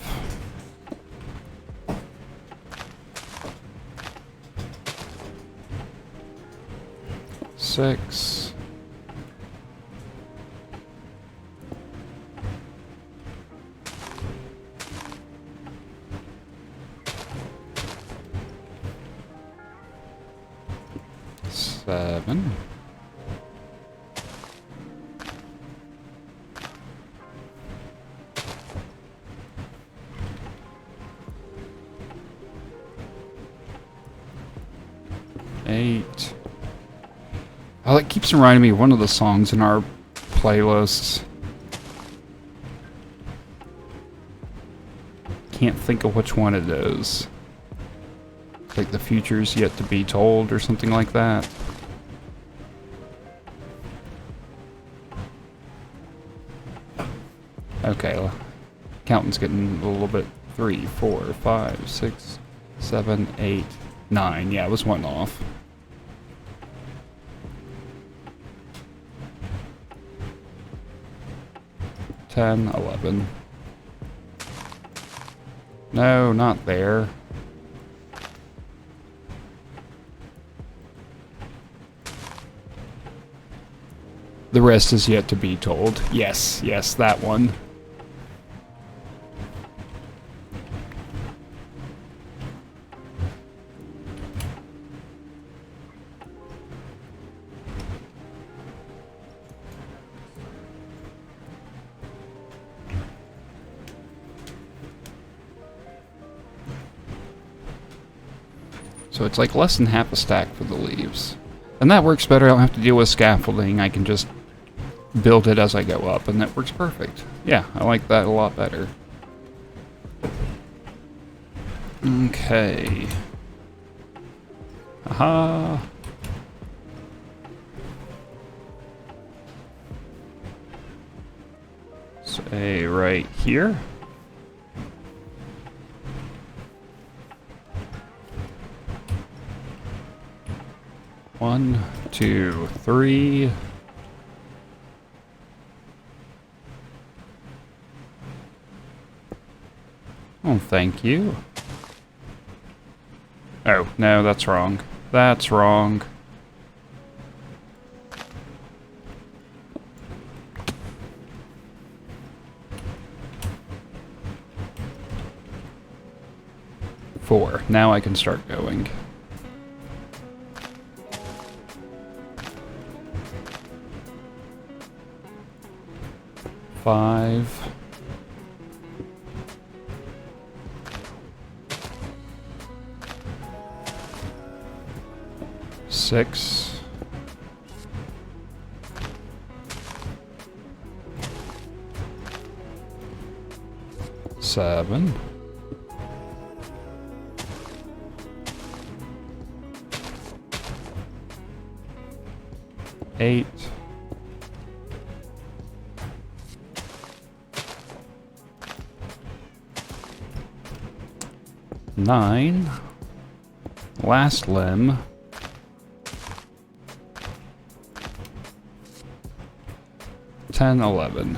6. 7. 8. Oh, it keeps reminding me of one of the songs in our playlists. Can't think of which one it is. It's like The Future's Yet to Be Told or something like that. Okay, well, counting's getting a little bit. 3, 4, 5, 6, 7, 8, 9. Yeah, it was one off. 10, 11. No, not there. The rest is yet to be told. Yes, yes, that one. So it's like less than half a stack for the leaves. And that works better. I don't have to deal with scaffolding. I can just build it as I go up, and that works perfect. Yeah, I like that a lot better. Okay. Aha. Say right here. One, 2, 3. Oh, thank you. Oh, no, that's wrong. That's wrong. Four. Now I can start going. Five. 6. 7. 8. 9. Last limb. 10, 11.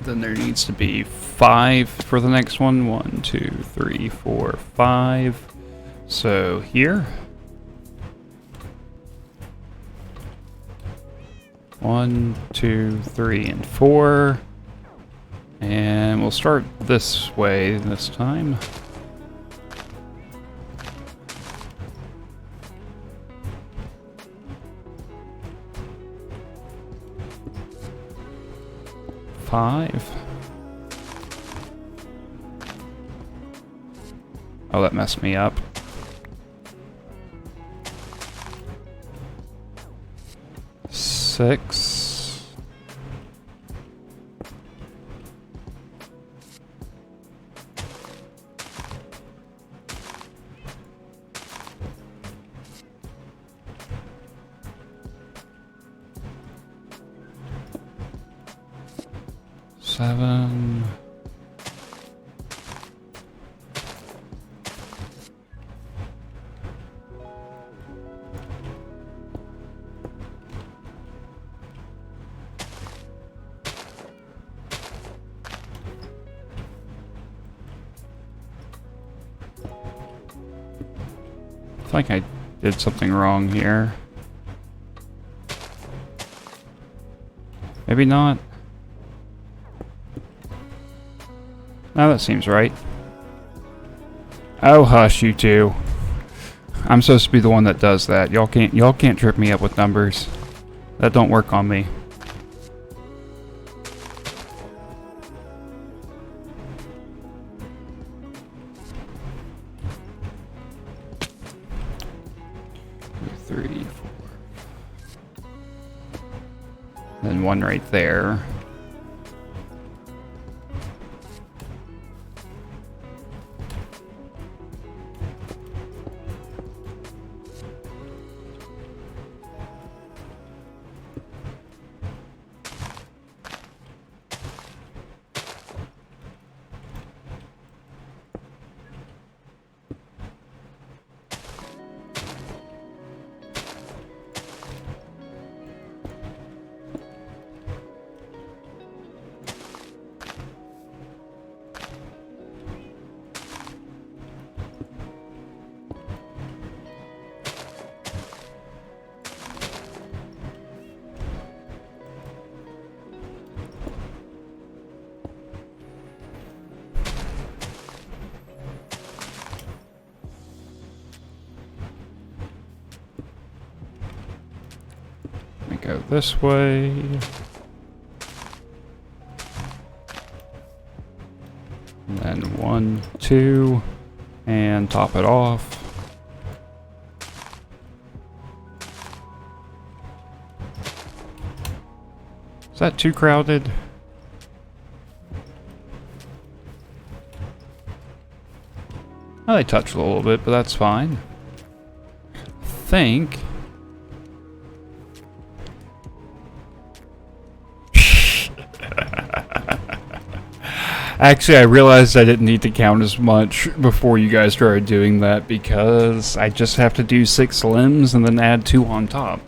Then there needs to be 5 for the next one. 1, 2, 3, 4, 5. So here. 1, 2, 3, and 4. And we'll start this way this time. Five. Oh, that messed me up. Six. Seven. I think I did something wrong here. Maybe not. No, that seems right. Oh, hush, you two. I'm supposed to be the one that does that. Y'all can't trip me up with numbers. That don't work on me. Three, four. Then one right there. Go this way. And then 1, 2, and top it off. Is that too crowded? Oh, they touch a little bit, but that's fine. I think. Actually, I realized I didn't need to count as much before you guys started doing that because I just have to do 6 limbs and then add 2 on top.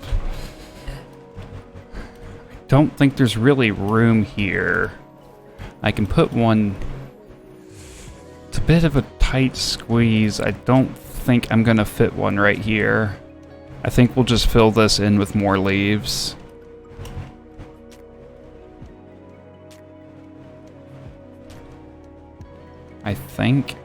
I don't think there's really room here. I can put one... It's a bit of a tight squeeze. I don't think I'm gonna fit one right here. I think we'll just fill this in with more leaves. I think.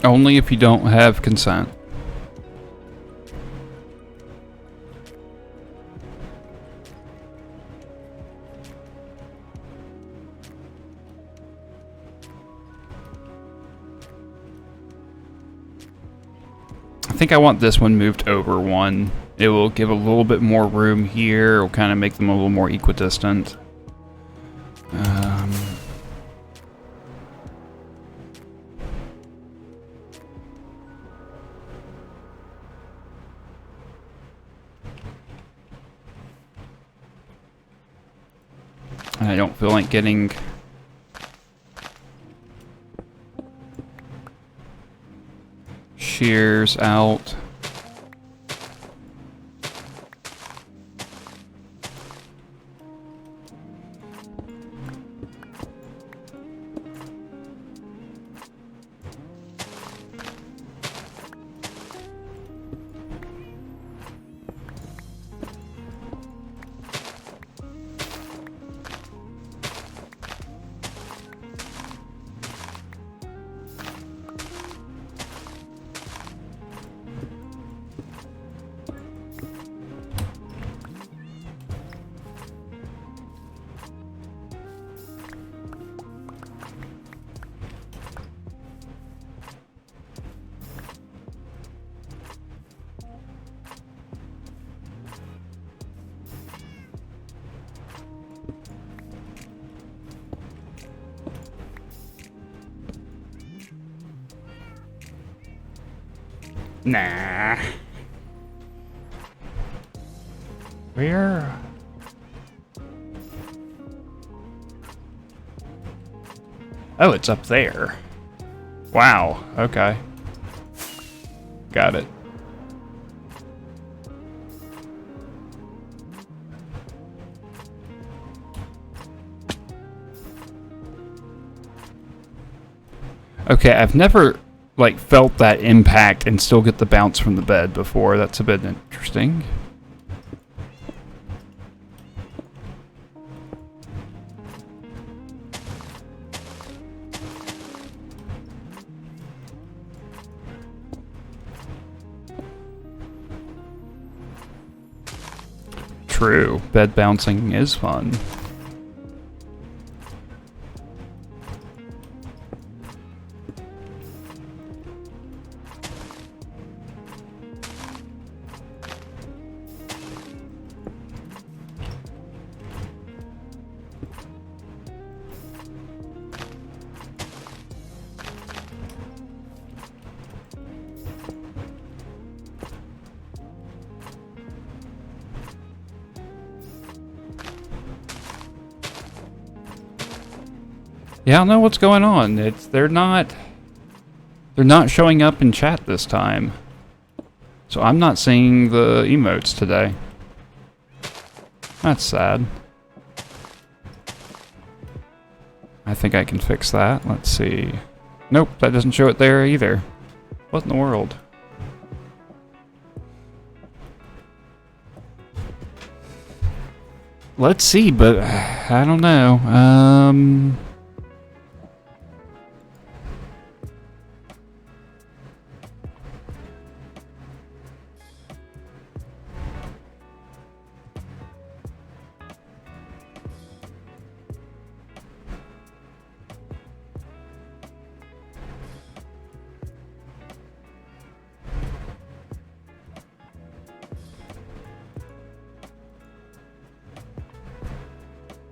Only if you don't have consent. I think I want this one moved over one. It will give a little bit more room here. It will kind of make them a little more equidistant. And I don't feel like getting shears out. Nah. Where? Oh, it's up there. Wow, okay. Got it. Okay, I've never like felt that impact and still get the bounce from the bed before. That's a bit interesting. True, bed bouncing is fun. Yeah, I don't know what's going on. They're not showing up in chat this time. So I'm not seeing the emotes today. That's sad. I think I can fix that. Let's see. Nope, that doesn't show it there either. What in the world? Let's see, but I don't know.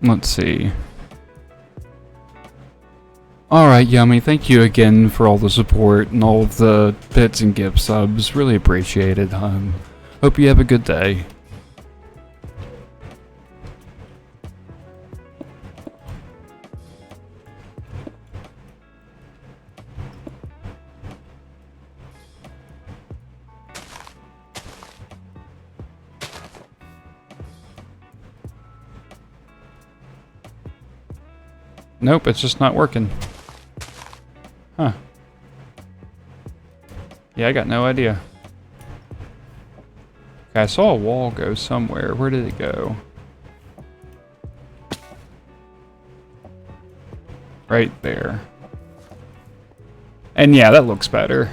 Let's see. Alright, Yummy, thank you again for all the support and all of the bits and gift subs. Really appreciate it. Hope you have a good day. Nope, it's just not working. Huh. Yeah, I got no idea. Okay, I saw a wall go somewhere. Where did it go? Right there. And yeah, that looks better.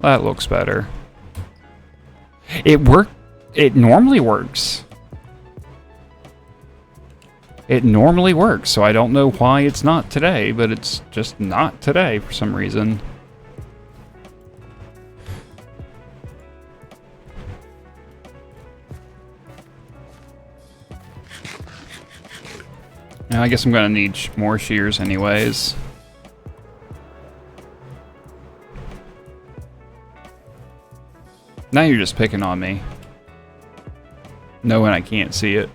That looks better. It worked. It normally works. It normally works, so I don't know why it's not today, but it's just not today for some reason. Now, I guess I'm gonna need more shears anyways. Now you're just picking on me. knowing I can't see it.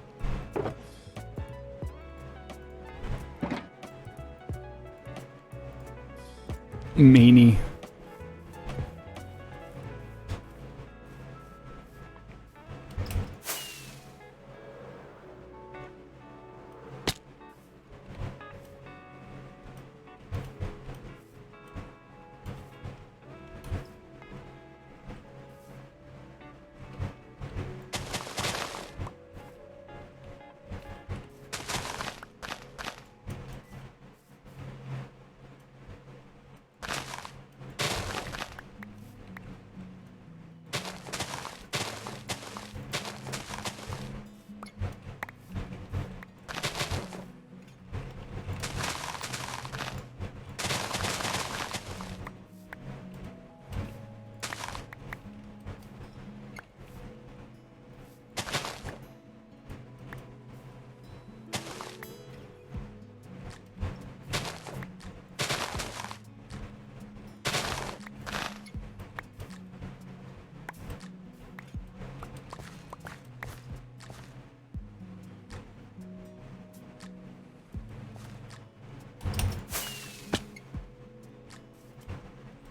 Meanie.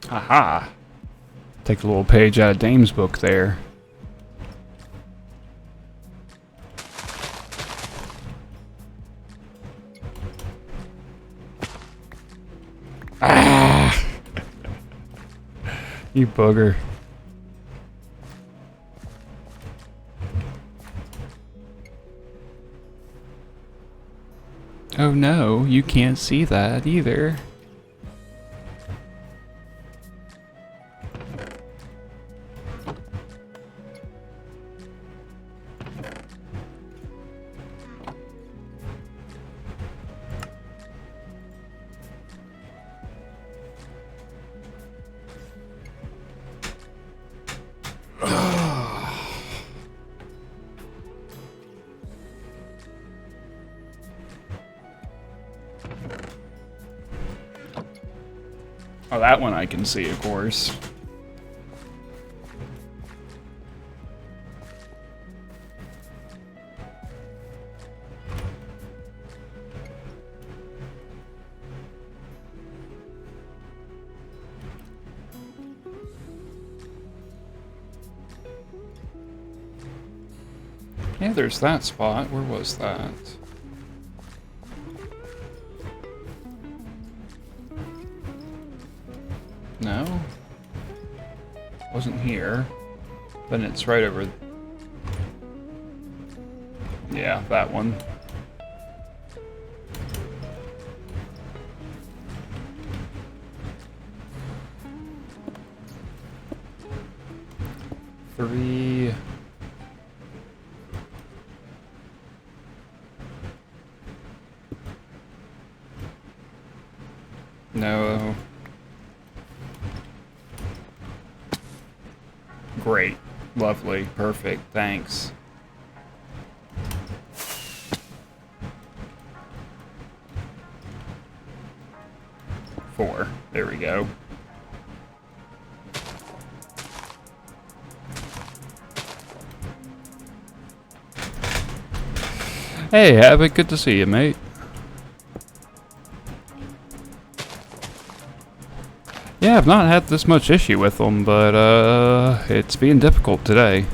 Aha! Take a little page out of Dame's book there. Ah! You bugger. Oh no, you can't see that either. Oh, that one I can see, of course. Yeah, there's that spot. Where was that? No? Wasn't here. Then it's right over... Yeah, that one. Three... No. Great. Lovely. Perfect. Thanks. Four. There we go. Hey, Havoc. Good to see you, mate. Yeah, I've not had this much issue with them, but it's being difficult today.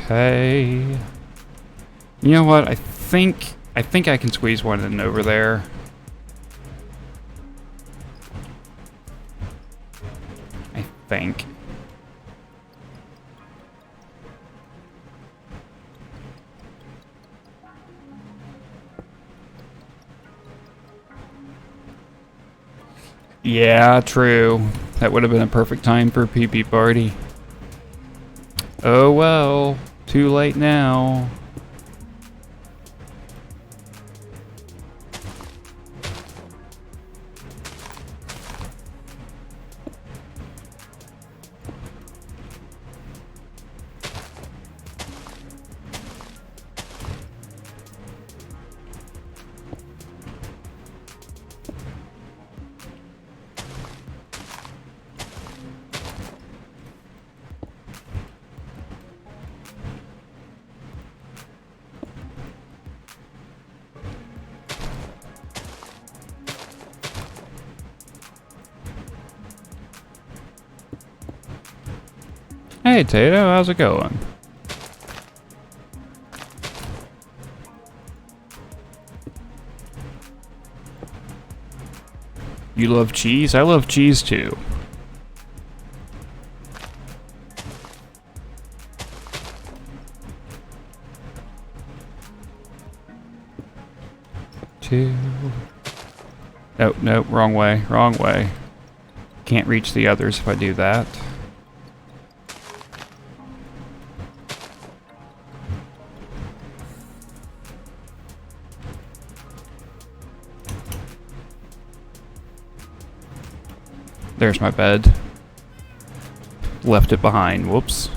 Okay. You know what? I think I can squeeze one in over there. think. Yeah, true. That would have been a perfect time for a pee-pee party. Oh well, too late now. Hey Tato, how's it going? You love cheese? I love cheese too. Nope, nope, wrong way, wrong way. Can't reach the others if I do that. There's my bed. Left it behind. Whoops.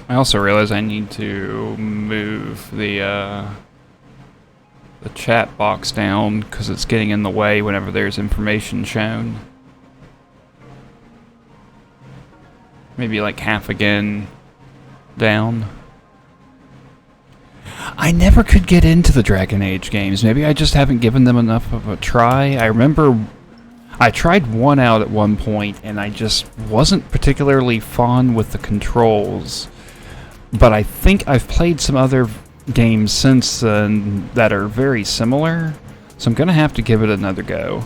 I also realize I need to move the chat box down because it's getting in the way whenever there's information shown. Maybe like half again down. I never could get into the Dragon Age games. Maybe I just haven't given them enough of a try. I remember I tried one out at one point and I just wasn't particularly fond with the controls. But I think I've played some other games since then that are very similar, so I'm gonna have to give it another go.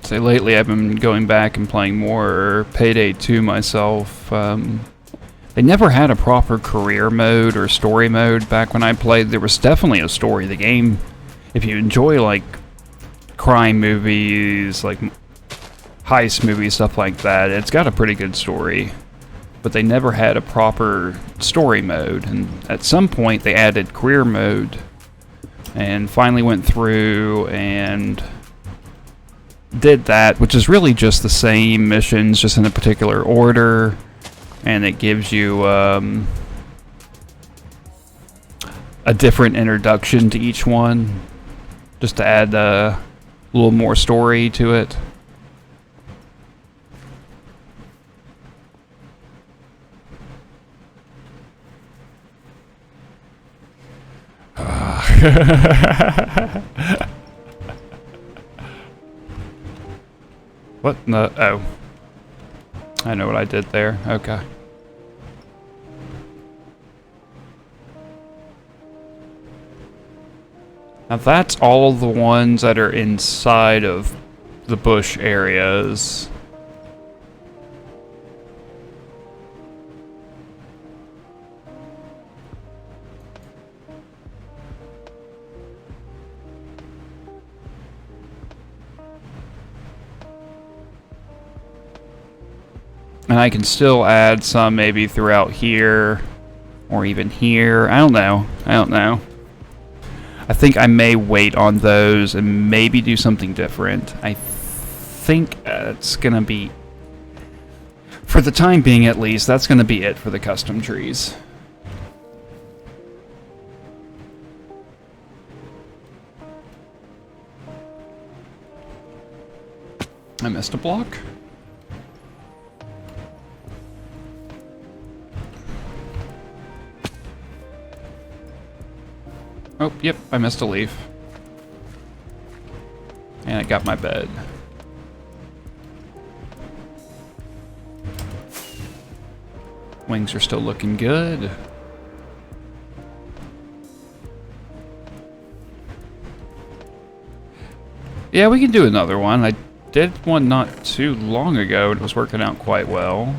Say lately I've been going back and playing more Payday 2 myself. They never had a proper career mode or story mode back when I played. There was definitely a story. The game, if you enjoy like crime movies, like heist movies, stuff like that, it's got a pretty good story. But they never had a proper story mode. And at some point they added career mode and finally went through and did that, which is really just the same missions, just in a particular order, and it gives you a different introduction to each one, just to add a little more story to it. What? No. Oh. I know what I did there. Okay. Now that's all the ones that are inside of the bush areas. And I can still add some maybe throughout here, or even here. I don't know. I think I may wait on those and maybe do something different. I think it's gonna be, for the time being at least, that's gonna be it for the custom trees. I missed a block. Oh, yep, I missed a leaf. And I got my bed. Wings are still looking good. Yeah, we can do another one. I did one not too long ago, and it was working out quite well.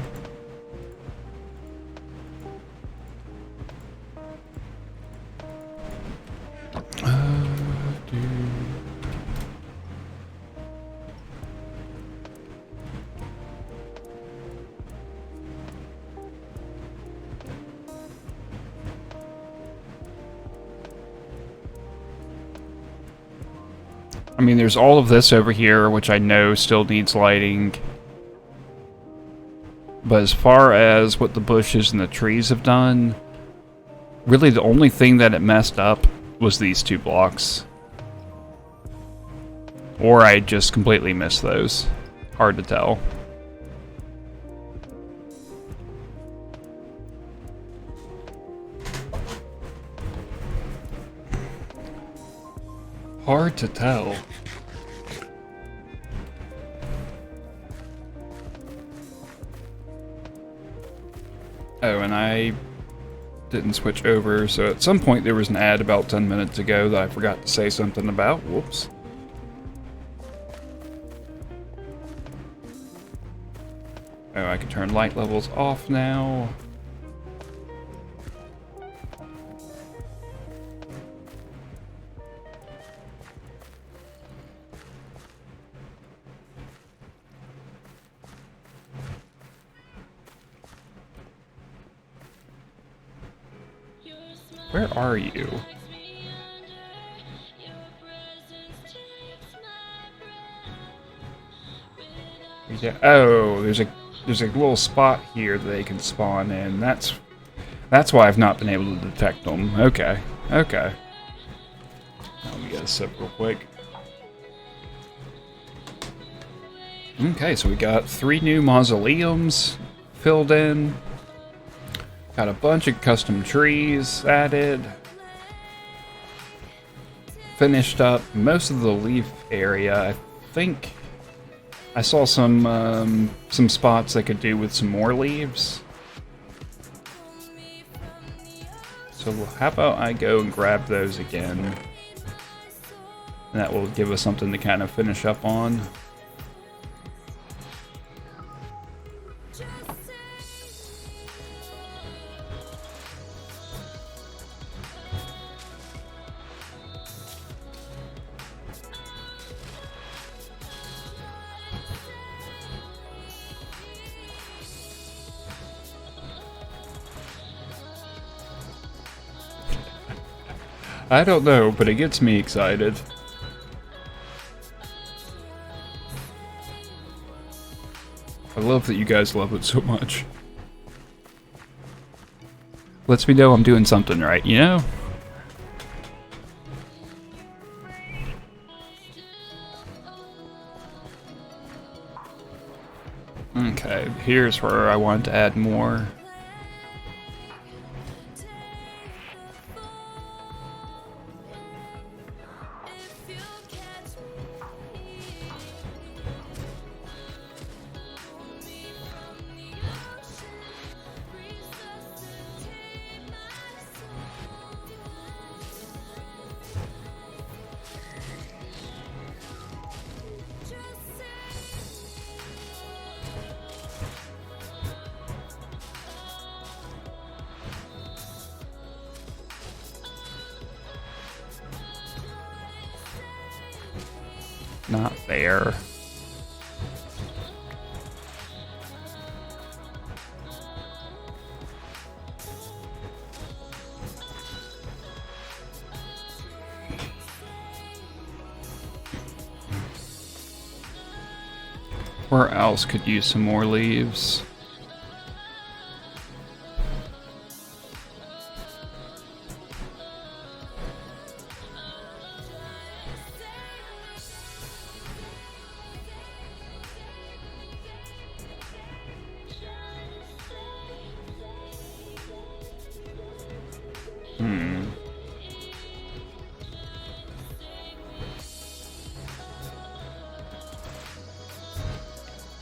I mean, there's all of this over here, which I know still needs lighting. But as far as what the bushes and the trees have done, really the only thing that it messed up was these 2 blocks. Or I just completely missed those. Hard to tell. Hard to tell. Oh, and I didn't switch over, so at some point there was an ad about 10 minutes ago that I forgot to say something about. Whoops. Oh, I can turn light levels off now. Where are you? Oh, there's a little spot here that they can spawn in. That's why I've not been able to detect them. Okay. Let me get a sip real quick. Okay, so we got 3 new mausoleums filled in. Got a bunch of custom trees added. Finished up most of the leaf area. I think I saw some spots I could do with some more leaves. So how about I go and grab those again. And that will give us something to kind of finish up on. I don't know, but it gets me excited. I love that you guys love it so much. Lets me know I'm doing something right, you know? Okay, here's where I want to add more. Not there. Where else could use some more leaves?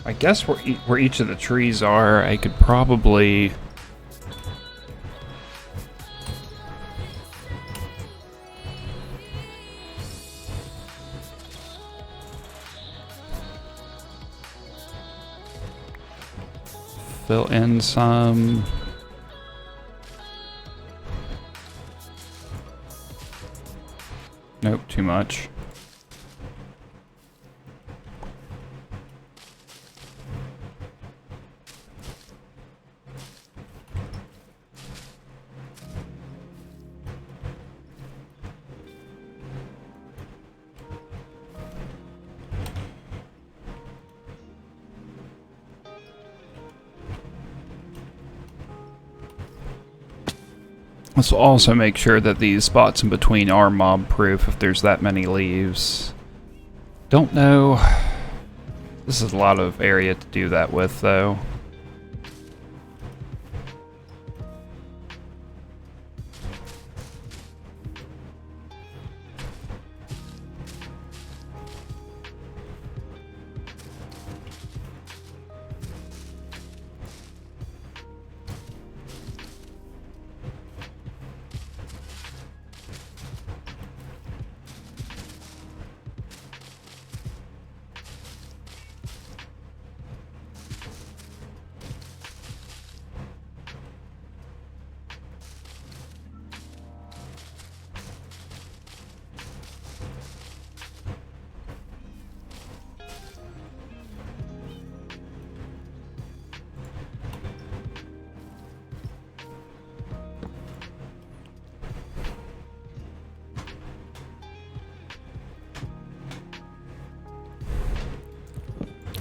I guess where each of the trees are, I could probably... fill in some... Nope, too much. Let's also make sure that these spots in between are mob proof if there's that many leaves. Don't know. This is a lot of area to do that with, though.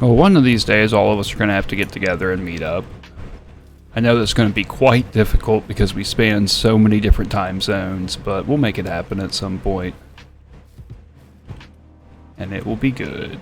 Well, one of these days, all of us are going to have to get together and meet up. I know that's going to be quite difficult because we span so many different time zones, but we'll make it happen at some point. And it will be good.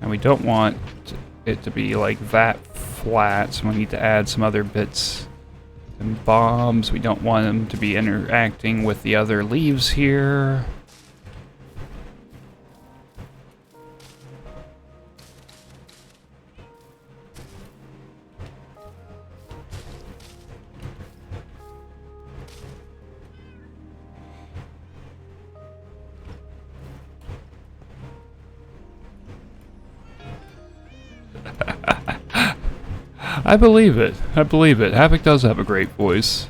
And we don't want it to be like that flat, so we need to add some other bits and bobs. We don't want them to be interacting with the other leaves here. I believe it. I believe it. Havoc does have a great voice.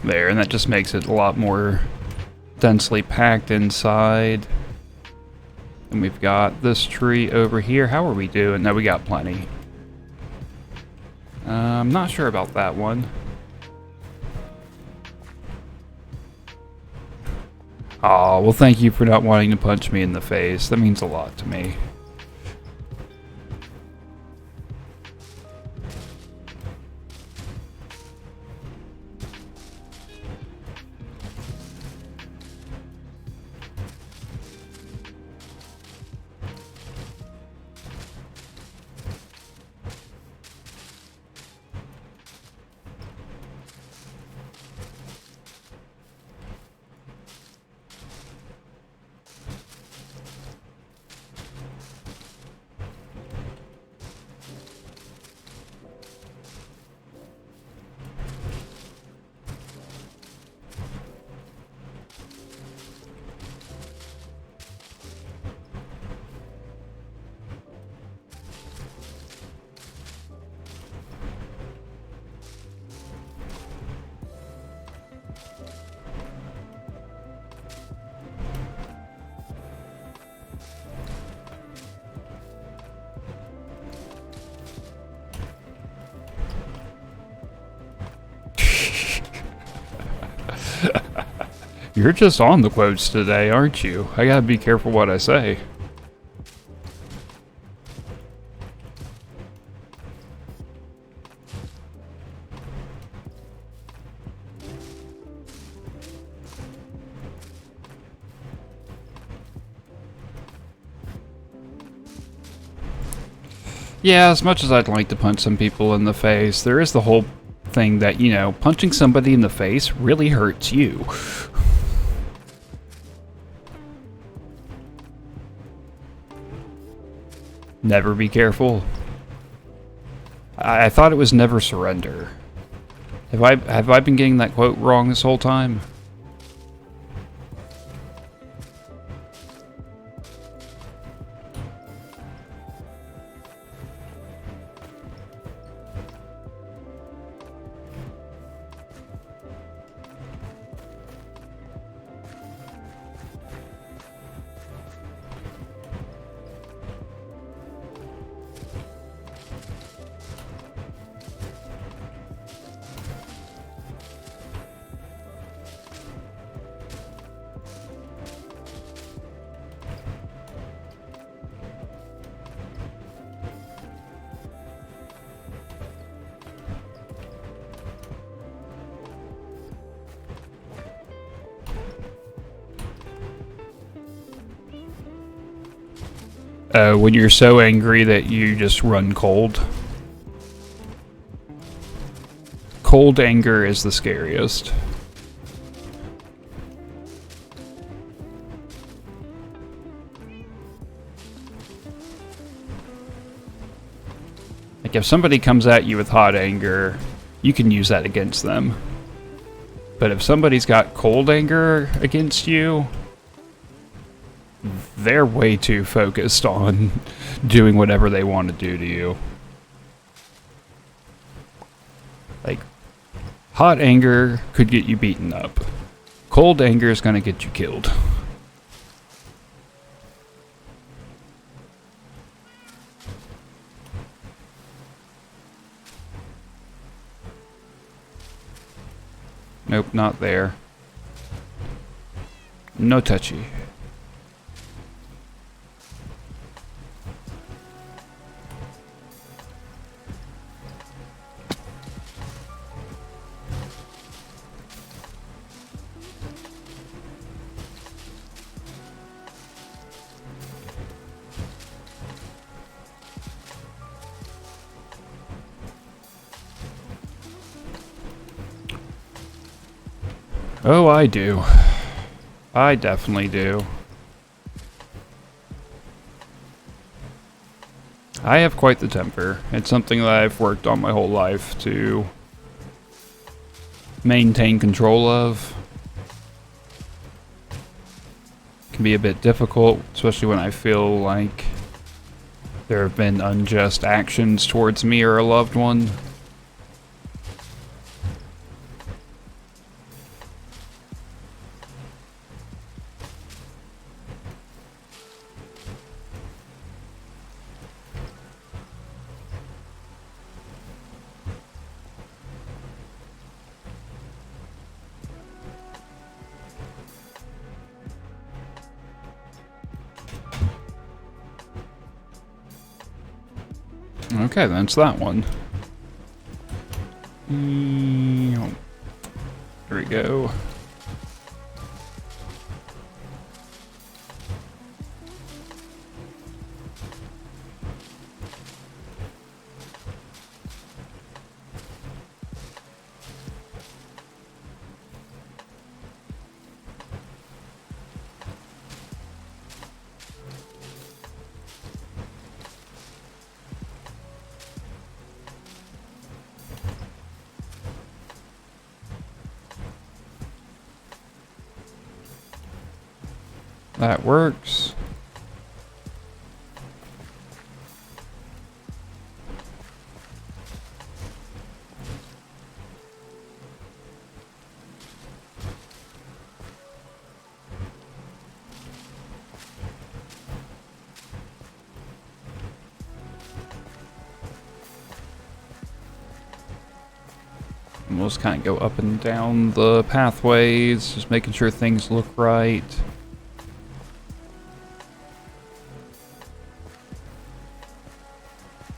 There, and that just makes it a lot more densely packed inside. And we've got this tree over here. How are we doing? No, we got plenty. I'm not sure about that one. Aw, well thank you for not wanting to punch me in the face. That means a lot to me. You're just on the quotes today, aren't you? I gotta be careful what I say. Yeah, as much as I'd like to punch some people in the face, there is the whole thing that, you know, punching somebody in the face really hurts you. Never be careful. I thought it was never surrender. Have I been getting that quote wrong this whole time? When you're so angry that you just run cold. Cold anger is the scariest. Like if somebody comes at you with hot anger, you can use that against them. But if somebody's got cold anger against you, they're way too focused on doing whatever they want to do to you. Like, hot anger could get you beaten up. Cold anger is gonna get you killed. Nope, not there. No touchy. Oh, I do. I definitely do. I have quite the temper. It's something that I've worked on my whole life to maintain control of. It can be a bit difficult, especially when I feel like there have been unjust actions towards me or a loved one. Okay, that's that one. There we go. That works. And we'll just kind of go up and down the pathways, just making sure things look right.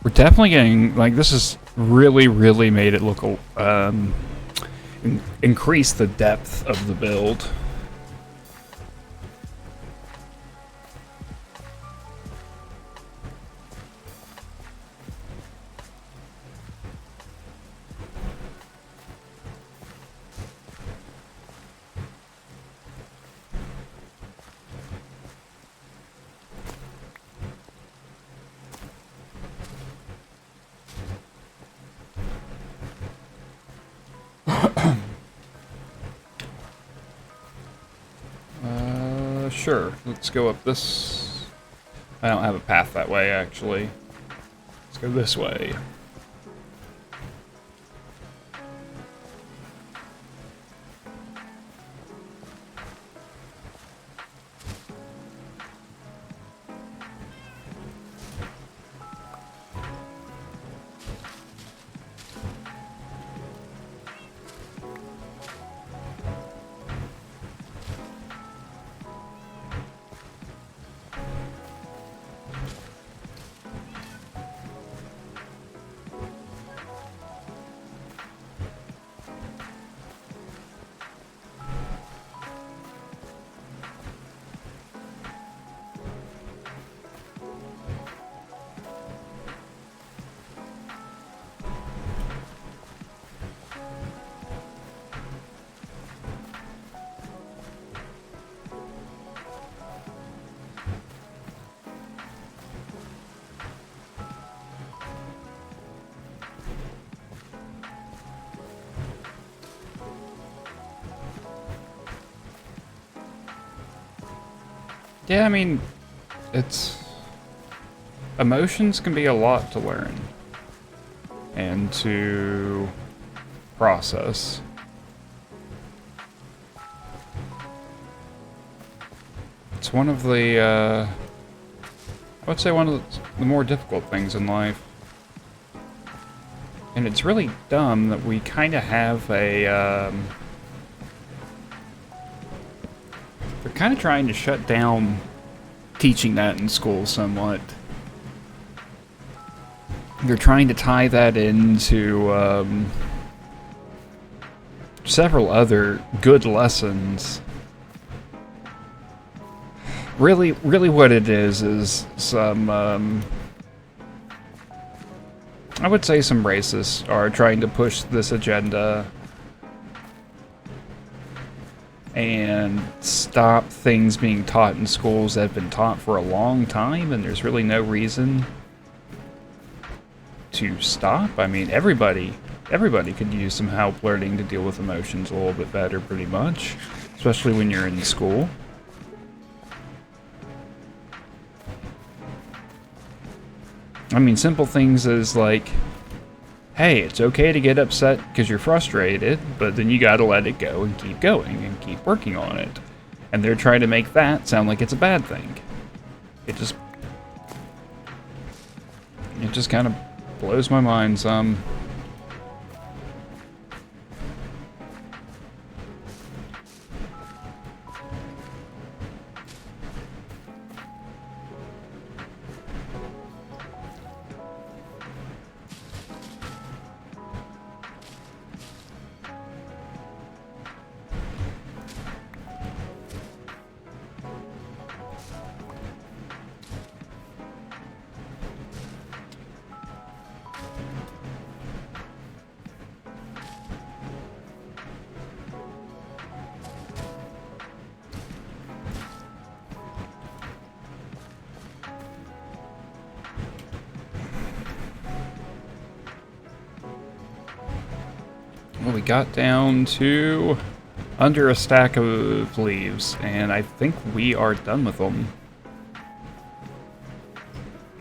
We're definitely getting, like, this has really made it look, increase the depth of the build. Sure, let's go up this. I don't have a path that way, actually. Let's go this way. Yeah, I mean, emotions can be a lot to learn and to process. It's one of the, I would say one of the more difficult things in life. And it's really dumb that we kind of have a, they're kind of trying to shut down teaching that in school somewhat. They're trying to tie that into several other good lessons. Really what it is some, I would say some racists are trying to push this agenda and stop things being taught in schools that have been taught for a long time, and there's really no reason to stop. I mean, everybody could use some help learning to deal with emotions a little bit better, pretty much, especially when you're in school. I mean, simple things as like, hey, it's okay to get upset because you're frustrated, but then you gotta let it go and keep going and keep working on it. And they're trying to make that sound like it's a bad thing. It just kind of blows my mind some. Well, we got down to under a stack of leaves, and I think we are done with them.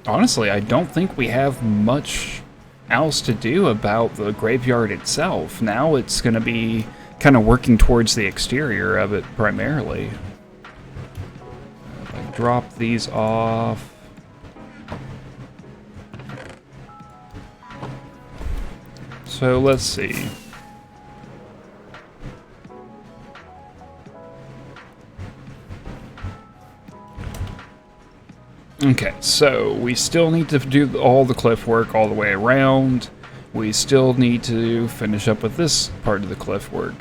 Honestly, I don't think we have much else to do about the graveyard itself. Now it's going to be kind of working towards the exterior of it primarily. Like, drop these off. So let's see. Okay, so we still need to do all the cliff work all the way around. We still need to finish up with this part of the cliff work.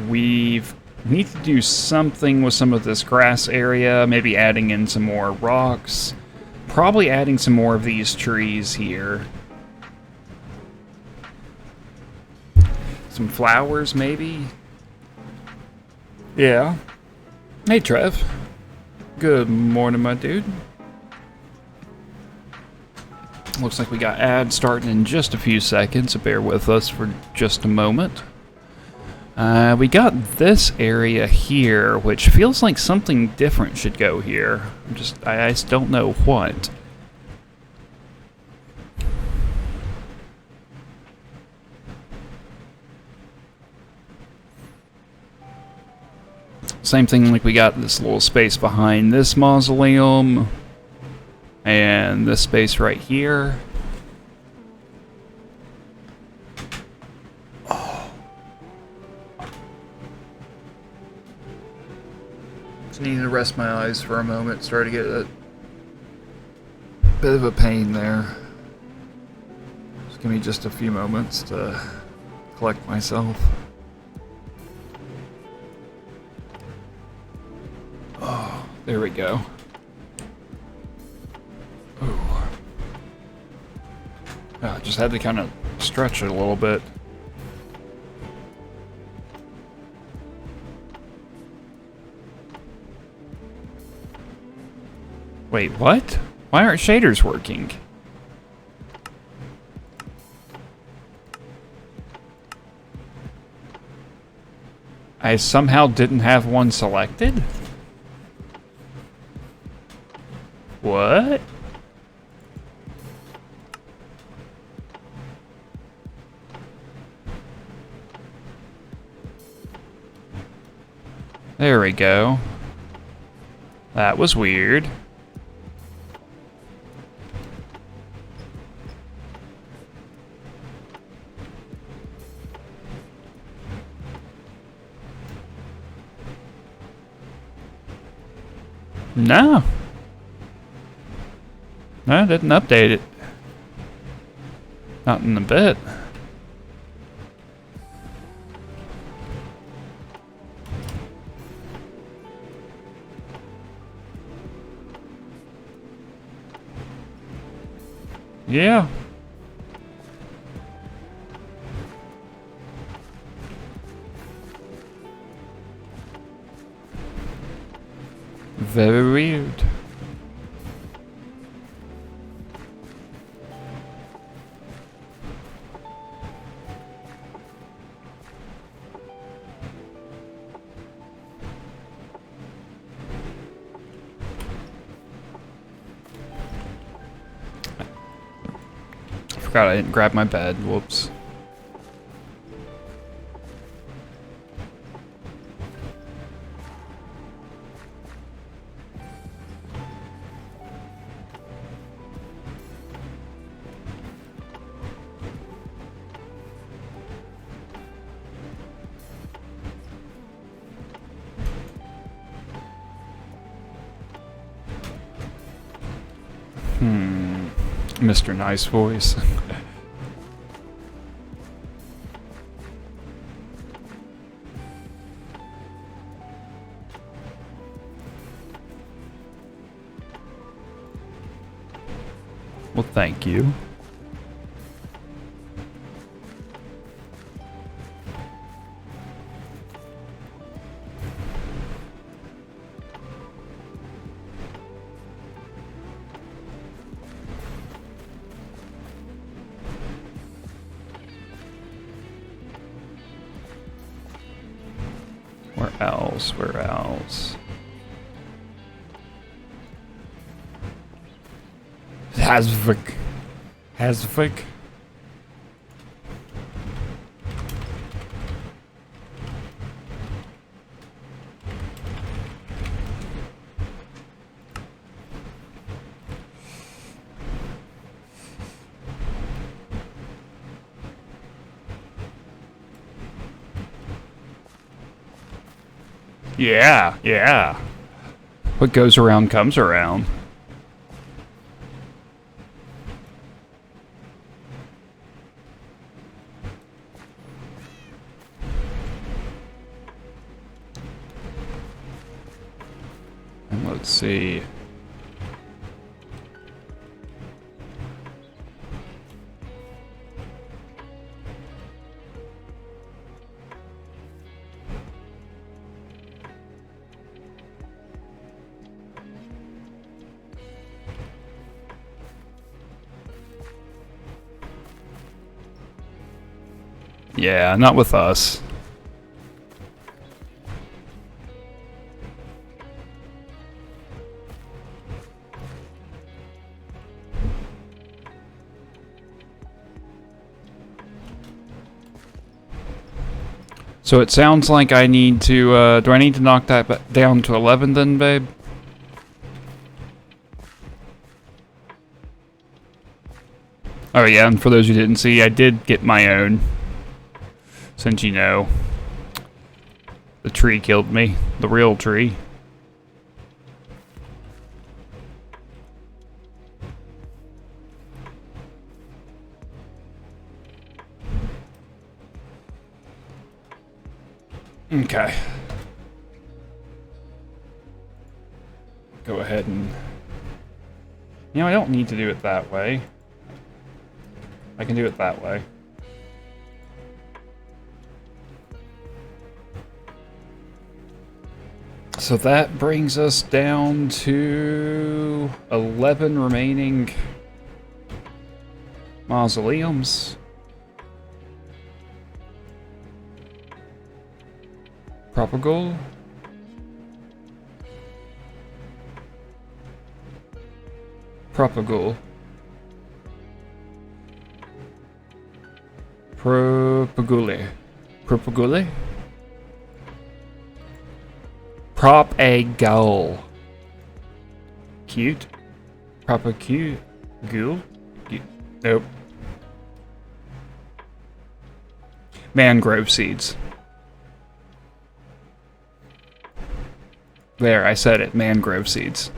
We need to do something with some of this grass area, maybe adding in some more rocks. Probably adding some more of these trees here. Some flowers, maybe? Yeah. Hey, Trev. Good morning, my dude. Looks like we got ads starting in just a few seconds, so bear with us for just a moment. We got this area here, which feels like something different should go here. I just don't know what. Same thing, like we got this little space behind this mausoleum. And this space right here. Oh. Just need to rest my eyes for a moment. Started to get a bit of a pain there. Just give me just a few moments to collect myself. Oh, there we go. I just had to kind of stretch it a little bit. Wait, what? Why aren't shaders working? I somehow didn't have one selected? What? There we go. That was weird. No. No, I didn't update it. Not in a bit. Yeah. Very weird. Forgot I didn't grab my bed. Whoops. Mr. Nice Voice. Well, thank you. Where else? Where else? Hasvik. Hasvik. Yeah, yeah. What goes around comes around. And let's see. Yeah, not with us. So it sounds like I need to, do I need to knock that down to 11 then, babe? Oh yeah, and for those who didn't see, I did get my own. Since you know, the tree killed me. The real tree. Okay. Go ahead and... You know, I don't need to do it that way. I can do it that way. So that brings us down to 11 remaining mausoleums. Propagule. Propagule. Propagule. Propagule? Prop a goal. Cute. Proper cute. Ghoul? Nope. Mangrove seeds. There, I said it. Mangrove seeds.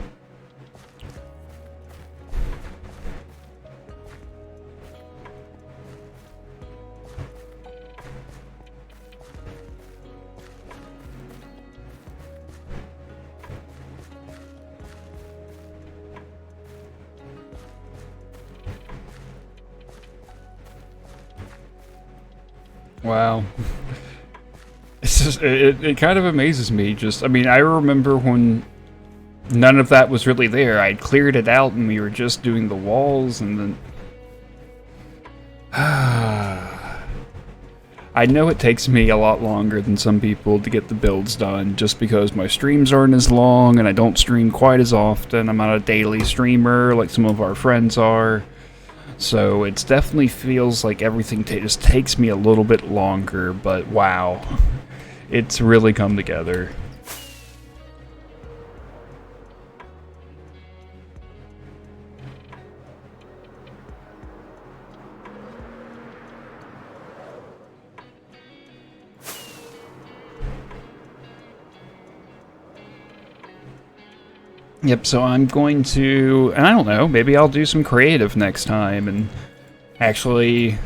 Wow. It's just, it kind of amazes me. Just, I mean, I remember when none of that was really there. I'd cleared it out and we were just doing the walls and then... I know it takes me a lot longer than some people to get the builds done just because my streams aren't as long and I don't stream quite as often. I'm not a daily streamer like some of our friends are. So it definitely feels like everything just takes me a little bit longer, but wow, it's really come together. Yep, so I'm going to, and I don't know, maybe I'll do some creative next time and actually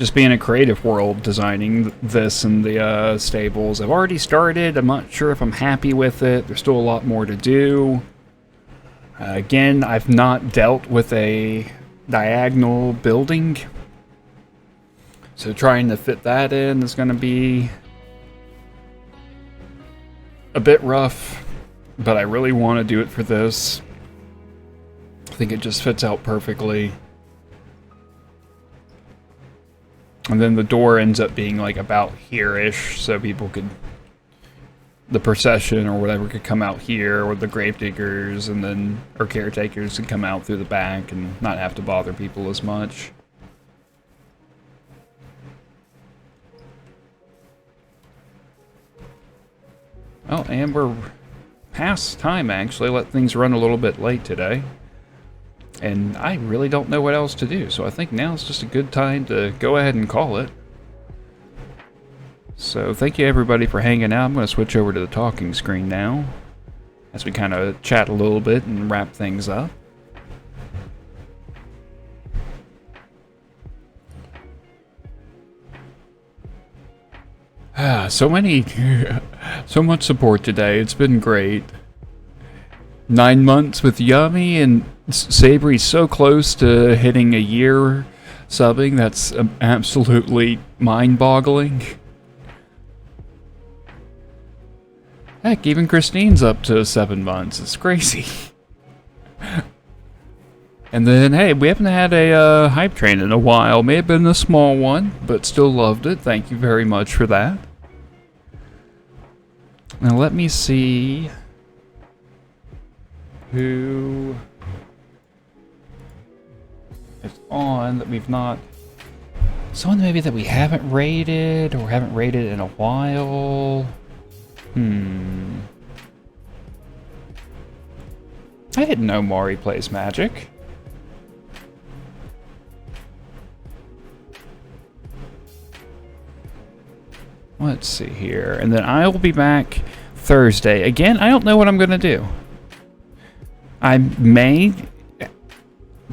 just be in a creative world designing this and the stables. I've already started. I'm not sure if I'm happy with it. There's still a lot more to do. Again, I've not dealt with a diagonal building, so trying to fit that in is going to be a bit rough. But I really want to do it for this. I think it just fits out perfectly. And then the door ends up being like about here-ish, so people could... The procession or whatever could come out here, or the gravediggers, and then... Or caretakers could come out through the back and not have to bother people as much. Oh, and we're... past time, actually. Let things run a little bit late today. And I really don't know what else to do, so I think now's just a good time to go ahead and call it. So thank you everybody for hanging out. I'm going to switch over to the talking screen now. as we kind of chat a little bit and wrap things up. So much support today. It's been great. 9 months with Yummy, and Sabry's so close to hitting a year subbing. That's absolutely mind-boggling. Heck, even Christine's up to 7 months. It's crazy. And then, hey, we haven't had a hype train in a while. May have been a small one, but still loved it. Thank you very much for that. Now let me see who is on that we've not... Someone maybe that we haven't rated or haven't rated in a while. I didn't know Mari plays Magic. Let's see here. And then I will be back Thursday. Again, I don't know what I'm going to do. I may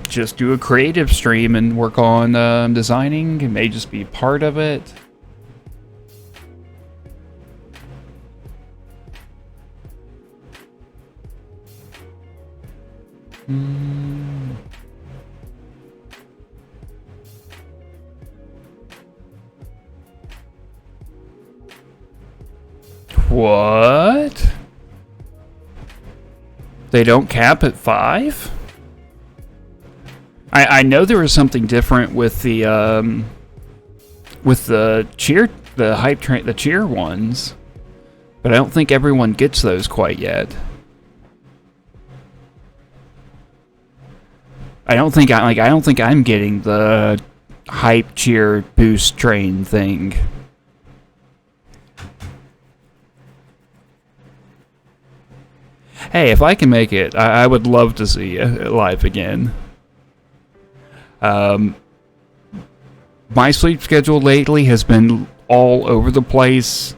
just do a creative stream and work on designing. It may just be part of it. What? They don't cap at 5? I know there was something different with the hype train, the cheer ones, but I don't think everyone gets those quite yet. I don't think I'm getting the hype cheer boost train thing. Hey, if I can make it, I would love to see it live again. My sleep schedule lately has been all over the place.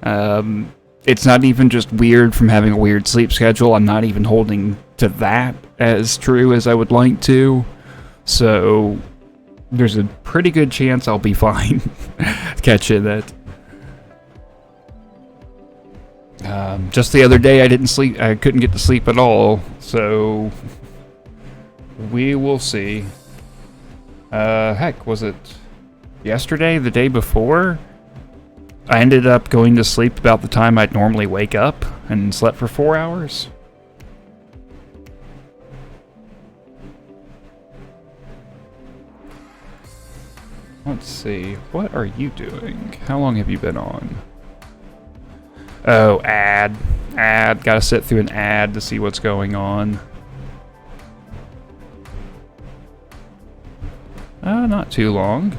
It's not even just weird from having a weird sleep schedule. I'm not even holding to that as true as I would like to. So there's a pretty good chance I'll be fine catching it. Just the other day I didn't sleep. I couldn't get to sleep at all. So we will see. Heck, was it yesterday, the day before? I ended up going to sleep about the time I'd normally wake up and slept for 4 hours. Let's see. What are you doing? How long have you been on? Oh, ad. Gotta sit through an ad to see what's going on. Not too long.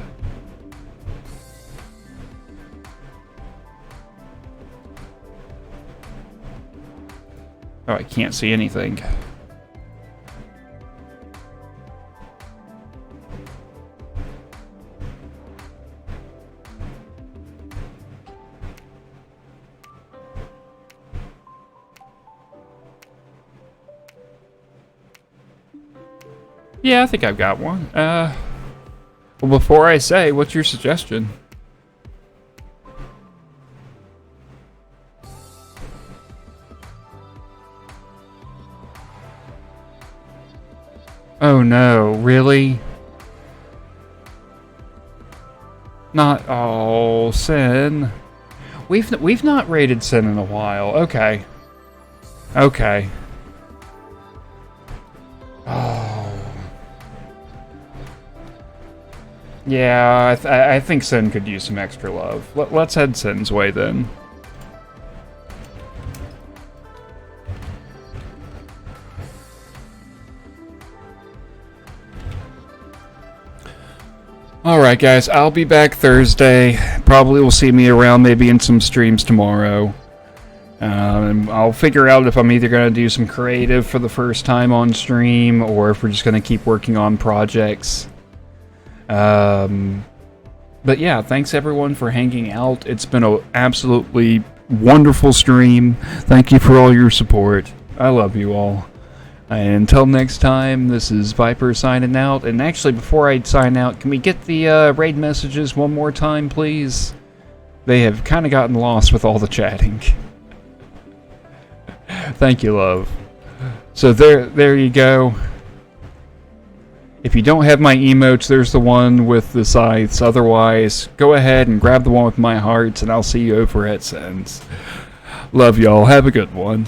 Oh, I can't see anything. Yeah, I think I've got one. Well, before I say, what's your suggestion? Oh no, really? Not Sin. We've not rated Sin in a while. Okay. Okay. Oh. Yeah, I think Sin could use some extra love. Let's head Sin's way then. Alright guys, I'll be back Thursday. Probably will see me around maybe in some streams tomorrow. And I'll figure out if I'm either going to do some creative for the first time on stream, or if we're just going to keep working on projects. But yeah, thanks everyone for hanging out. It's been an absolutely wonderful stream. Thank you for all your support. I love you all. And until next time, this is Viper signing out. And actually, before I sign out, can we get the raid messages one more time, please? They have kind of gotten lost with all the chatting. Thank you, love. So there you go. If you don't have my emotes, there's the one with the scythes. Otherwise, go ahead and grab the one with my hearts, and I'll see you over at Sens. Love y'all. Have a good one.